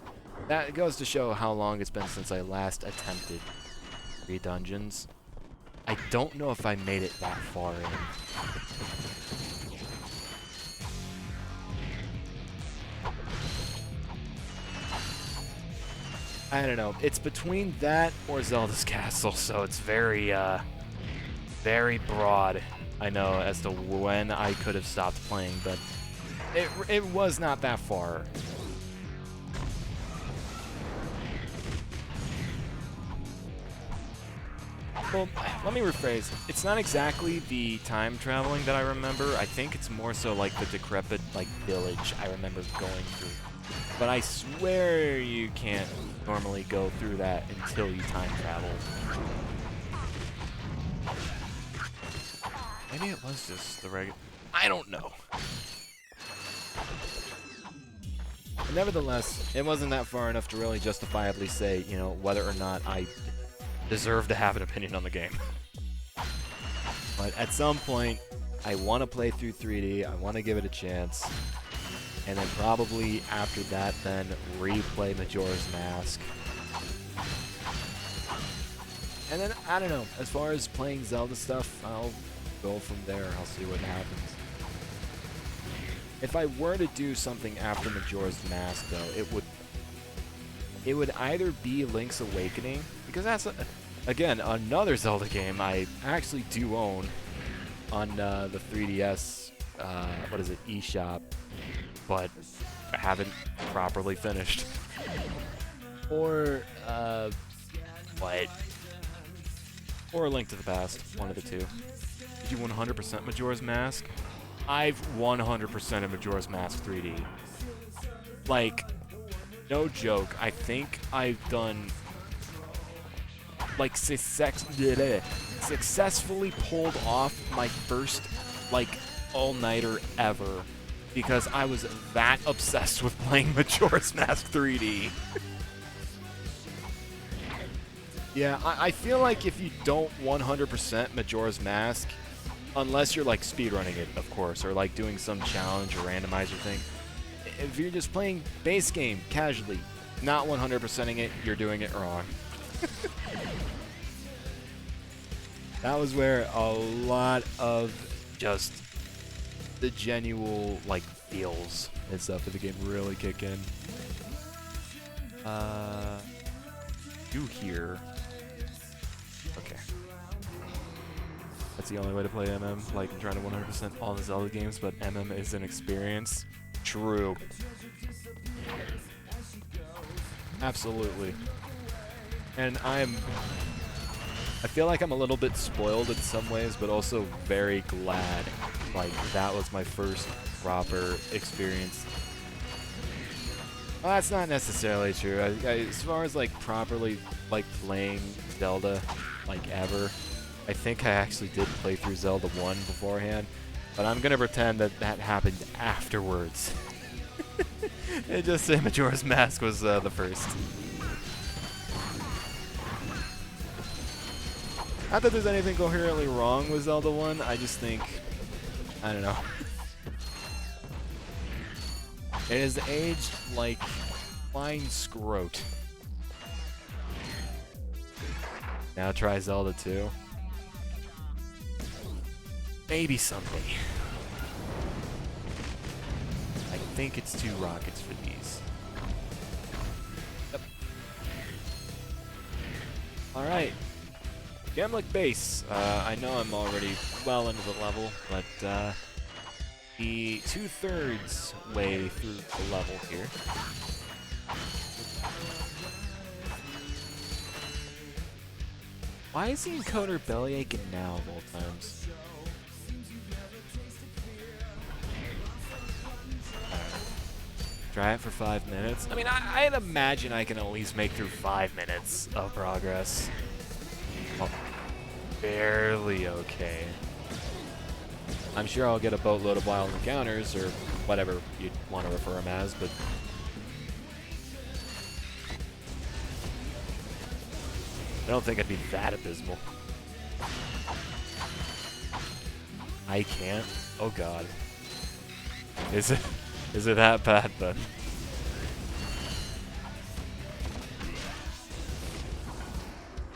That goes to show how long it's been since I last attempted 3 dungeons. I don't know if I made it that far in. I don't know. It's between that or Zelda's Castle, so it's very, very broad, I know, as to when I could have stopped playing, but it was not that far. Well, let me rephrase. It's not exactly the time traveling that I remember. I think it's more so like the decrepit, like, village I remember going through. But I swear you can't normally go through that until you time travel. Maybe it was just the regular... I don't know. But nevertheless, it wasn't that far enough to really justifiably say, you know, whether or not I deserve to have an opinion on the game. But at some point, I want to play through 3D, I want to give it a chance, and then probably after that, then replay Majora's Mask. And then, I don't know, as far as playing Zelda stuff, I'll go from there, I'll see what happens. If I were to do something after Majora's Mask, though, it would either be Link's Awakening, because that's, again, another Zelda game I actually do own on the 3DS, what is it, eShop, but I haven't properly finished. Or, what? Or A Link to the Past, one of the two. Did you 100% Majora's Mask? I've 100% of Majora's Mask 3D. Like, no joke, I think I've done, like, successfully pulled off my first, like, all-nighter ever because I was that obsessed with playing Majora's Mask 3D. Yeah, I feel like if you don't 100% Majora's Mask, unless you're, like, speedrunning it, of course, or, like, doing some challenge or randomizer thing, if you're just playing base game casually, not 100%ing it, you're doing it wrong. That was where a lot of just the genuine like feels and stuff of the game really kick in. You here? Okay. That's the only way to play MM. Like I'm trying to 100% all the Zelda games, but MM is an experience. True. Absolutely. And I feel like I'm a little bit spoiled in some ways, but also very glad. Like, that was my first proper experience. Well, that's not necessarily true. As far as, like, properly, like, playing Zelda, like, ever, I think I actually did play through Zelda 1 beforehand, but I'm gonna pretend that that happened afterwards. It just said Majora's Mask was the first. Not that there's anything coherently wrong with Zelda 1, I just think, I don't know. It has aged like fine scrote. Now try Zelda 2. Maybe someday. I think it's 2 rockets for these. Yep. Alright. Gemlick Base. I know I'm already well into the level, but the 2/3 way through the level here. Why is he encoder bellyaching now of all times? Try it for 5 minutes. I mean, I'd imagine I can at least make through 5 minutes of progress. Oh, barely okay. I'm sure I'll get a boatload of wild encounters, or whatever you'd want to refer them as, but... I don't think I'd be that abysmal. I can't? Oh god. Is it that bad then?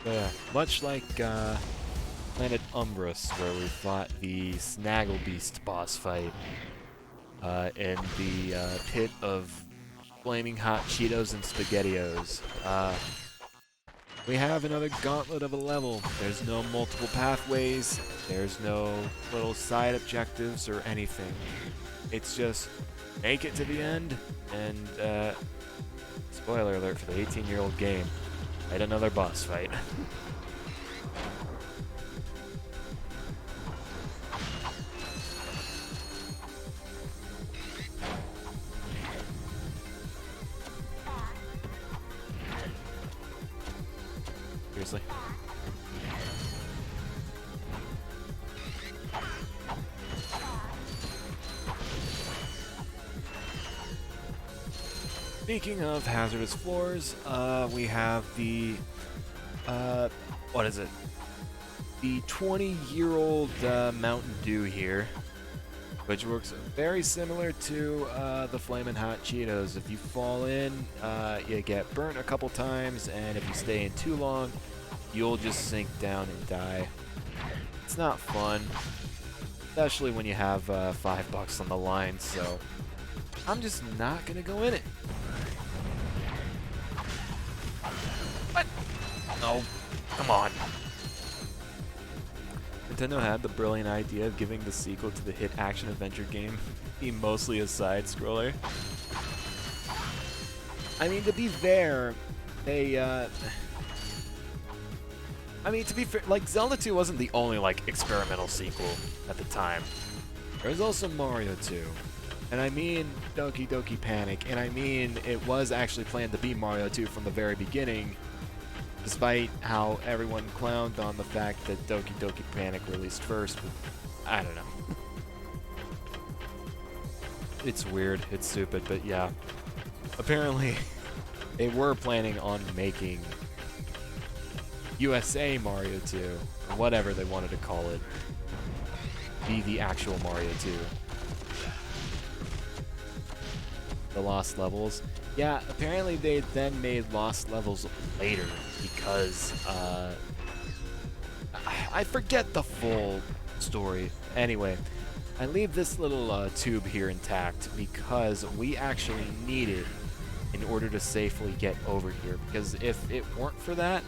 Yeah, much like Planet Umbris, where we fought the Snagglebeast boss fight in the pit of flaming hot Cheetos and SpaghettiOs. We have another gauntlet of a level. There's no multiple pathways, there's no little side objectives or anything. It's just make it to the end, and spoiler alert for the 18-year-old game, fight another boss fight. Seriously. Speaking of hazardous floors, we have the, what is it? The 20-year-old Mountain Dew here, which works very similar to the Flamin' Hot Cheetos. If you fall in, you get burnt a couple times, and if you stay in too long, you'll just sink down and die. It's not fun, especially when you have $5 on the line, so I'm just not gonna go in it. What? No, come on. Nintendo had the brilliant idea of giving the sequel to the hit action-adventure game be mostly a side-scroller. I mean, to be fair, they, I mean, to be fair, like, Zelda 2 wasn't the only, like, experimental sequel at the time. There was also Mario 2. And I mean Doki Doki Panic, and I mean it was actually planned to be Mario 2 from the very beginning, despite how everyone clowned on the fact that Doki Doki Panic released first. But I don't know. It's weird, it's stupid, but yeah. Apparently, they were planning on making USA Mario 2, or whatever they wanted to call it, be the actual Mario 2. The Lost Levels. Yeah, apparently they then made Lost Levels later because I forget the full story. Anyway, I leave this little tube here intact because we actually need it in order to safely get over here. Because if it weren't for that,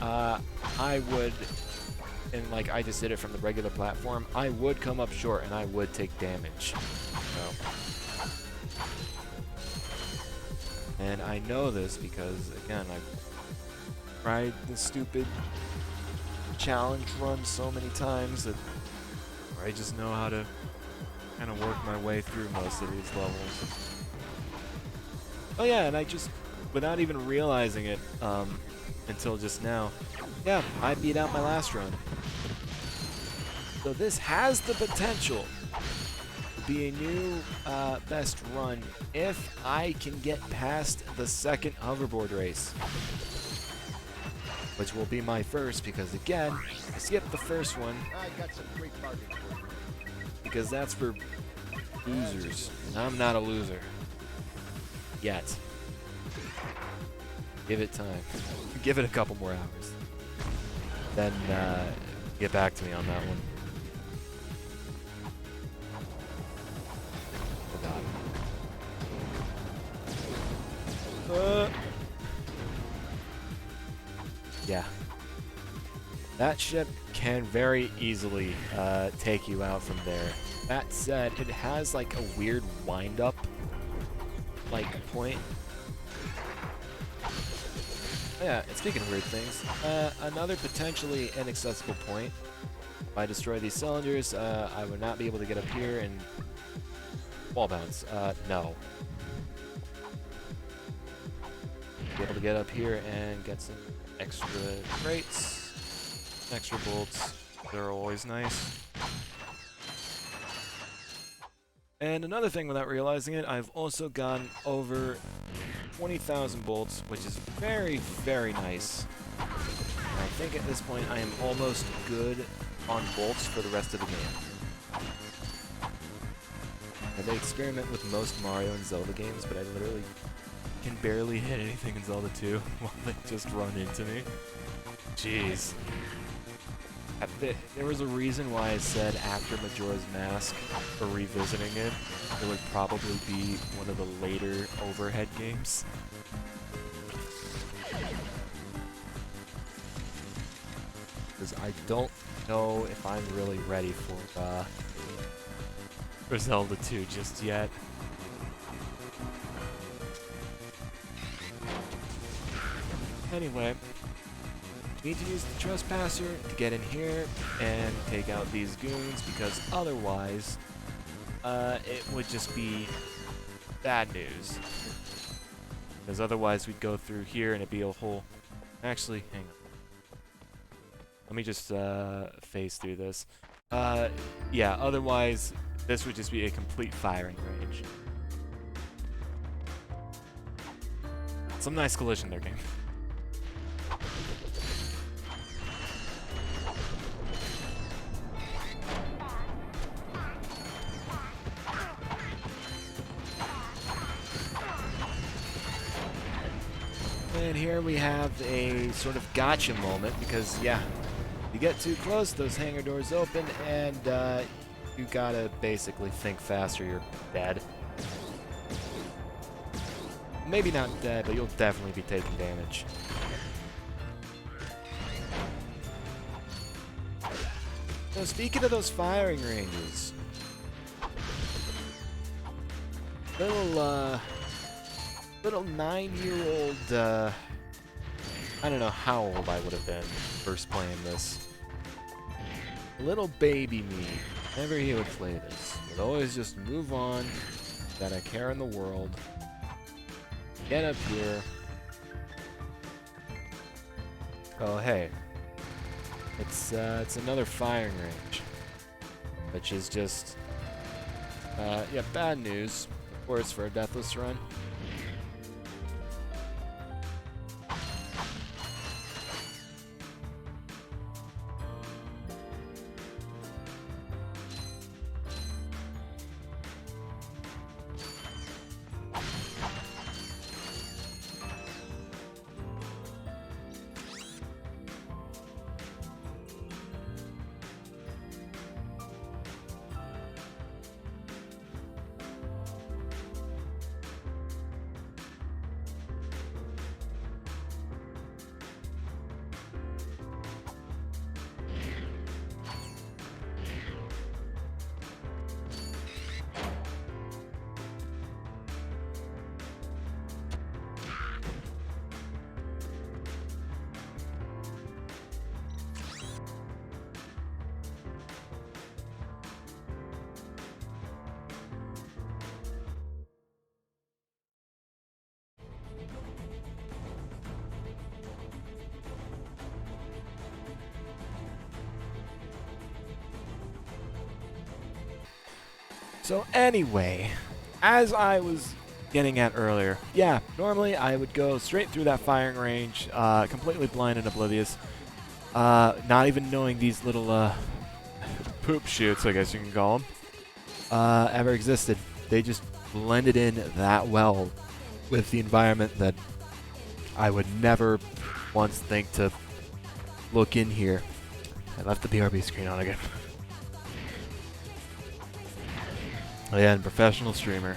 I would, and like I just did it from the regular platform, I would come up short and I would take damage. So. And I know this because, again, I've tried the stupid challenge run so many times that I just know how to kind of work my way through most of these levels. Oh yeah, and I just, without even realizing it until just now, yeah, I beat out my last run. So this has the potential to be a new best run if I can get past the second hoverboard race. Which will be my first because, again, I skipped the first one.
I got some great bargains for you.
Because that's for losers. And I'm not a loser. Yet. Give it time. Give it a couple more hours. Then get back to me on that one. Forgot. Yeah. That ship can very easily take you out from there. That said, it has like a weird wind-up like point. Yeah, and speaking of weird things, another potentially inaccessible point. If I destroy these cylinders, I would not be able to get up here and wall bounce. No. Be able to get up here and get some extra crates, extra bolts. They're always nice. And another thing, without realizing it, I've also gone over 20,000 bolts, which is very, very nice. And I think at this point I am almost good on bolts for the rest of the game. And they experiment with most Mario and Zelda games, but I literally can barely hit anything in Zelda 2 while they just run into me. Jeez. There was a reason why I said after Majora's Mask, for revisiting it, it would probably be one of the later overhead games. Because I don't know if I'm really ready for Zelda 2 just yet. Anyway, need to use the trespasser to get in here and take out these goons, because otherwise it would just be bad news. Because otherwise we'd go through here and it'd be a whole... Actually, hang on. Let me just phase through this. Yeah, otherwise this would just be a complete firing range. Some nice collision there, game. And here we have a sort of gotcha moment, because, yeah, you get too close, those hangar doors open, and you gotta basically think faster, you're dead. Maybe not dead, but you'll definitely be taking damage. So speaking of those firing ranges, little 9-year-old, I don't know how old I would have been first playing this. Little baby me, whenever he would play this, would always just move on, without a care in the world, get up here. Oh hey, it's another firing range, which is just, yeah, bad news, of course, for a Deathless run. So anyway, as I was getting at earlier, yeah, normally I would go straight through that firing range, completely blind and oblivious, not even knowing these little poop shoots, I guess you can call them, ever existed. They just blended in that well with the environment that I would never once think to look in here. I left the BRB screen on again. Oh yeah, and professional streamer.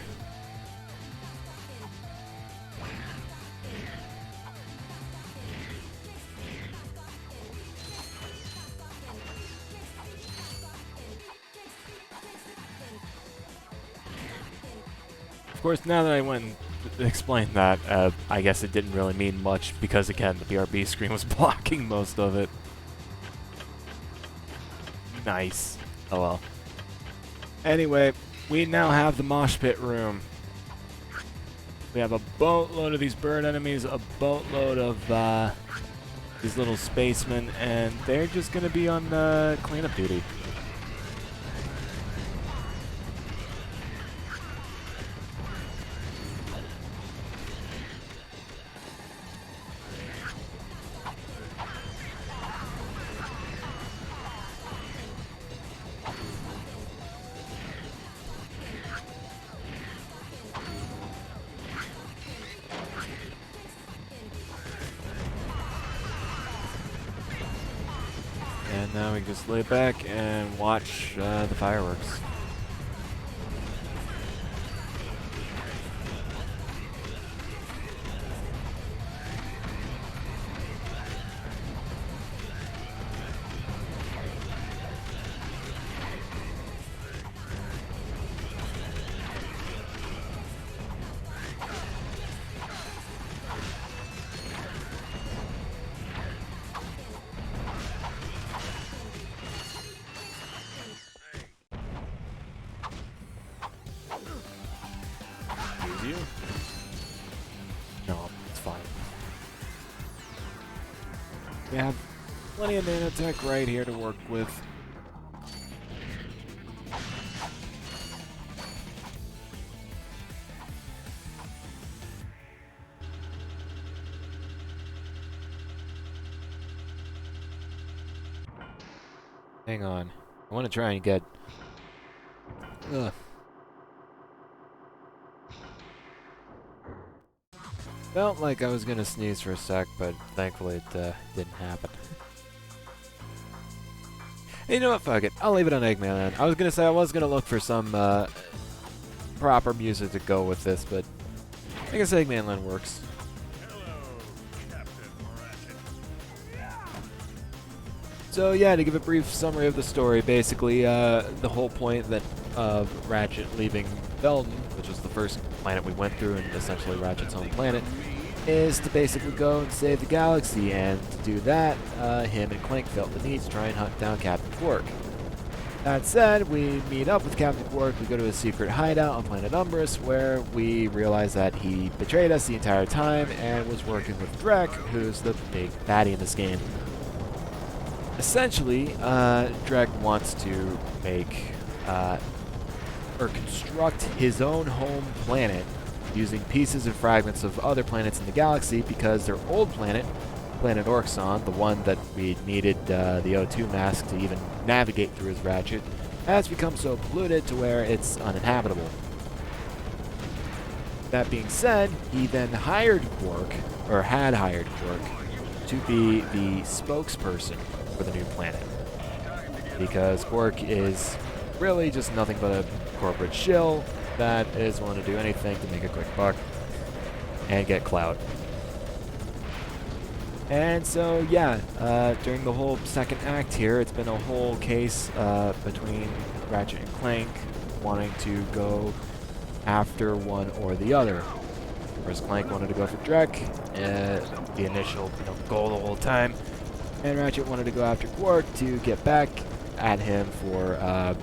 Of course, now that I went and explained that, I guess it didn't really mean much because, again, the BRB screen was blocking most of it. Nice. Oh well. Anyway, we now have the mosh pit room. We have a boatload of these bird enemies, a boatload of these little spacemen, and they're just going to be on cleanup duty. And now we can just lay back and watch the fireworks. You? No, it's fine. We have plenty of nanotech right here to work with. Hang on. I want to try and get... Ugh. Felt like I was gonna sneeze for a sec, but thankfully it didn't happen. Hey, you know what? Fuck it. I'll leave it on Eggman then. I was gonna say I was gonna look for some proper music to go with this, but I guess Eggman Land works. So yeah, to give a brief summary of the story, basically the whole point that of Ratchet leaving Belden, which was the first planet we went through and essentially Ratchet's home planet, is to basically go and save the galaxy, and to do that, him and Clank felt the need to try and hunt down Captain Quark. That said, we meet up with Captain Quark, we go to his secret hideout on planet Umbris, where we realize that he betrayed us the entire time and was working with Drek, who's the big baddie in this game. Essentially, Drek wants to make, or construct his own home planet using pieces and fragments of other planets in the galaxy, because their old planet, Planet Orxon, the one that we needed the O2 mask to even navigate through as Ratchet, has become so polluted to where it's uninhabitable. That being said, he then hired Quark, or had hired Quark, to be the spokesperson for the new planet. Because Quark is really just nothing but a corporate shill that is willing to do anything to make a quick buck and get clout. And so, yeah, during the whole second act here, it's been a whole case between Ratchet and Clank wanting to go after one or the other. Whereas Clank wanted to go for Drek, the initial goal the whole time, and Ratchet wanted to go after Quark to get back at him for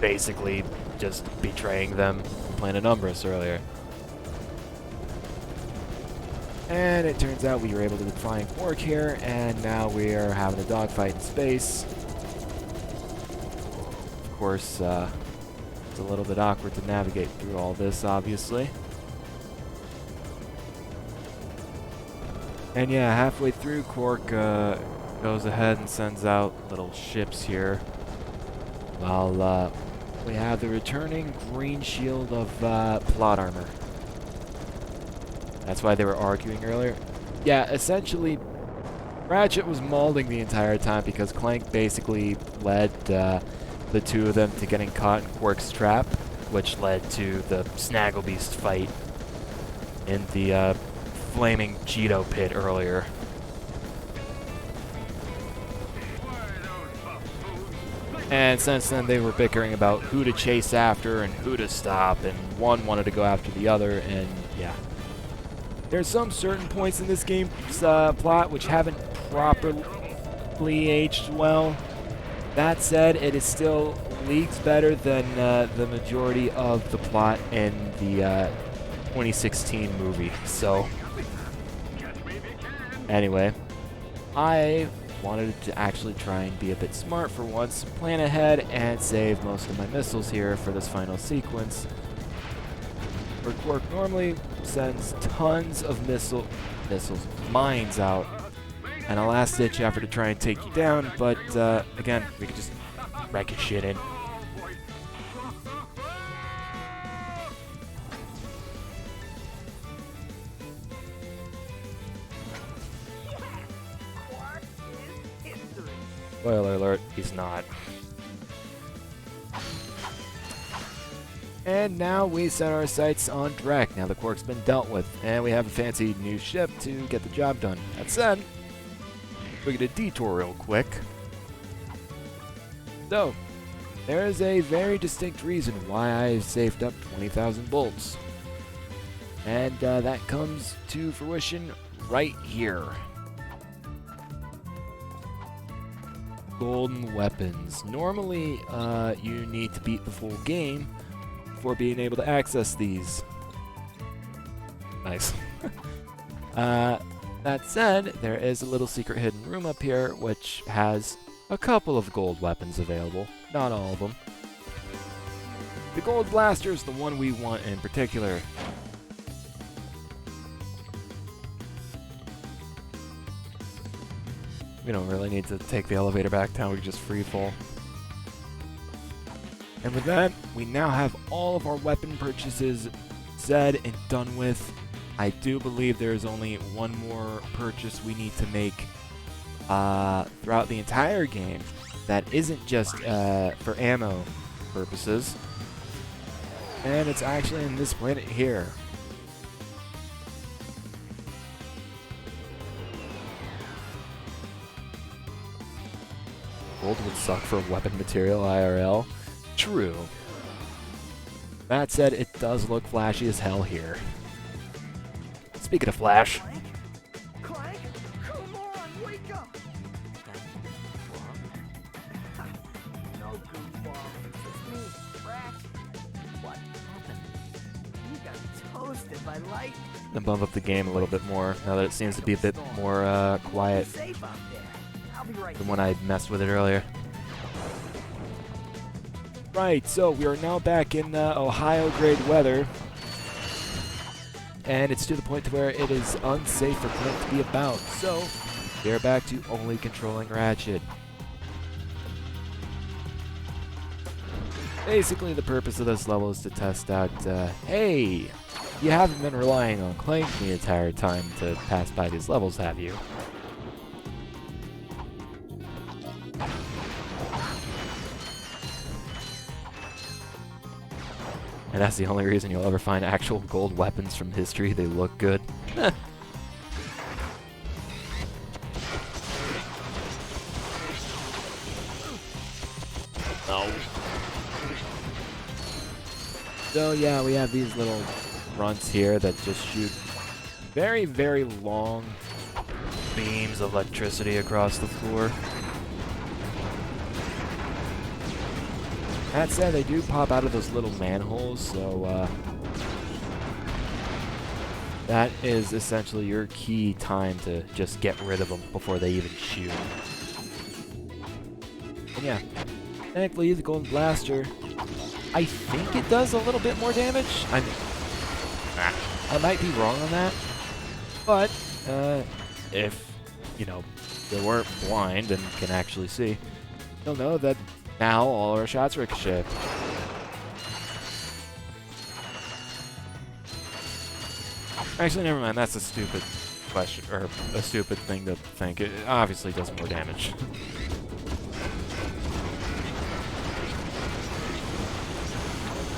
basically just betraying them on Planet Umbris earlier. And it turns out we were able to find Quark here, and now we are having a dogfight in space. Of course, It's a little bit awkward to navigate through all this, obviously. And yeah, halfway through, Quark goes ahead and sends out little ships here. While we have the returning green shield of plot armor. That's why they were arguing earlier. Yeah, essentially, Ratchet was mauling the entire time because Clank basically led the two of them to getting caught in Quark's trap, which led to the Snagglebeast fight in the flaming Cheeto pit earlier. And since then, they were bickering about who to chase after and who to stop, and one wanted to go after the other, and yeah. There's some certain points in this game's plot which haven't properly aged well. That said, it is still leagues better than the majority of the plot in the 2016 movie. So, anyway, I wanted to actually try and be a bit smart for once, plan ahead, and save most of my missiles here for this final sequence. Where Quark normally sends tons of mines out, and a last-ditch effort to try and take you down, but again, we could just wreck his shit in. Spoiler alert, he's not. And now we set our sights on Drek, now the Quark's been dealt with, and we have a fancy new ship to get the job done. That said, we get a detour real quick. So, there is a very distinct reason why I saved up 20,000 bolts. And that comes to fruition right here. Golden weapons. Normally, you need to beat the full game before being able to access these. Nice. That said, there is a little secret hidden room up here which has a couple of gold weapons available. Not all of them. The gold blaster is the one we want in particular. We don't really need to take the elevator back down, we just free fall. And with that, we now have all of our weapon purchases said and done with. I do believe there is only one more purchase we need to make throughout the entire game that isn't just for ammo purposes. And it's actually in this planet here. Gold would suck for weapon material IRL. True. That said, it does look flashy as hell here. Speaking of flash.
Clank, come on, wake up! No goofball, it's me, Ratchet.
What happened?
You got toasted by lightning.
And bump up the game a little bit more now that it seems to be a bit more quiet
Safe out there. I'll be right
than when I messed with it earlier. Right, so we are now back in Ohio grade weather. And it's to the point to where it is unsafe for Clint to be about. So, they're back to only controlling Ratchet. Basically, the purpose of this level is to test out, hey, you haven't been relying on Clank the entire time to pass by these levels, have you? And that's the only reason you'll ever find actual gold weapons from history. They look good. No. So yeah, we have these little grunts here that just shoot very, very long beams of electricity across the floor. That said, they do pop out of those little manholes, so that is essentially your key time to just get rid of them before they even shoot. And yeah, thankfully the Golden Blaster I think it does a little bit more damage. I might be wrong on that, but if you know they weren't blind and can actually see, you'll know that now all our shots ricochet. Actually, never mind. That's a stupid question, or a stupid thing to think. It obviously does more damage.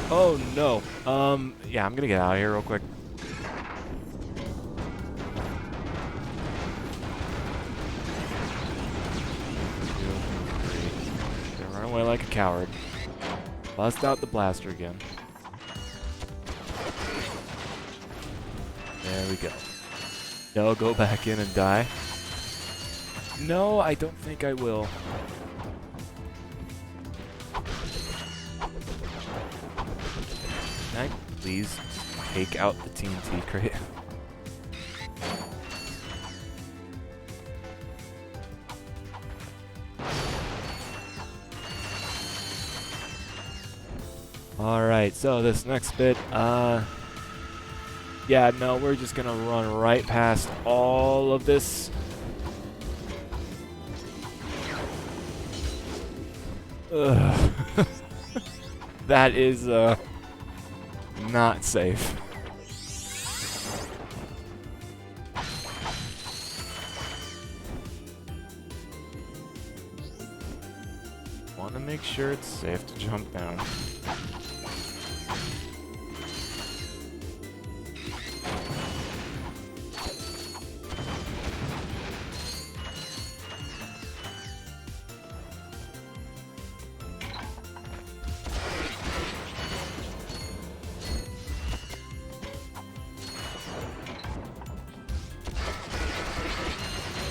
Oh no. Yeah, I'm gonna get out of here real quick. 2, 3. Gonna run away like a coward. Bust out the blaster again. There we go. No, go back in and die. No, I don't think I will. Can I please take out the TNT crate? Alright, so this next bit, yeah, no, we're just gonna run right past all of this. Ugh. That is, not safe. Want to make sure it's safe to jump down.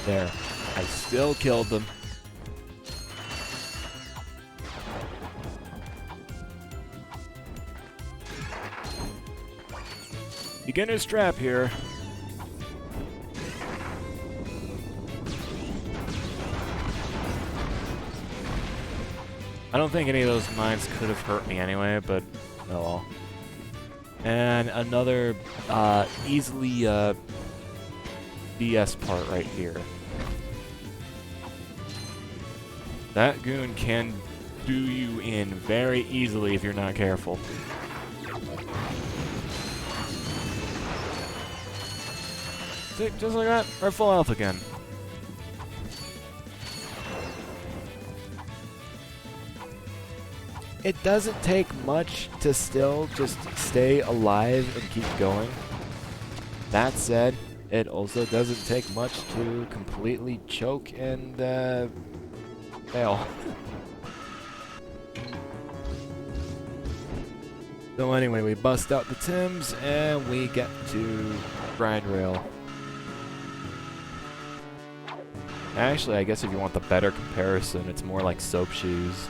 There. I still killed them. Beginner's trap here. I don't think any of those mines could have hurt me anyway, but oh well. And another easily BS part right here. That goon can do you in very easily if you're not careful. See, just like that, we're full health again. It doesn't take much to still just stay alive and keep going. That said, it also doesn't take much to completely choke and fail. So anyway, we bust out the Tims and we get to grind rail. Actually, I guess if you want the better comparison, it's more like soap shoes.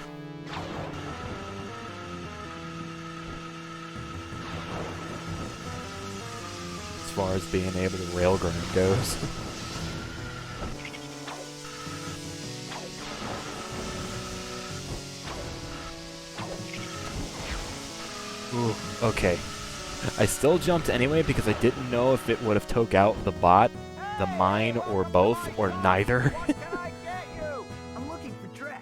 As far as being able to rail grind goes. Ooh, okay. I still jumped anyway because I didn't know if it would have took out the bot, the mine, or both, or neither.
Can I get you? I'm looking for Drek.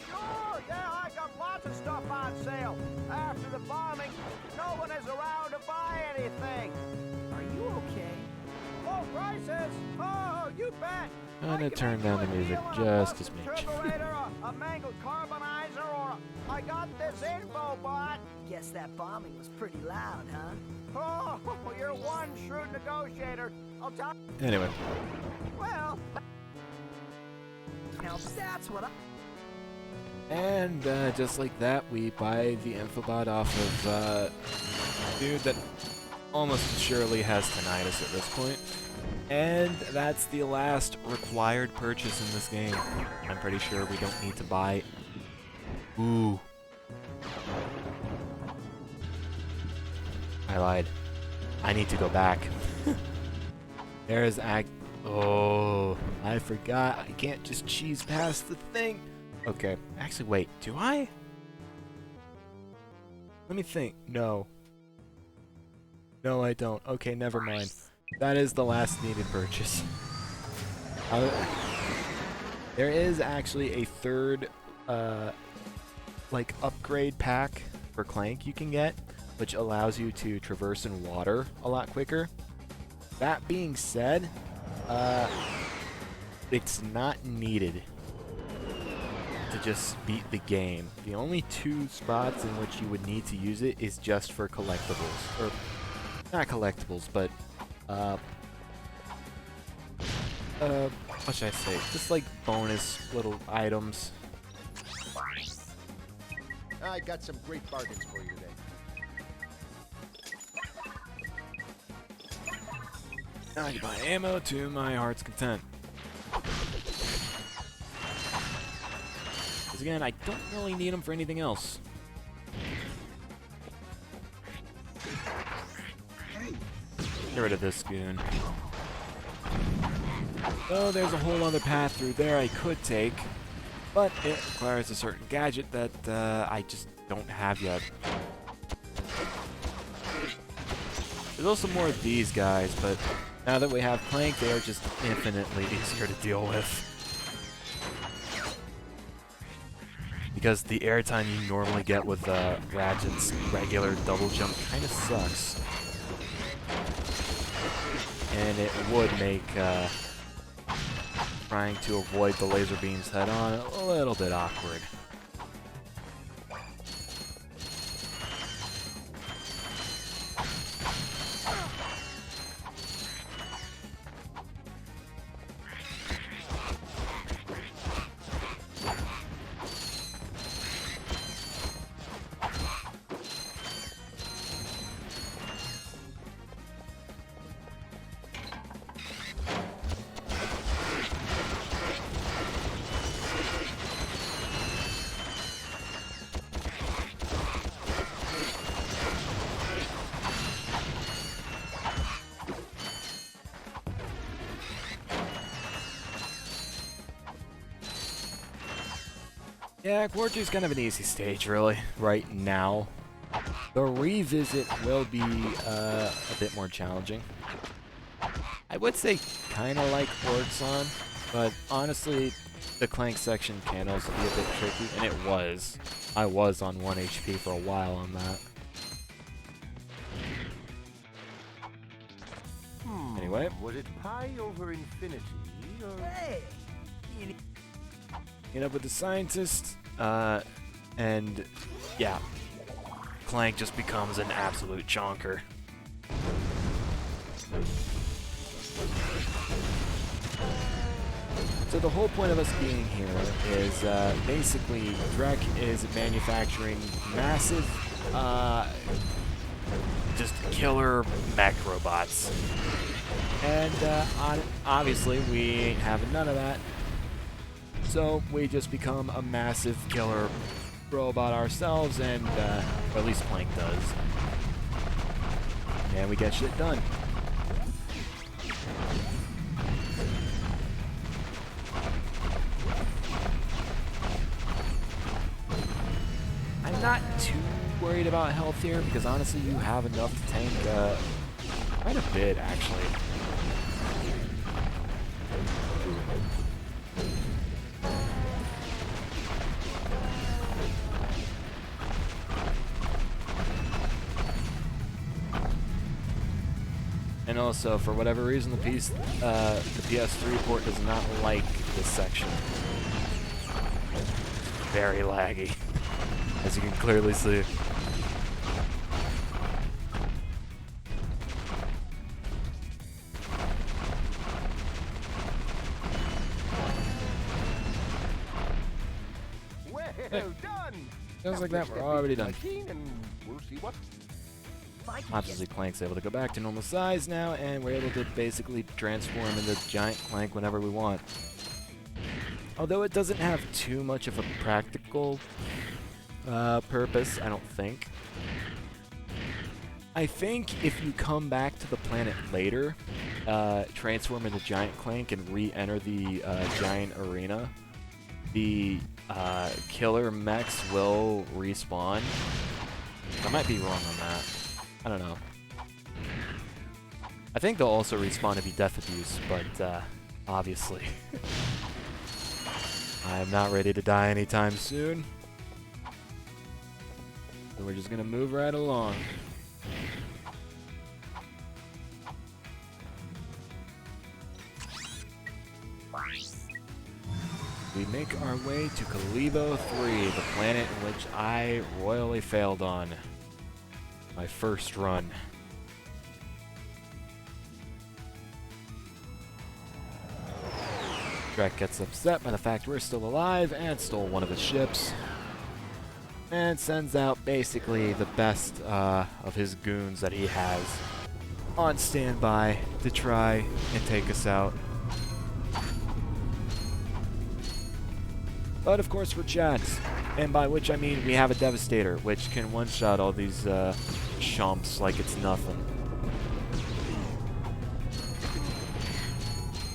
Sure, yeah, I got lots of stuff on sale. After the bombing, no one is around to buy anything.
Are you okay?
Low prices? Oh, you bet.
I'm gonna turn down the music just a smidge.
Turburator, a mangled carbonizer, or I got this info bot.
Guess that bombing was pretty loud, huh?
Oh, you're one shrewd negotiator. I'll tell.
Anyway.
Well,
Now that's what I...
And just like that, we buy the infobot off of dude that almost surely has tinnitus at this point. And that's the last required purchase in this game. I'm pretty sure we don't need to buy... Ooh. I lied. I need to go back. There's Oh, I forgot. I can't just cheese past the thing. Okay. Actually, wait. Do I? Let me think. No. No, I don't. Okay, never mind. That is the last needed purchase. There is actually a third, like, upgrade pack for Clank you can get, which allows you to traverse in water a lot quicker. That being said, it's not needed to just beat the game. The only 2 spots in which you would need to use it is just for collectibles. Or, not collectibles, but, what should I say? Just like bonus little items.
I got some great bargains for you today.
Now I can buy ammo to my heart's content. Because again, I don't really need them for anything else. Get rid of this goon. So there's a whole other path through there I could take, but it requires a certain gadget that I just don't have yet. There's also more of these guys, but now that we have Clank, they are just infinitely easier to deal with. Because the airtime you normally get with Ratchet's regular double jump kind of sucks. And it would make trying to avoid the laser beams head-on a little bit awkward. Yeah, Quarter 2 is kind of an easy stage, really, right now. The revisit will be a bit more challenging. I would say kind of like Orxon, but honestly, the Clank section can also be a bit tricky, and it was. I was on 1 HP for a while on that. Anyway.
Was it pi over infinity, or...
Hey!
Meet up with the scientist, and yeah, Clank just becomes an absolute chonker. So the whole point of us being here is basically Drek is manufacturing massive, just killer mech robots. And obviously we ain't having none of that. So we just become a massive killer robot ourselves, and or at least Clank does. And we get shit done. I'm not too worried about health here, because honestly you have enough to tank quite a bit, actually. And also, for whatever reason, the PS3 port does not like this section. Very laggy, as you can clearly see.
Well done!
Sounds like that we're already done.
And we'll see what...
Obviously, Clank's able to go back to normal size now, and we're able to basically transform into giant Clank whenever we want. Although it doesn't have too much of a practical purpose, I don't think. I think if you come back to the planet later, transform into giant Clank and re-enter the giant arena, the killer mechs will respawn. I might be wrong on that. I don't know. I think they'll also respawn to be death abuse, but obviously. I am not ready to die anytime soon. So we're just gonna move right along. We make our way to Kalibo 3, the planet in which I royally failed on my first run. Drek gets upset by the fact we're still alive and stole one of his ships. And sends out basically the best of his goons that he has on standby to try and take us out. But of course we're Chads, and by which I mean we have a Devastator, which can one-shot all these chumps like it's nothing.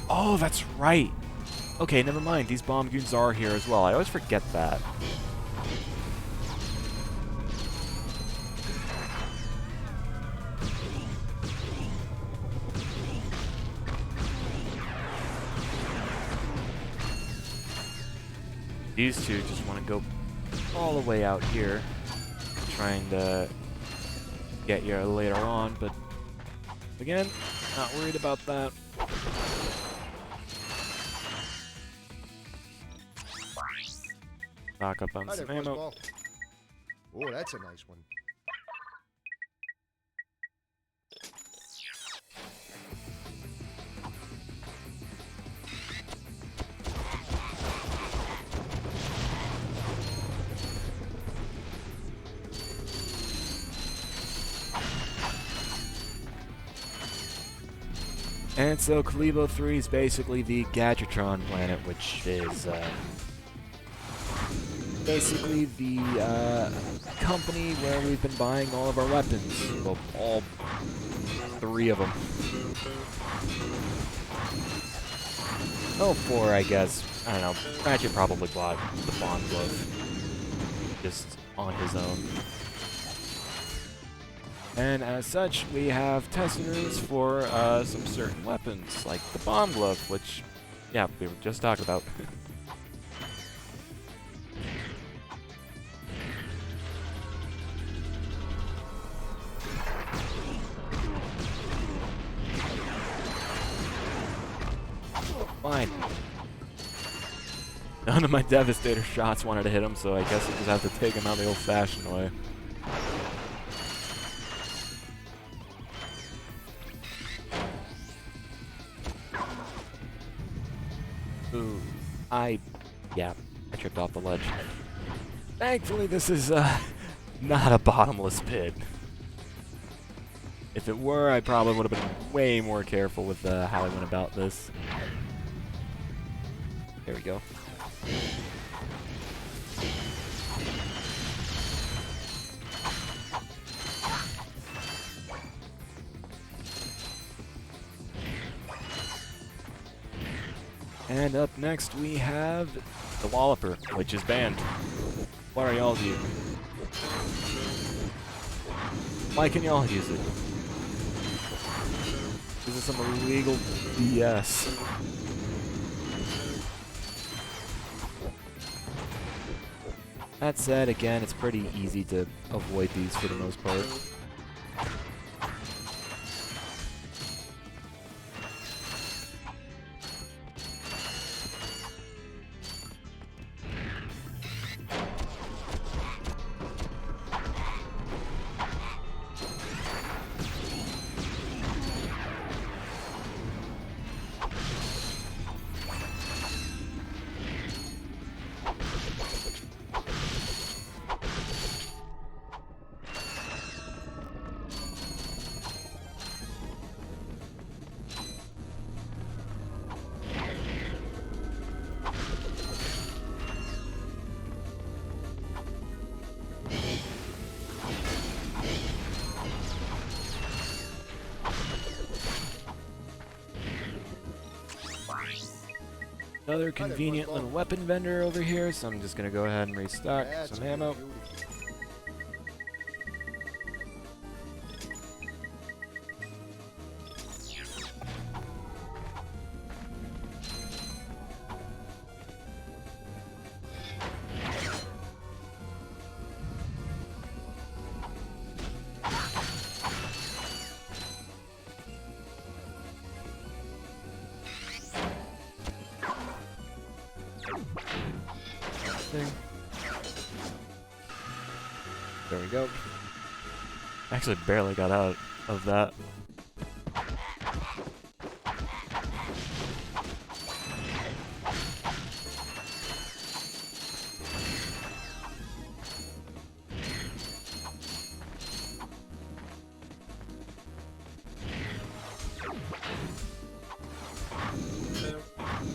Oh, that's right! Okay, never mind, these bomb goons are here as well. I always forget that. These two just want to go all the way out here, trying to get you later on, but again, not worried about that. Stock up on some ammo.
Oh, that's a nice one.
And so Kalibo 3 is basically the Gadgetron planet, which is basically the company where we've been buying all of our weapons. Well, all 3 of them. Oh, 4, I guess. I don't know. Ratchet probably bought the Bond Glove just on his own. And as such, we have testers for some certain weapons, like the Bomb Glove, which, yeah, we were just talking about. Fine. None of my Devastator shots wanted to hit him, so I guess I just have to take him out the old-fashioned way. Ooh, yeah, I tripped off the ledge. Thankfully, this is, not a bottomless pit. If it were, I probably would have been way more careful with, how I went about this. There we go. And up next we have the Walloper, which is banned. What are y'all's use? Why can y'all use it? This is some illegal BS. That said, again, it's pretty easy to avoid these for the most part. Another convenient little weapon vendor over here, so I'm just gonna go ahead and restock some ammo. Thing. There we go. Actually, barely got out of that.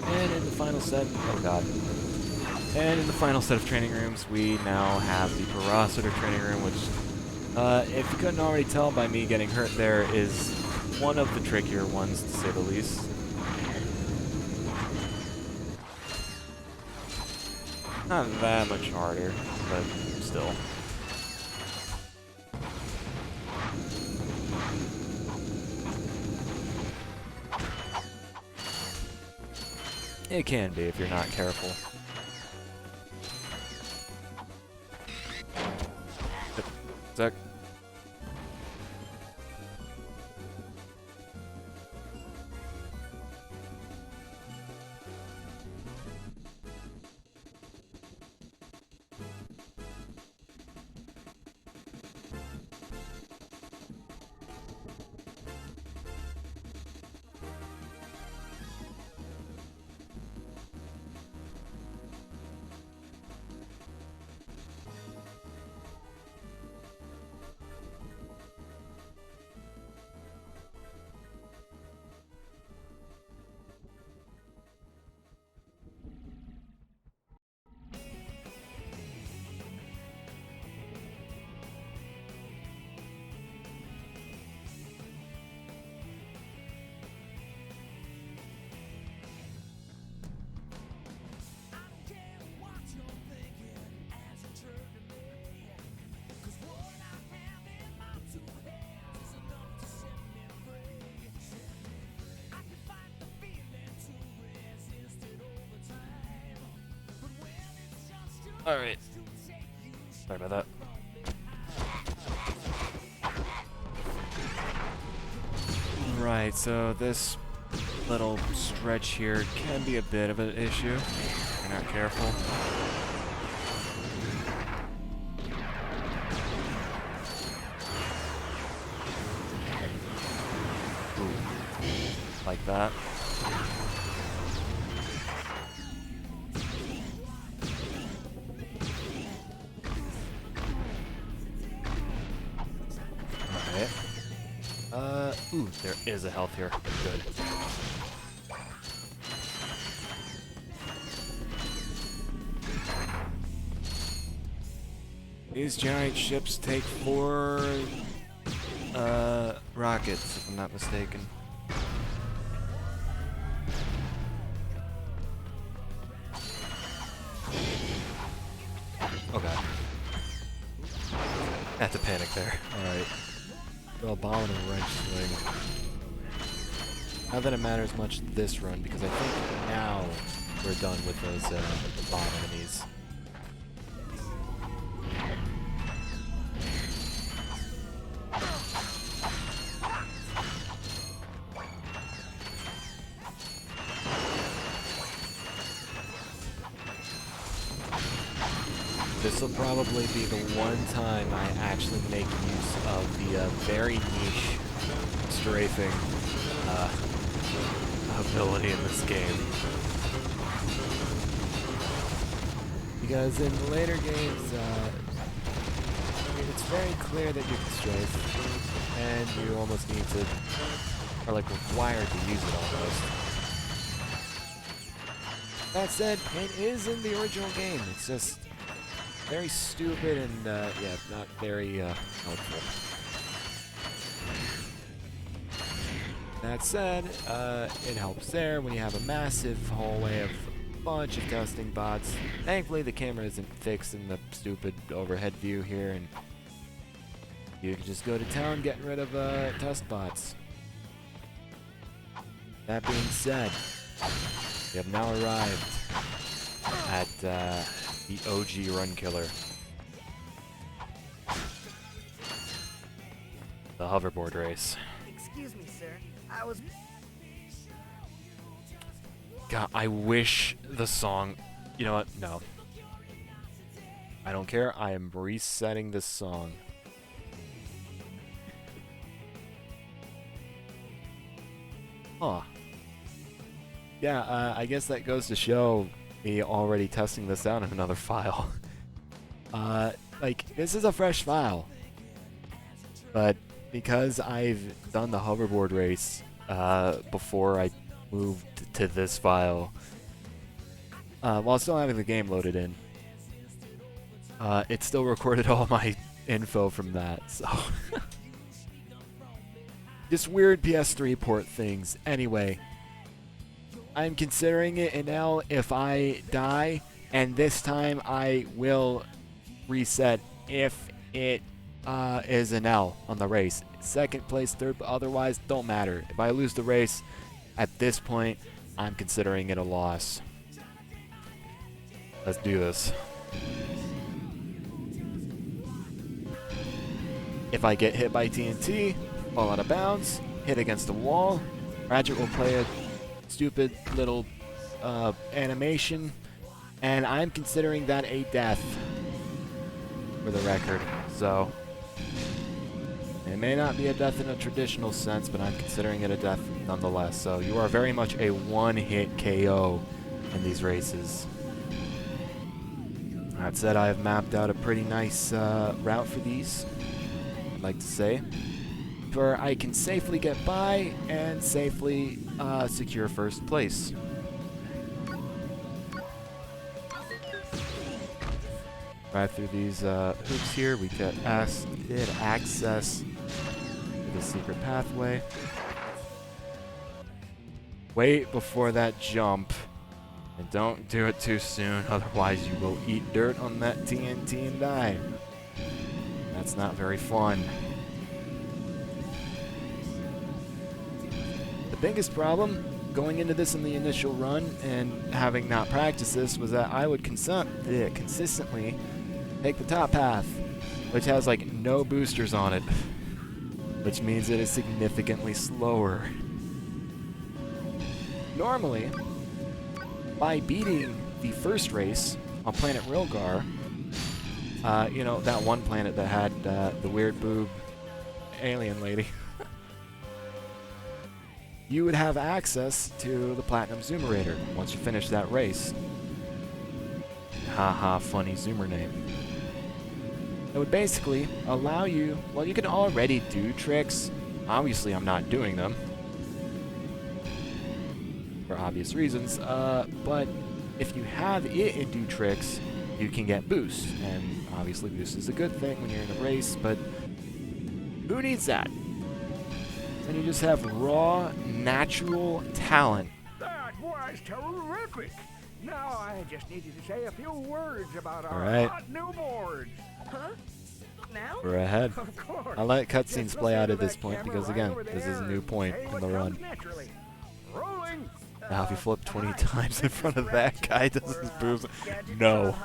And in the final set, oh god. And in the final set of training rooms, we now have the Parasiter training room, which, if you couldn't already tell by me getting hurt there, is one of the trickier ones, to say the least. Not that much harder, but still. It can be if you're not careful. Zach. Alright. Sorry about that. Right, so this little stretch here can be a bit of an issue if you're not careful. Ooh. Like that. Ooh, there is a health here. Good. These giant ships take 4 rockets, if I'm not mistaken. Okay. I had to panic there. Alright. Well, bomb and a wrench swing. Not that it matters much this run, because I think now we're done with those bomb enemies. This will probably be the one time I actually make use of the very niche strafing ability in this game. Because in later games, I mean, it's very clear that you can strafe, and you almost need to, or like required to use it almost. That said, it is in the original game. It's just very stupid and, yeah, not very helpful. That said, it helps there when you have a massive hallway of a bunch of testing bots. Thankfully, the camera isn't fixed in the stupid overhead view here, and you can just go to town getting rid of test bots. That being said, we have now arrived at the OG run killer. The hoverboard race.
Excuse me, sir. I was...
God, I wish the song... You know what? No. I don't care. I am resetting this song. Huh. Yeah, I guess that goes to show me already testing this out in another file. Like, this is a fresh file. But because I've done the hoverboard race before I moved to this file, while still having the game loaded in, it still recorded all my info from that, so... Just weird PS3 port things. Anyway, I'm considering it an L if I die, and this time I will reset if it is an L on the race. Second place, third, but otherwise, don't matter. If I lose the race, at this point, I'm considering it a loss. Let's do this. If I get hit by TNT, fall out of bounds, hit against the wall, Ratchet will play a stupid little animation, and I'm considering that a death for the record. So, it may not be a death in a traditional sense, but I'm considering it a death nonetheless. So you are very much a one-hit KO in these races. That said, I have mapped out a pretty nice route for these, I'd like to say, where I can safely get by and safely secure first place. Right through these hoops here, we get access to the secret pathway. Wait before that jump, and don't do it too soon, otherwise you will eat dirt on that TNT and die. That's not very fun. The biggest problem going into this in the initial run and having not practiced this was that I would consistently take the top path, which has like no boosters on it, which means it is significantly slower. Normally, by beating the first race on planet Rilgar, you know, that one planet that had the weird boob alien lady, you would have access to the Platinum Zoomerator once you finish that race. Haha, funny Zoomer name. It would basically allow you, well, you can already do tricks. Obviously, I'm not doing them for obvious reasons, but if you have it do tricks, you can get boost, and obviously boost is a good thing when you're in a race, but who needs that? And you just have raw, natural talent.
That was terrific! Now I just needed to say a few words about our
Alright.
hot new boards.
Huh? Now?
We're ahead.
Of course.
I let cutscenes
Just
play
look
out
into
at this
that
point
camera
because,
right
again,
over
this is a
there
new
and
point
say
in
what
the
comes
run.
naturally. Rolling.
Now, if you flip 20 times in front of that guy, does his boobs? No.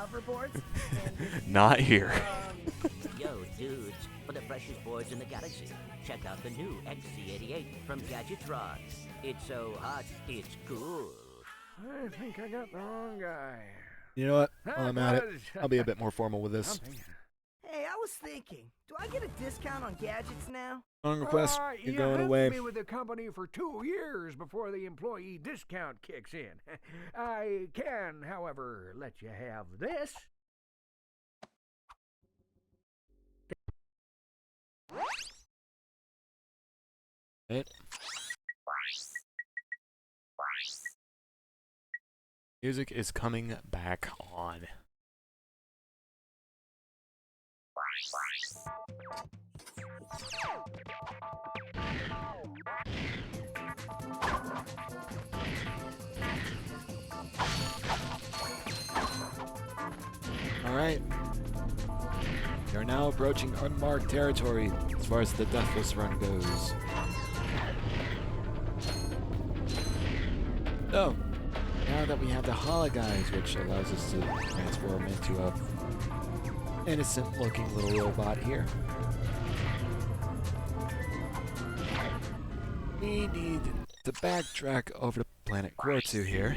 Not here.
Yo, dudes, for the freshest boards in the galaxy, check out the new XC88 from Gadgetron. It's so hot, it's cool.
I think I got the wrong guy.
You know what?
That
While I'm at it,
was
I'll be a bit more formal with this.
something.
Hey, I was thinking, do I get a discount on gadgets now?
On request, you're
you
going
have
away.
to be with the company for 2 years before the employee discount kicks in. I can, however, let you have this.
Right. Music is coming back on. Alright. We are now approaching unmarked territory as far as the Deathless run goes. So, now that we have the hologuise, which allows us to transform into a innocent looking little robot here, we need to backtrack over to planet Quartu here.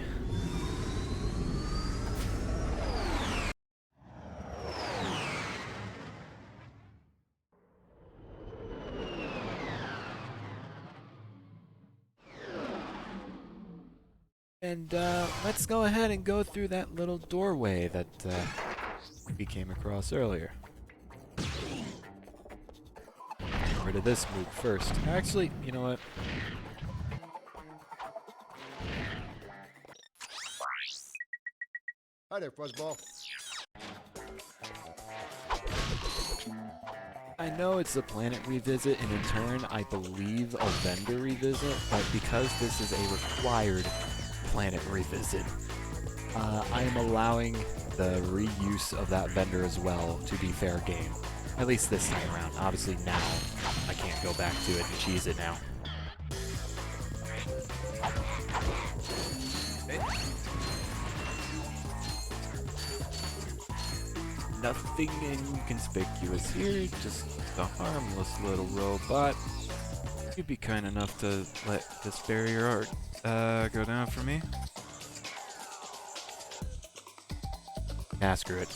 And let's go ahead and go through that little doorway that we came across earlier. Get rid of this moot first. Actually, you know what?
Hi there, Fuzzball.
I know it's a planet revisit, and in turn, I believe a vendor revisit, but because this is a required planet revisit, I am allowing the reuse of that vendor as well to be fair game. At least this time around. Obviously now, I can't go back to it and cheese it now. Nothing inconspicuous here, just a harmless little robot. You'd be kind enough to let this barrier art go down for me? Ah, screw it.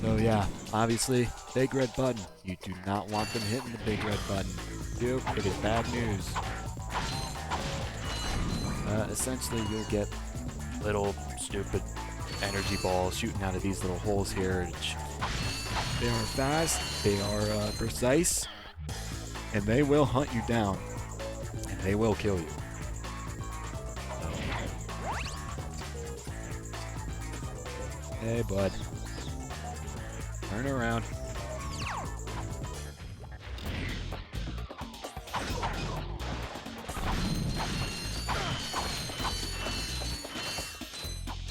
So yeah, obviously, big red button. You do not want them hitting the big red button. You, it is bad news. Essentially, you'll get little stupid energy balls shooting out of these little holes here. They are fast, they are precise, and they will hunt you down, and they will kill you. Hey, bud. Turn around.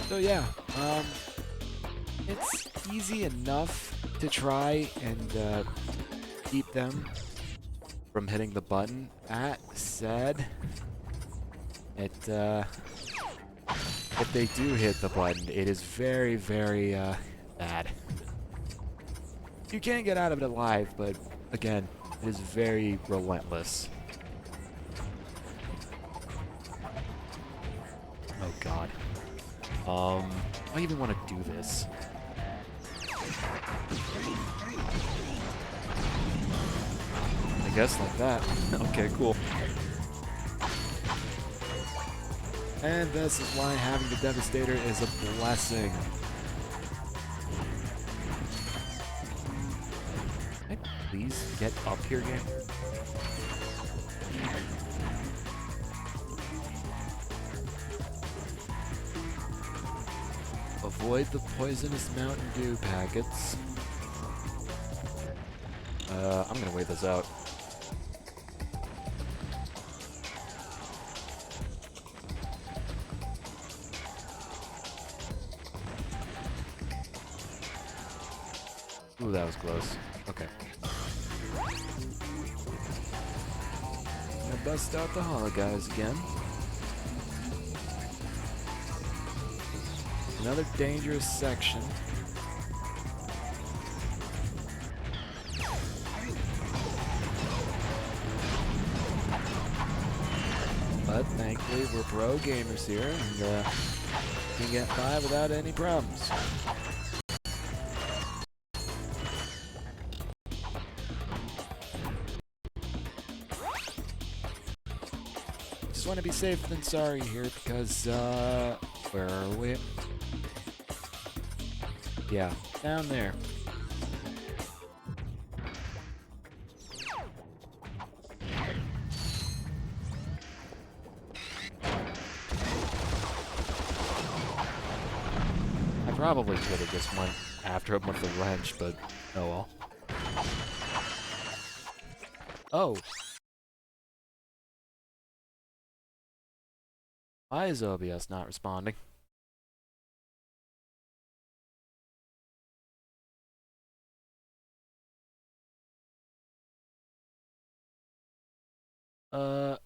So yeah, it's easy enough to try and keep them from hitting the button. That said, if they do hit the button, it is very, very bad. You can get out of it alive, but again, it is very relentless. Oh god. I even want to do this. I guess like that. Okay, cool. And this is why having the Devastator is a blessing. Can I please get up here, game? Avoid the poisonous Mountain Dew packets. I'm gonna wait this out. Ooh, that was close. Okay. Gonna bust out the holo guys again. Another dangerous section. But thankfully we're pro gamers here and can get by without any problems. Just want to be safe than sorry here because where are we? Yeah, down there. I probably could have just went after him with the wrench, but oh well. Oh. Why is OBS not responding?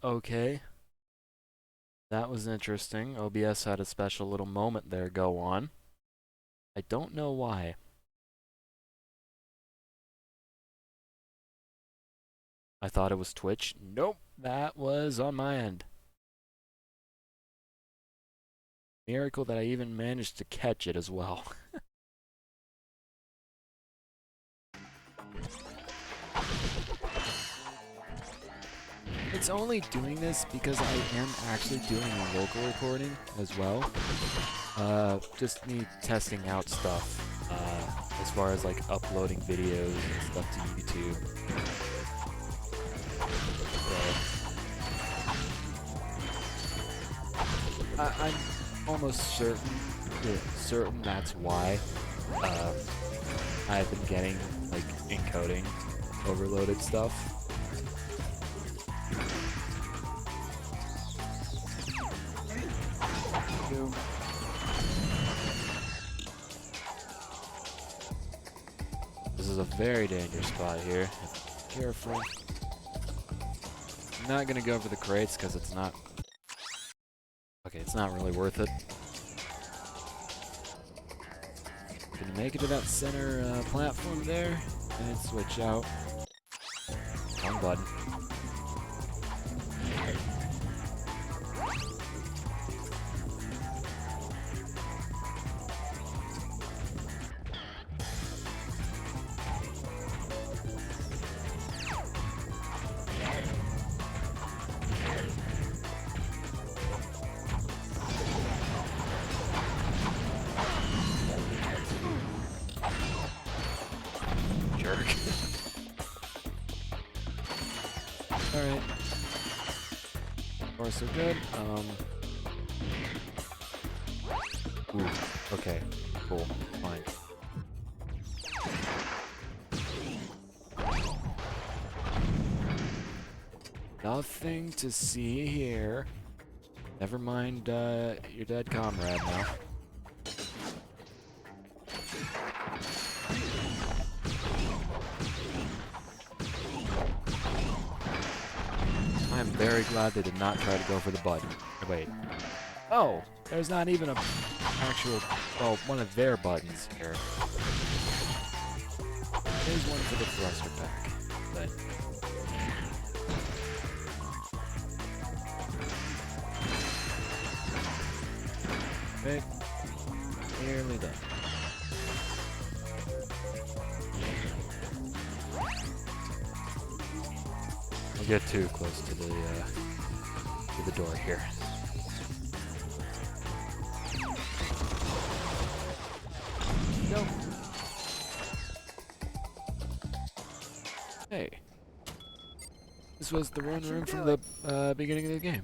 Okay. That was interesting. OBS had a special little moment there go on. I don't know why. I thought it was Twitch. Nope, that was on my end. Miracle that I even managed to catch it as well. It's only doing this because I am actually doing a local recording as well. Just me testing out stuff, as far as like uploading videos and stuff to YouTube. So, I'm almost certain that's why I've been getting like encoding overloaded stuff. This is a very dangerous spot here. Careful. I'm not gonna go for the crates because it's not. Okay, it's not really worth it. Gonna make it to that center platform there and switch out. Wrong button. Jerk. Alright. Far so good. Ooh, okay. Cool. Fine. Nothing to see here. Never mind, your dead comrade now. I'm very glad they did not try to go for the button. Wait. Oh! There's not even a actual, well, one of their buttons here. There's one for the thruster pack, but... Okay. Nearly done. I'll get too close to the door here. Go. Hey. This was the one room from the beginning of the game.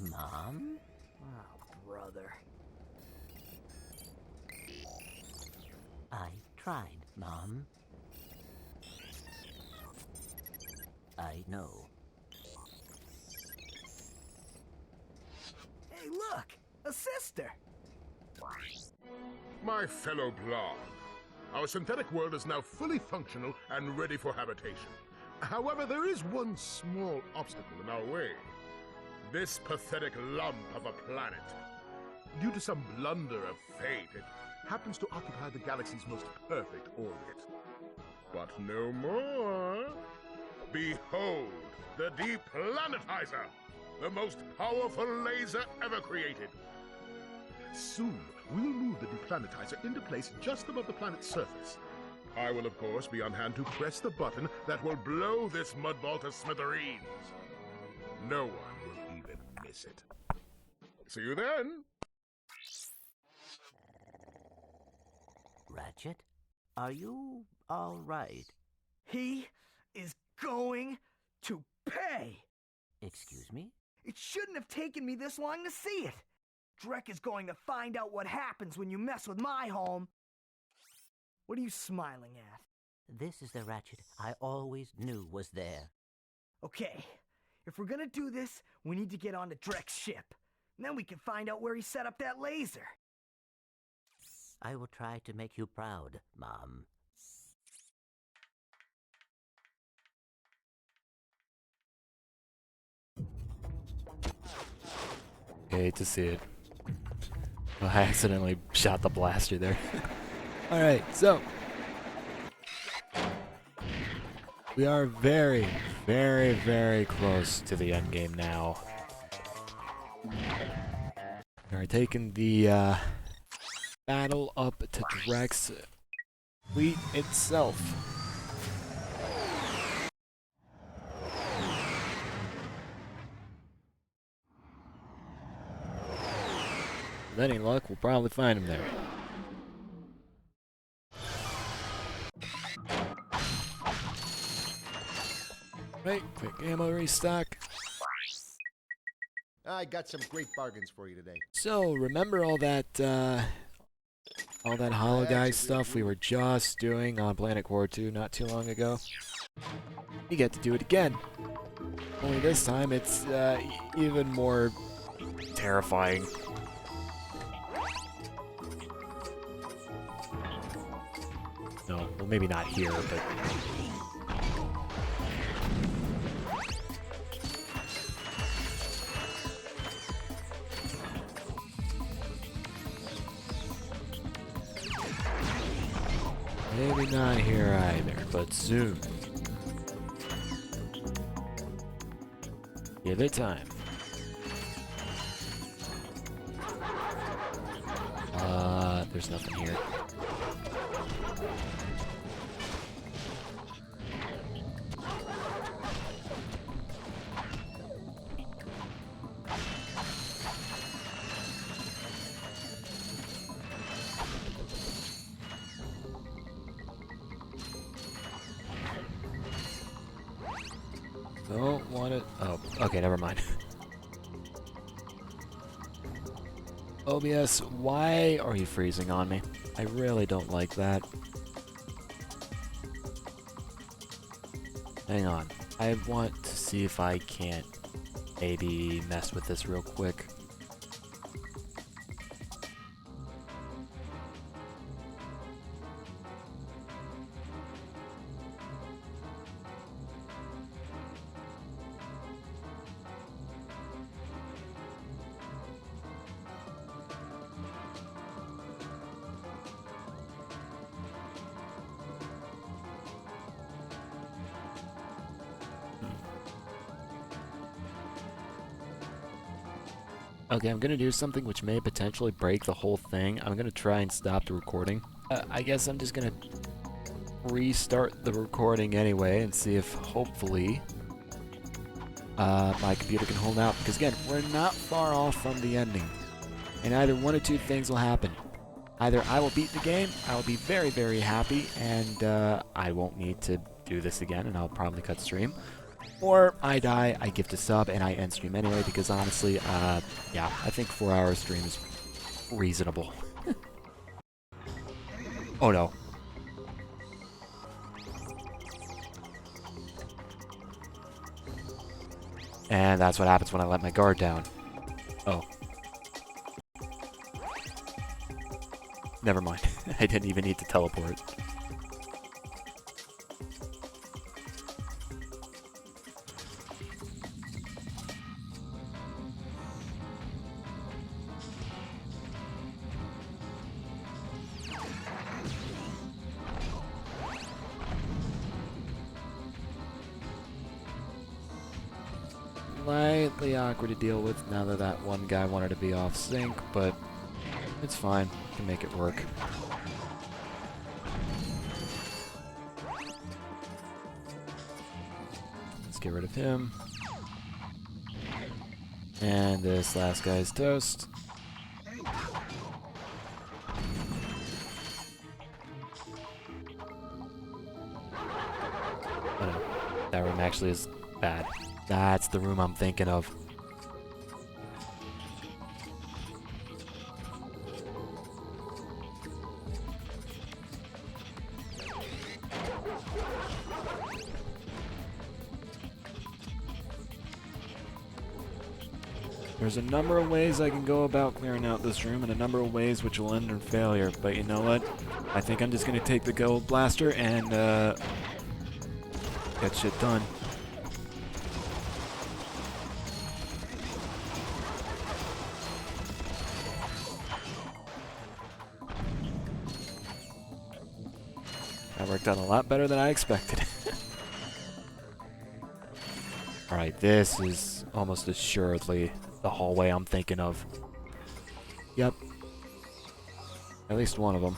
Mom?
Oh, brother.
I tried, Mom. I know.
Hey, look! A sister!
My fellow Blarg, our synthetic world is now fully functional and ready for habitation. However, there is one small obstacle in our way. This pathetic lump of a planet. Due to some blunder of fate, it happens to occupy the galaxy's most perfect orbit. But no more. Behold, the Deplanetizer, the most powerful laser ever created. Soon, we'll move the Deplanetizer into place just above the planet's surface. I will, of course, be on hand to press the button that will blow this mudball to smithereens. No one will even miss it. See you then!
Ratchet, are you all right?
He is going to pay!
Excuse me?
It shouldn't have taken me this long to see it! Drek is going to find out what happens when you mess with my home. What are you smiling at?
This is the Ratchet I always knew was there.
Okay, if we're gonna do this, we need to get onto Drek's ship. And then we can find out where he set up that laser.
I will try to make you proud, Mom.
Hate to see it. I accidentally shot the blaster there. Alright, so we are very, very, very close to the end game now. We are taking the battle up to Drek's fleet itself. With any luck, we'll probably find him there. Right, quick ammo restock.
I got some great bargains for you today.
So, remember all that Hollow Guy stuff we were just doing on Planet Core 2 not too long ago? We get to do it again. Only this time it's even more terrifying. No, well maybe not here, but... maybe not here either, but soon. Give it time. There's nothing here. Don't want it. Oh, okay, never mind. OBS, why are you freezing on me? I really don't like that. Hang on. I want to see if I can't maybe mess with this real quick. Okay, I'm gonna do something which may potentially break the whole thing. I'm gonna try and stop the recording. I guess I'm just gonna restart the recording anyway and see if hopefully my computer can hold out. Because again, we're not far off from the ending. And either one or two things will happen. Either I will beat the game, I will be very, very happy, and I won't need to do this again, and I'll probably cut stream. Or I die, I gift a sub, and I end stream anyway, because honestly, yeah, I think 4 hour stream is reasonable. Oh no. And that's what happens when I let my guard down. Oh. Never mind. I didn't even need to teleport. Slightly awkward to deal with now that that one guy wanted to be off sync, but it's fine. We can make it work. Let's get rid of him. And this last guy's toast. Oh no, that room actually is bad. That's the room I'm thinking of. There's a number of ways I can go about clearing out this room, and a number of ways which will end in failure, but you know what? I think I'm just gonna take the gold blaster and get shit done. That worked out a lot better than I expected. Alright, this is almost assuredly the hallway I'm thinking of. Yep. At least one of them.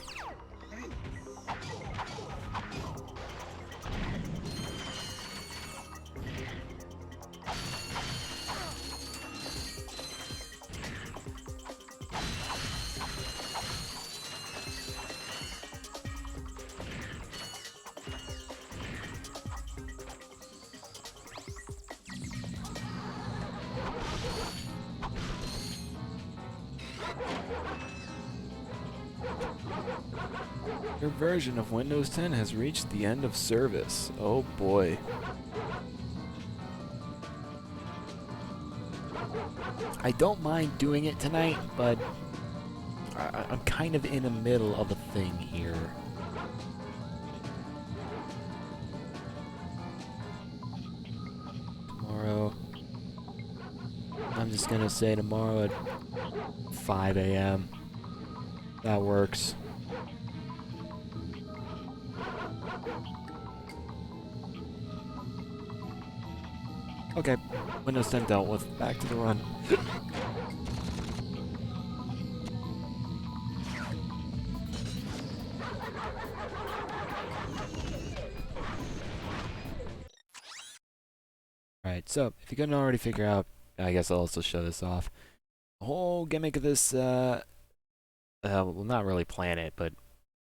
Your version of Windows 10 has reached the end of service. Oh boy. I don't mind doing it tonight, but I'm kind of in the middle of a thing here. Tomorrow, I'm just gonna say tomorrow at 5 a.m. That works. Okay, Windows 10 dealt with. Back to the run. Alright, so, if you couldn't already figure out, I guess I'll also show this off. The whole gimmick of this, well, not really planet, but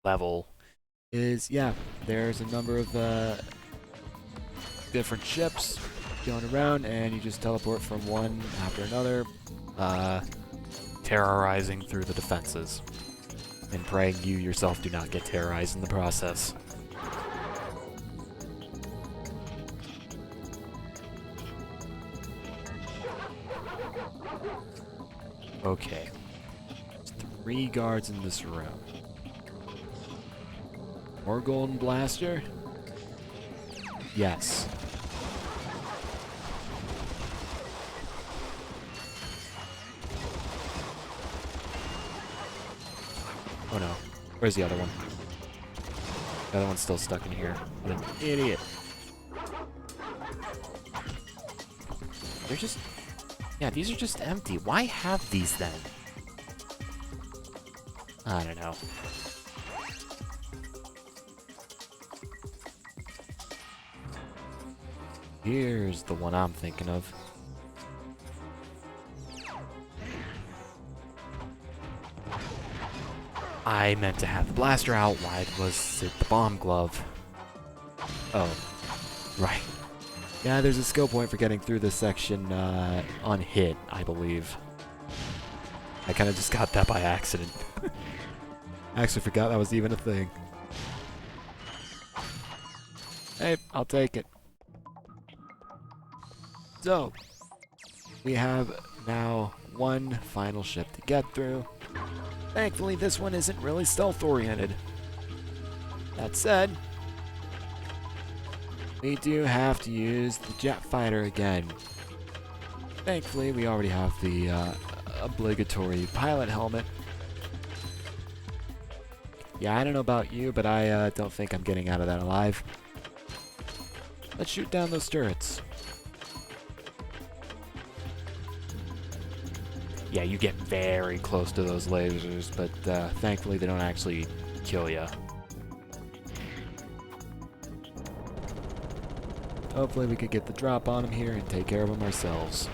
level, is, yeah, there's a number of, different ships going around, and you just teleport from one after another, terrorizing through the defenses. And praying you yourself do not get terrorized in the process. Okay. There's 3 guards in this room. More golden blaster? Yes. Oh no. Where's the other one? The other one's still stuck in here. What an idiot. They're just... Yeah, these are just empty. Why have these then? I don't know. Here's the one I'm thinking of. I meant to have the blaster out. Why was it the bomb glove? Oh, right. Yeah, there's a skill point for getting through this section on hit, I believe. I kind of just got that by accident. I actually forgot that was even a thing. Hey, I'll take it. So, we have now one final ship to get through. Thankfully, this one isn't really stealth-oriented. That said, we do have to use the jet fighter again. Thankfully, we already have the obligatory pilot helmet. Yeah, I don't know about you, but I don't think I'm getting out of that alive. Let's shoot down those turrets. Yeah, you get very close to those lasers, but thankfully they don't actually kill you. Hopefully we could get the drop on them here and take care of them ourselves.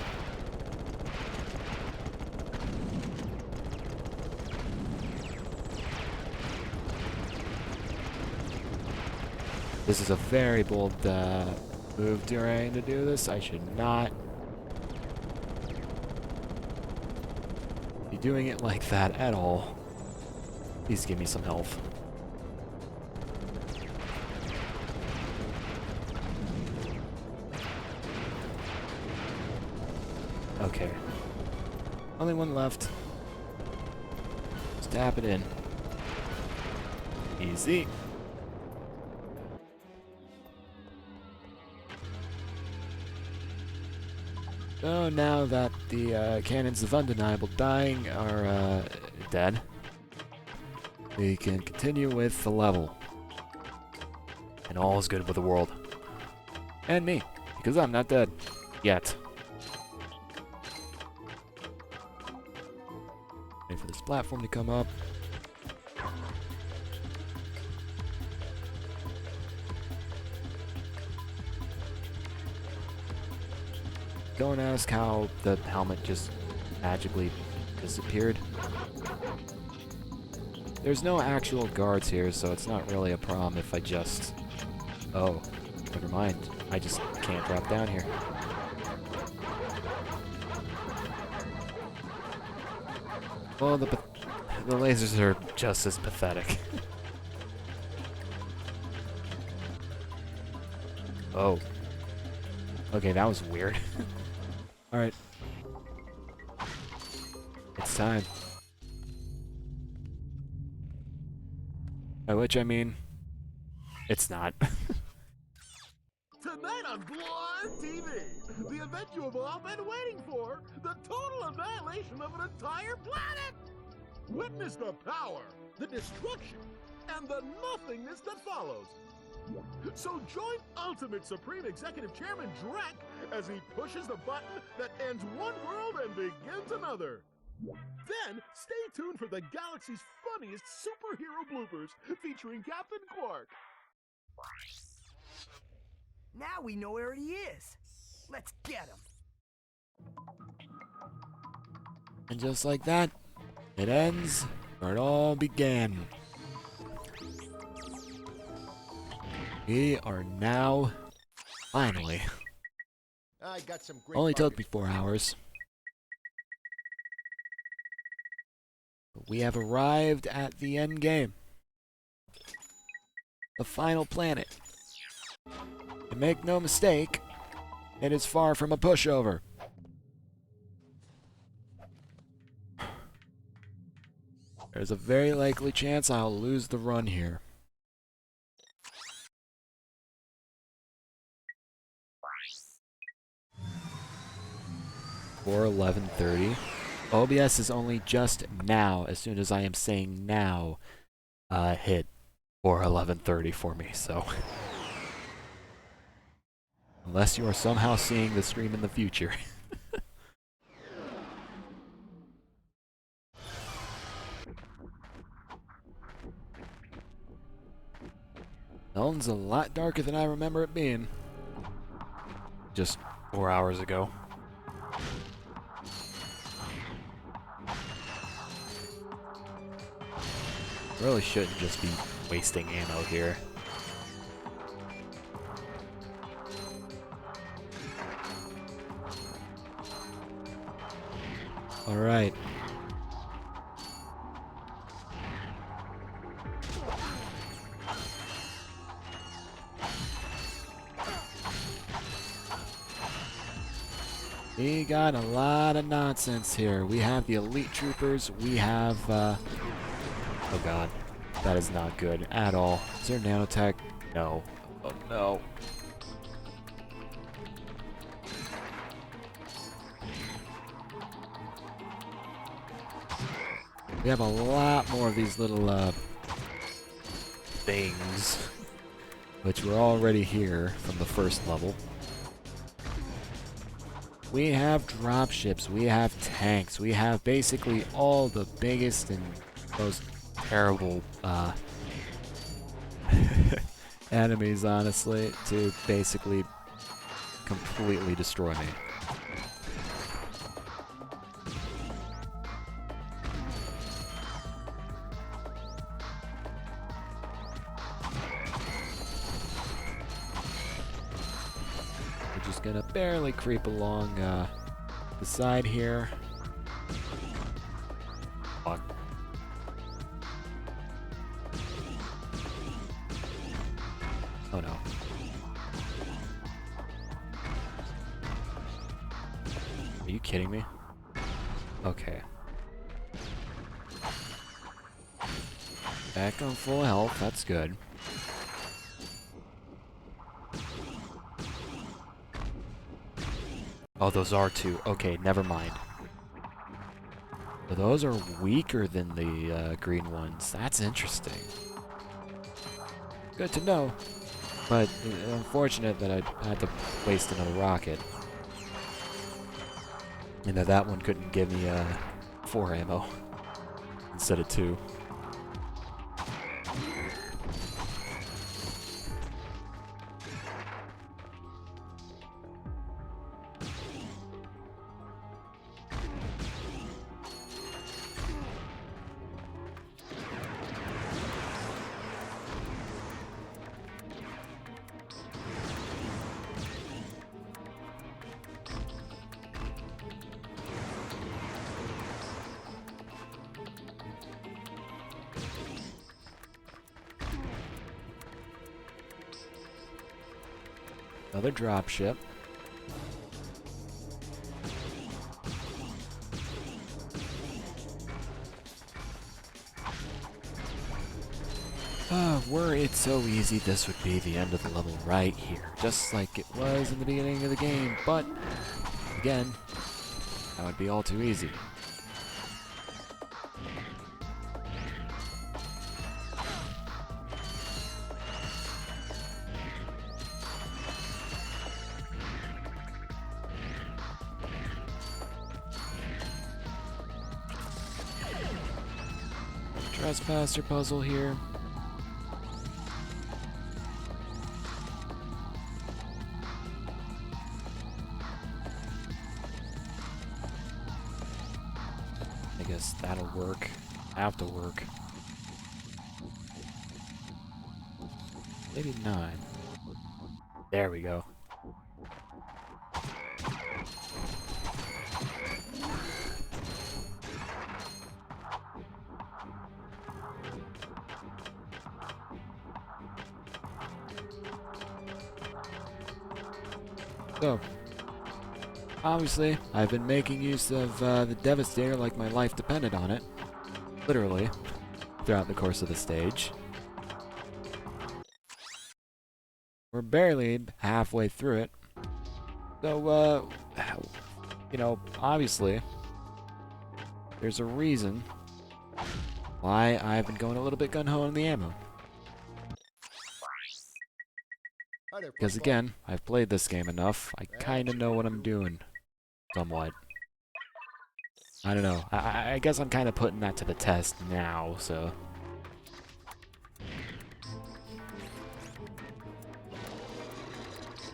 This is a very bold move trying to do this. I should not be doing it like that at all. Please give me some health. Okay. Only one left. Just tap it in. Easy. So now that the cannons of undeniable dying are dead, we can continue with the level. And all is good with the world. And me, because I'm not dead. Yet. Wait for this platform to come up. Don't ask how the helmet just magically disappeared. There's no actual guards here, so it's not really a problem if I just... Oh, never mind. I just can't drop down here. Well, the lasers are just as pathetic. Oh. Okay, that was weird. Alright. It's time. By which I mean, it's not.
Tonight on Blind TV, the event you have all been waiting for, the total annihilation of an entire planet! Witness the power, the destruction, and the nothingness that follows. So join Ultimate Supreme Executive Chairman Drek as he pushes the button that ends one world and begins another. Then, stay tuned for the galaxy's funniest superhero bloopers featuring Captain Quark.
Now we know where he is. Let's get him.
And just like that, it ends where it all began. We are now, finally,
I got some great
only took
bargains.
me 4 hours. But we have arrived at the end game. The final planet. And make no mistake, it is far from a pushover. There's a very likely chance I'll lose the run here. Or 11:30. OBS is only just now, as soon as I am saying now, hit or 11:30 for me, so unless you are somehow seeing the stream in the future. Elton's a lot darker than I remember it being. Just 4 hours ago. Really shouldn't just be wasting ammo here. Alright. We got a lot of nonsense here. We have the elite troopers, we have, oh god, that is not good at all. Is there nanotech? No. Oh no. We have a lot more of these little, things, which were already here from the first level. We have dropships, we have tanks, we have basically all the biggest and most terrible enemies, honestly, to basically completely destroy me. Just gonna barely creep along the side here. Fuck. Oh no. Are you kidding me? Okay. Back on full health, that's good. Oh, those are two. Okay, never mind. So those are weaker than the green ones. That's interesting. Good to know. But unfortunate that I had to waste another rocket. And that one couldn't give me 4 ammo instead of 2. Another dropship. Were it so easy, this would be the end of the level right here. Just like it was in the beginning of the game, but again, that would be all too easy. Trespasser puzzle here. I guess that'll work. Have to work. Maybe 9. There we go. So, obviously, I've been making use of the Devastator like my life depended on it. Literally, throughout the course of the stage. We're barely halfway through it. So, you know, obviously, there's a reason why I've been going a little bit gun-ho on the ammo. Because again, I've played this game enough, I kinda know what I'm doing. Somewhat. I don't know. I guess I'm kinda putting that to the test now, so...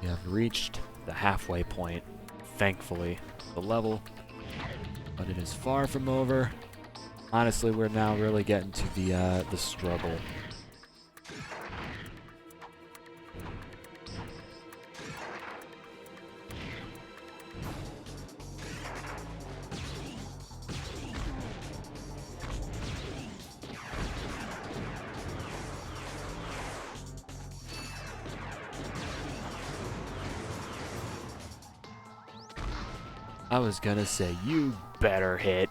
We have reached the halfway point, thankfully, the level. But it is far from over. Honestly, we're now really getting to the struggle. I was gonna say, you better hit.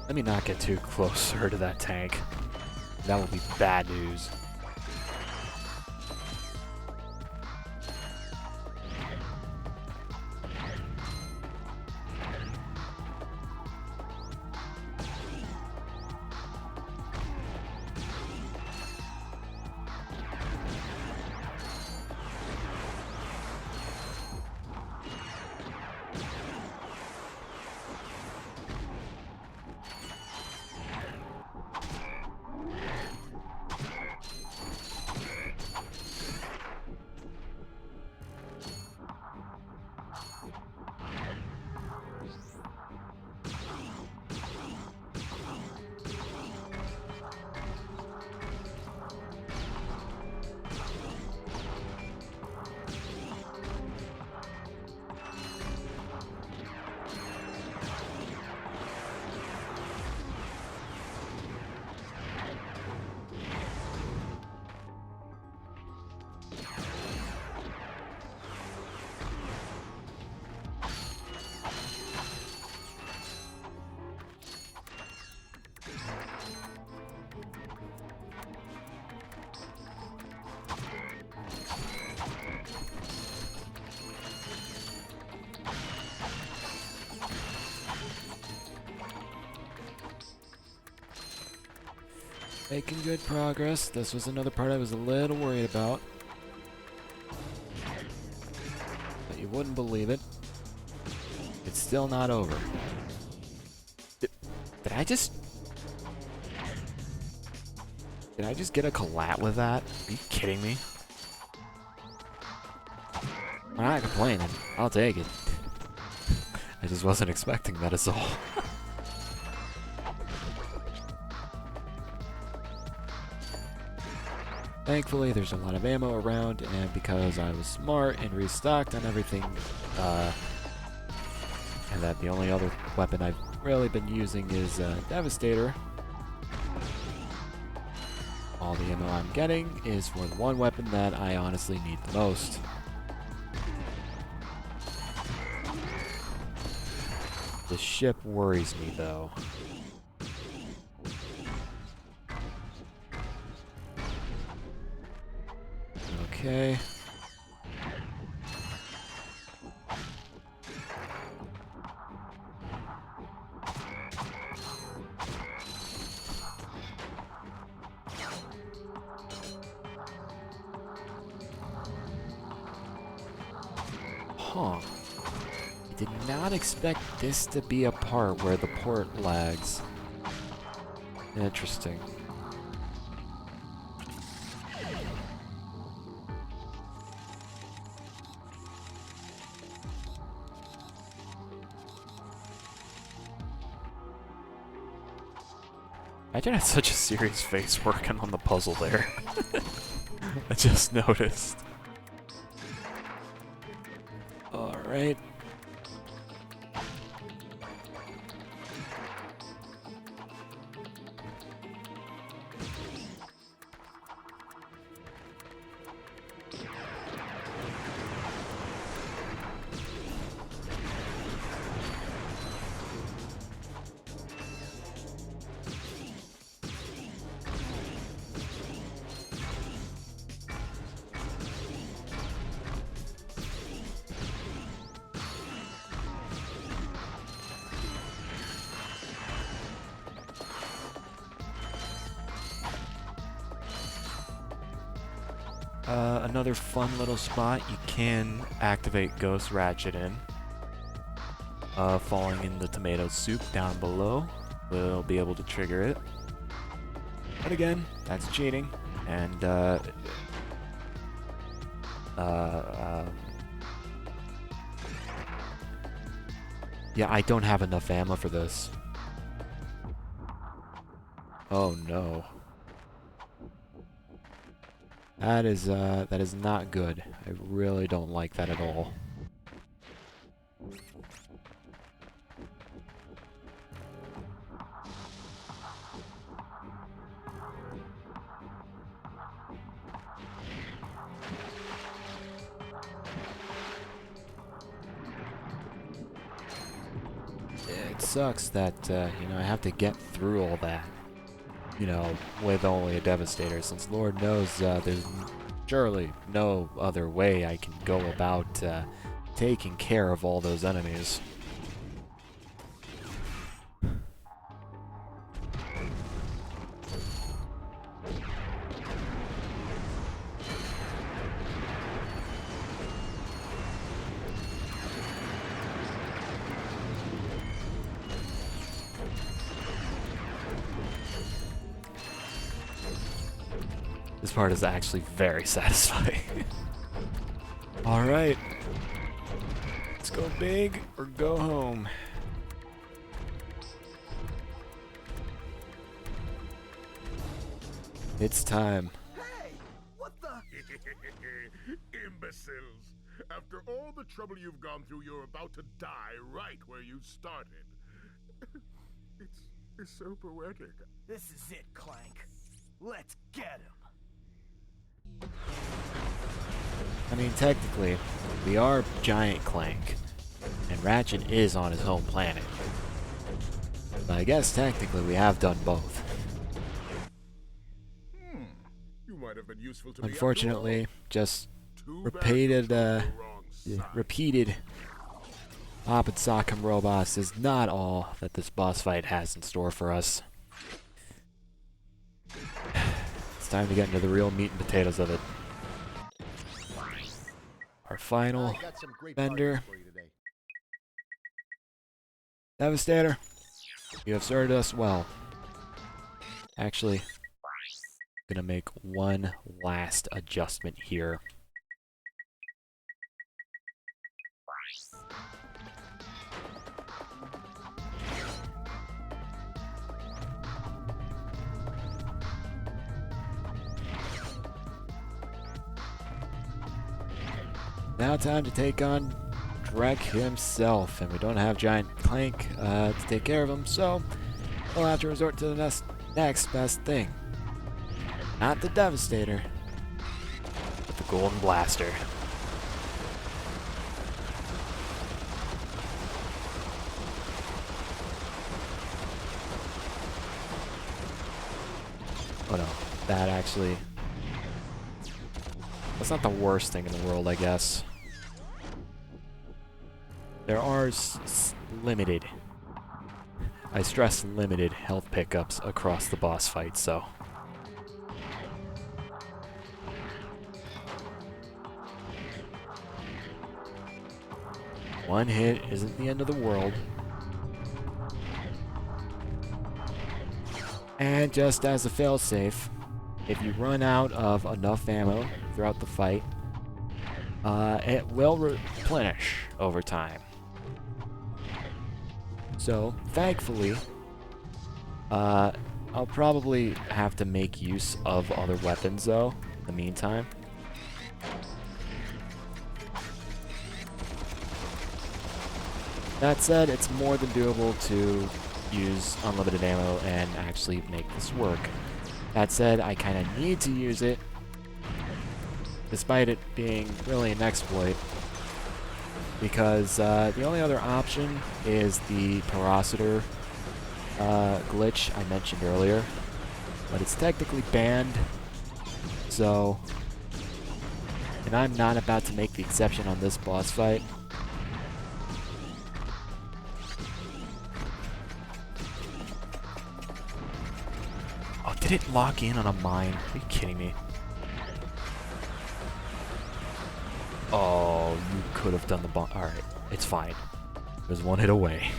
Let me not get too closer to that tank. That would be bad news. Making good progress. This was another part I was a little worried about. But you wouldn't believe it. It's still not over. Did I just... Did I just get a collat with that? Are you kidding me? I'm not complaining. I'll take it. I just wasn't expecting that is all. Thankfully, there's a lot of ammo around, and because I was smart and restocked on everything, and that the only other weapon I've really been using is Devastator, All the ammo I'm getting is for the one weapon that I honestly need the most. The ship worries me, though. Okay. Huh. I did not expect this to be a part where the port lags. Interesting. I did have such a serious face working on the puzzle there. I just noticed. Alright. Another fun little spot you can activate Ghost Ratchet in. Falling in the tomato soup down below will be able to trigger it. But again, that's cheating, and yeah, I don't have enough ammo for this. Oh no. That is not good. I really don't like that at all. It sucks that you know, I have to get through all that, you know, with only a Devastator, since Lord knows there's surely no other way I can go about taking care of all those enemies. This part is actually very satisfying. Alright. Let's go big or go home. It's time.
Hey! What the?
Imbeciles. After all the trouble you've gone through, you're about to die right where you started. It's so poetic.
This is it, Clank. Let's get him.
I mean, technically, we are Giant Clank, and Ratchet is on his home planet. But I guess technically we have done both.
You might have been useful to me.
Unfortunately, just repeated Pop and Sock'em robots is not all that this boss fight has in store for us. It's time to get into the real meat and potatoes of it. Our final vendor. Devastator, you have served us well. Actually, I'm gonna make one last adjustment here. Now time to take on Drek himself, and we don't have Giant Clank to take care of him, so we'll have to resort to the next best thing. Not the Devastator, but the Golden Blaster. Oh no, that actually... That's not the worst thing in the world, I guess. There are limited, I stress limited, health pickups across the boss fight, so... One hit isn't the end of the world. And just as a failsafe, if you run out of enough ammo throughout the fight, it will replenish over time. So, thankfully, I'll probably have to make use of other weapons, though, in the meantime. That said, it's more than doable to use unlimited ammo and actually make this work. That said, I kind of need to use it, despite it being really an exploit, because the only other option is the Parositor glitch I mentioned earlier, but it's technically banned, so... And I'm not about to make the exception on this boss fight. Oh, did it lock in on a mine? Are you kidding me? Oh, you could have done the bomb. Alright, it's fine. There's one hit away.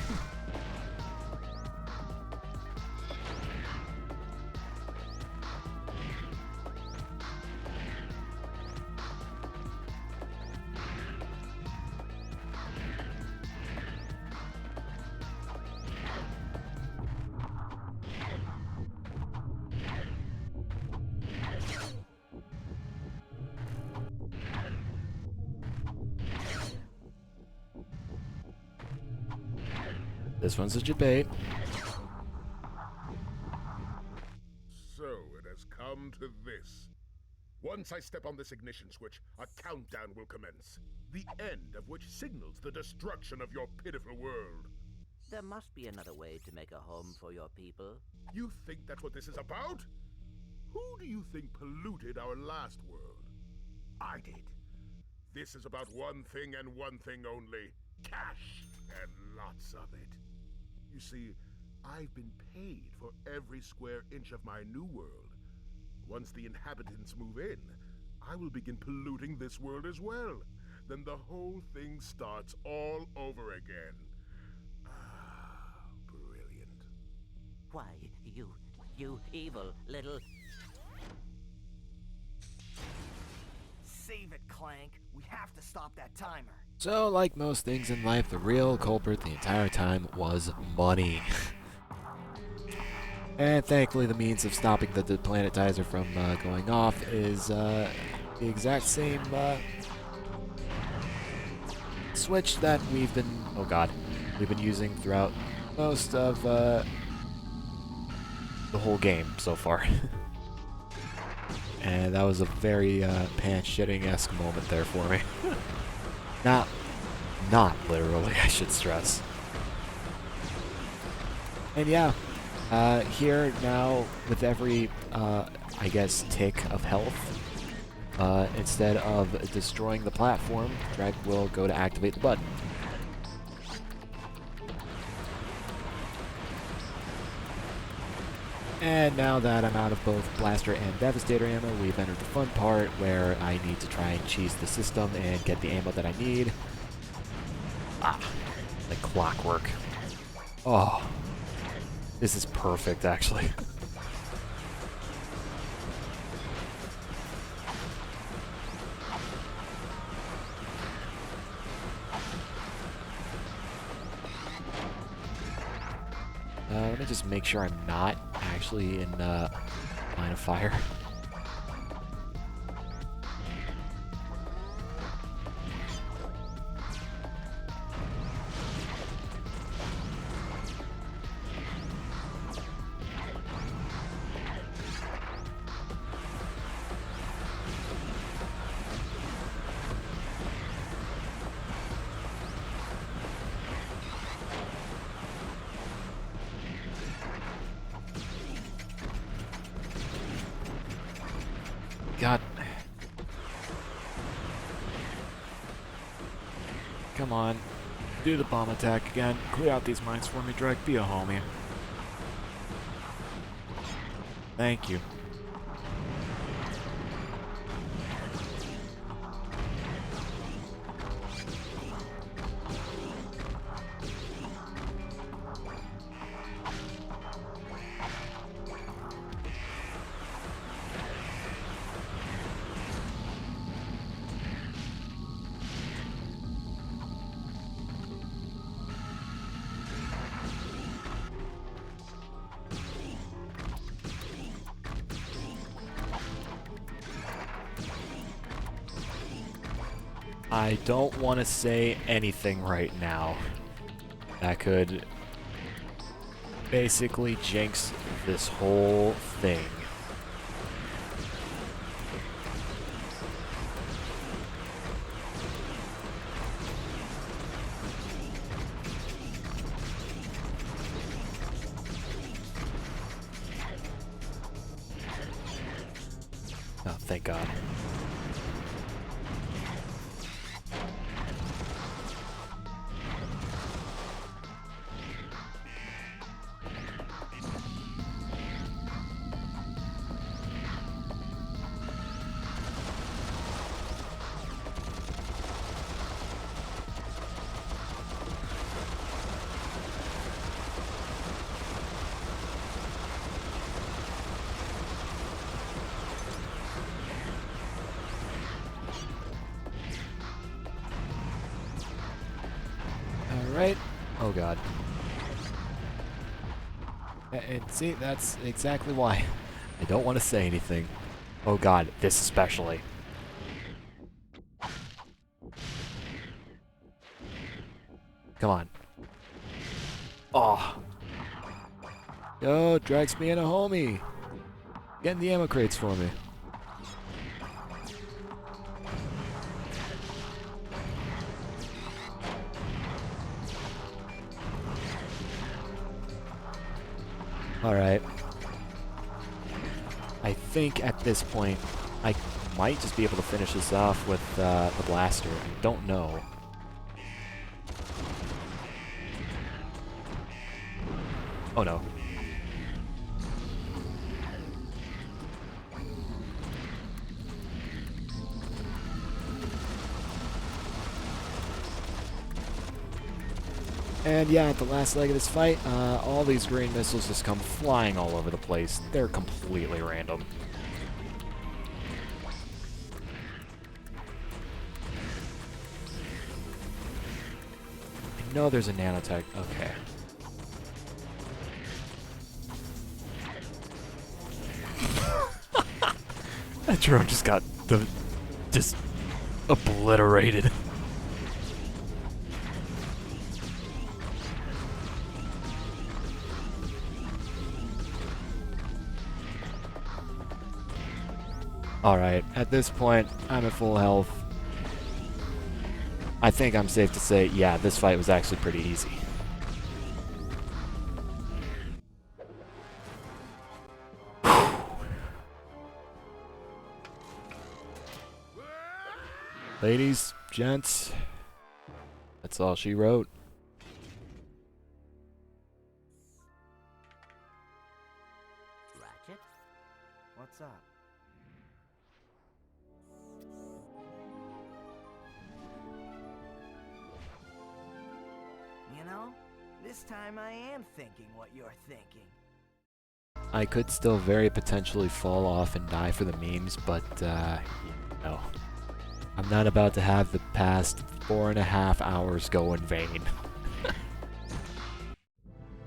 This one's a debate.
So it has come to this. Once I step on this ignition switch, a countdown will commence. The end of which signals the destruction of your pitiful world.
There must be another way to make a home for your people.
You think that's what this is about? Who do you think polluted our last world? I did. This is about one thing and one thing only. Cash, and lots of it. You see, I've been paid for every square inch of my new world. Once the inhabitants move in, I will begin polluting this world as well. Then the whole thing starts all over again. Ah, brilliant.
Why, you evil little...
Save it, Clank. We have to stop that timer.
So, like most things in life, the real culprit the entire time was money. And thankfully, the means of stopping the planetizer from going off is the exact same switch that we've been... Oh god. We've been using throughout most of the whole game so far. And that was a very pants-shitting-esque moment there for me. Not literally, I should stress. And yeah, here now, with every, I guess, tick of health, instead of destroying the platform, Drake will go to activate the button. And now that I'm out of both Blaster and Devastator ammo, we've entered the fun part where I need to try and cheese the system and get the ammo that I need. Ah, like clockwork. Oh, this is perfect, actually. Let me just make sure I'm not actually in line of fire. God. Come on. Do the bomb attack again. Clear out these mines for me, Drake. Be a homie. Thank you. I don't want to say anything right now that could basically jinx this whole thing. Oh, thank God. Alright. Oh God. And see, that's exactly why I don't want to say anything. Oh God, this especially. Come on. Oh. Yo, Drax being a homie. Getting the ammo crates for me. Alright. I think at this point, I might just be able to finish this off with the blaster. I don't know. Oh no. And yeah, at the last leg of this fight, all these green missiles just come flying all over the place. They're completely random. I know there's a nanotech. Okay. That drone just got just obliterated. Alright, at this point, I'm at full health. I think I'm safe to say, yeah, this fight was actually pretty easy. Ladies, gents, that's all she wrote.
Ratchet?
What's up? You know, this time I am thinking what you're thinking.
I could still very potentially fall off and die for the memes, but, no. I'm not about to have the past 4.5 hours go in vain.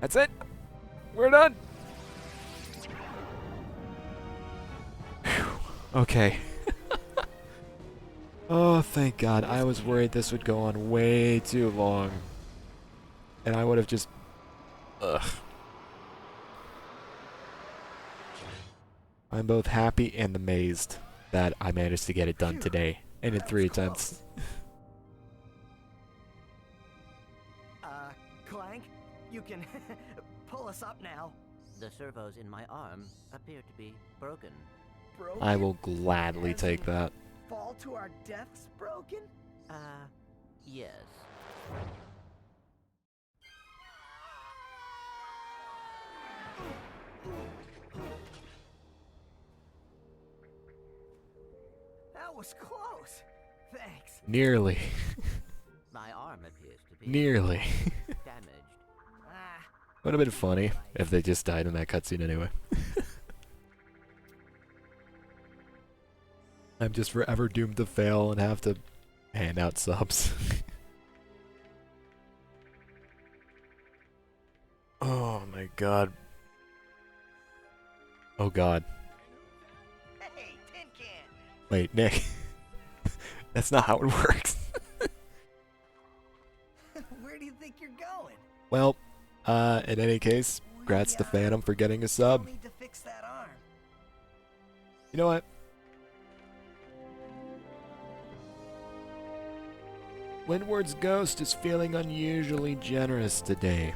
That's it! We're done! Whew. Okay. Oh, thank God. I was worried this would go on way too long. And I would have just... Ugh. I'm both happy and amazed that I managed to get it done today. And in 3 attempts.
Clank, you can pull us up now.
The servos in my arm appear to be broken.
broken?
I will gladly
As
take
in
that.
Fall to our deaths broken?
Yes.
That was close. Thanks.
Nearly.
My arm appears to be
Nearly.
damaged.
Would have been funny if they just died in that cutscene anyway. I'm just forever doomed to fail and have to hand out subs. Oh my god. Oh god.
Hey, tin can.
Wait, Nick. That's not how it works.
Where do you think you're going?
Well, in any case, congrats to Phantom for getting a sub.
Need to fix that arm.
You know what? Windward's Ghost is feeling unusually generous today.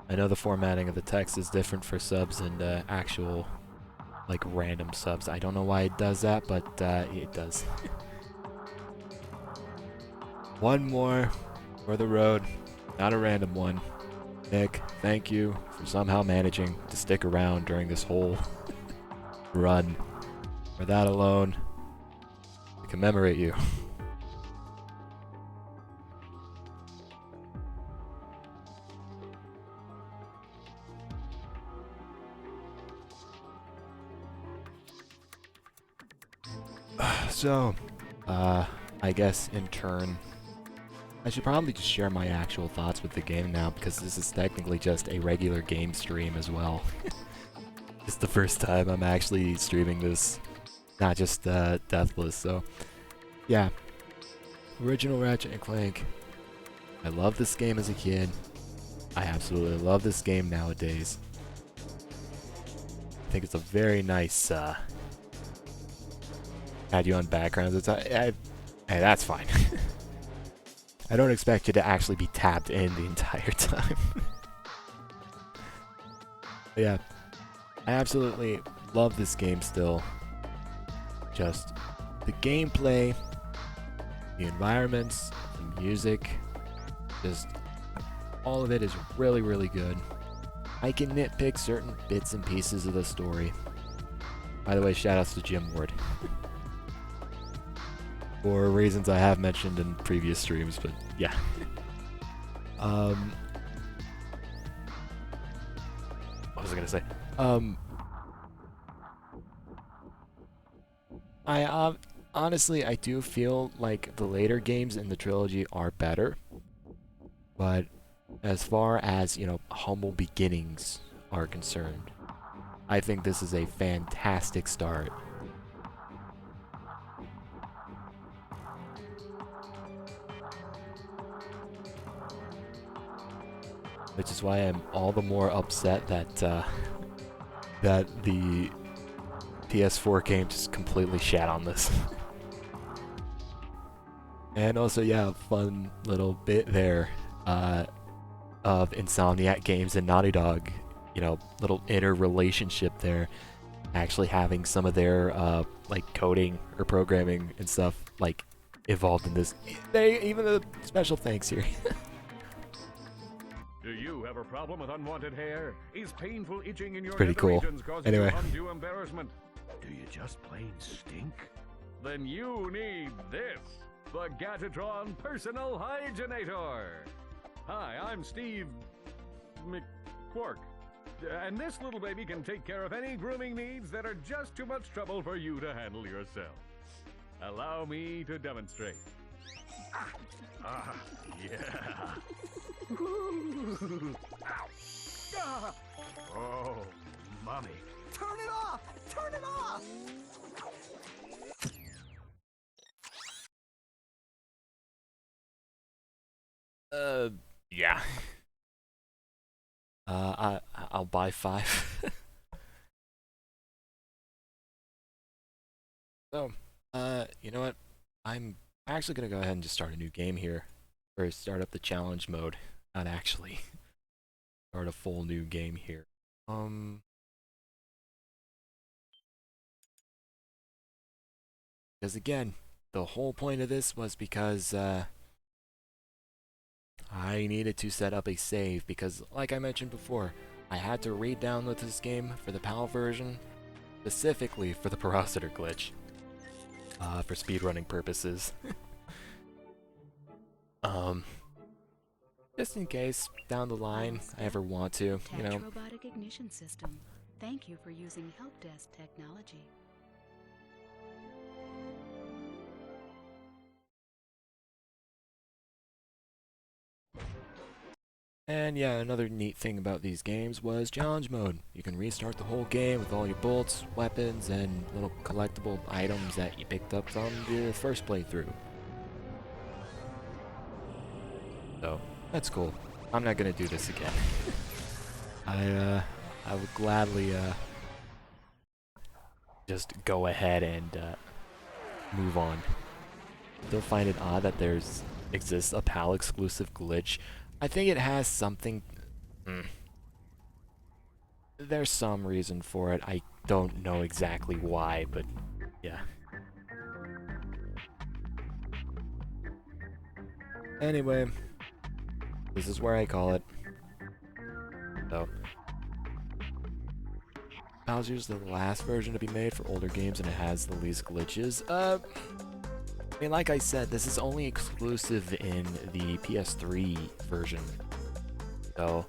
I know the formatting of the text is different for subs and actual, like, random subs. I don't know why it does that, but it does. One more for the road, not a random one. Nick, thank you for somehow managing to stick around during this whole run. For that alone, I commemorate you. So, I guess in turn, I should probably just share my actual thoughts with the game now, because this is technically just a regular game stream as well. It's the first time I'm actually streaming this, not just Deathless, so yeah. Original Ratchet & Clank. I loved this game as a kid. I absolutely love this game nowadays. I think it's a very nice, had you on backgrounds. Hey, that's fine. I don't expect you to actually be tapped in the entire time. But yeah, I absolutely love this game still. Just the gameplay, the environments, the music, just all of it is really, really good. I can nitpick certain bits and pieces of the story. By the way, shoutouts to Jim Ward. For reasons I have mentioned in previous streams, but yeah. What was I gonna say? I honestly, I do feel like the later games in the trilogy are better, but as far as, you know, humble beginnings are concerned, I think this is a fantastic start. Which is why I'm all the more upset that that the PS4 game just completely shat on this. And also, yeah, a fun little bit there of Insomniac Games and Naughty Dog, you know, little interrelationship there, actually having some of their like coding or programming and stuff like involved in this. They even the special thanks here.
Do you have a problem with unwanted hair? Is painful itching in your
Pretty
nether
cool.
regions causing
Anyway.
you undue embarrassment? Do you just plain stink? Then you need this, the Gadgetron Personal Hygienator. Hi, I'm Steve McQuark, and this little baby can take care of any grooming needs that are just too much trouble for you to handle yourself. Allow me to demonstrate. Yeah. Oh, mommy.
Turn it off! Turn it off!
Yeah. I'll buy 5. So, you know what? I'm actually gonna go ahead and just start a new game here, or start up the challenge mode. Not actually start a full new game here. Because again, the whole point of this was because I needed to set up a save because, like I mentioned before, I had to re-download this game for the PAL version, specifically for the Parositor glitch, for speedrunning purposes. Just in case down the line I ever want to, you know.
Robotic ignition system. Thank you for using help desk technology.
And yeah, another neat thing about these games was challenge mode. You can restart the whole game with all your bullets, weapons, and little collectible items that you picked up from the first playthrough. So, that's cool. I'm not gonna do this again. I would gladly just go ahead and move on. Still find it odd that exists a PAL exclusive glitch. I think it has something. There's some reason for it. I don't know exactly why, but yeah. Anyway, this is where I call it. So, Bowser's the last version to be made for older games, and it has the least glitches. I mean, like I said, this is only exclusive in the PS3 version. So,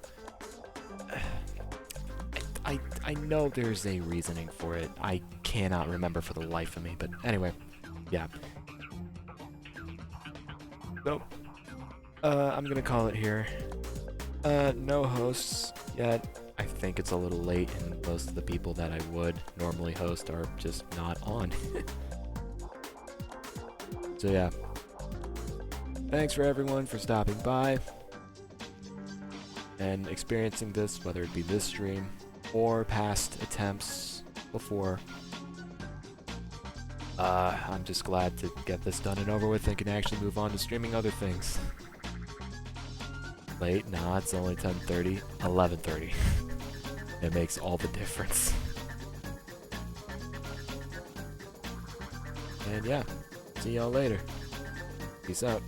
I know there's a reasoning for it. I cannot remember for the life of me, but anyway, yeah. So, I'm gonna call it here. No hosts yet. I think it's a little late, and most of the people that I would normally host are just not on. So yeah, thanks for everyone for stopping by and experiencing this, whether it be this stream or past attempts before. I'm just glad to get this done and over with and can actually move on to streaming other things. Late? Nah, it's only 10:30, 11:30. It makes all the difference. And yeah, see y'all later. Peace out.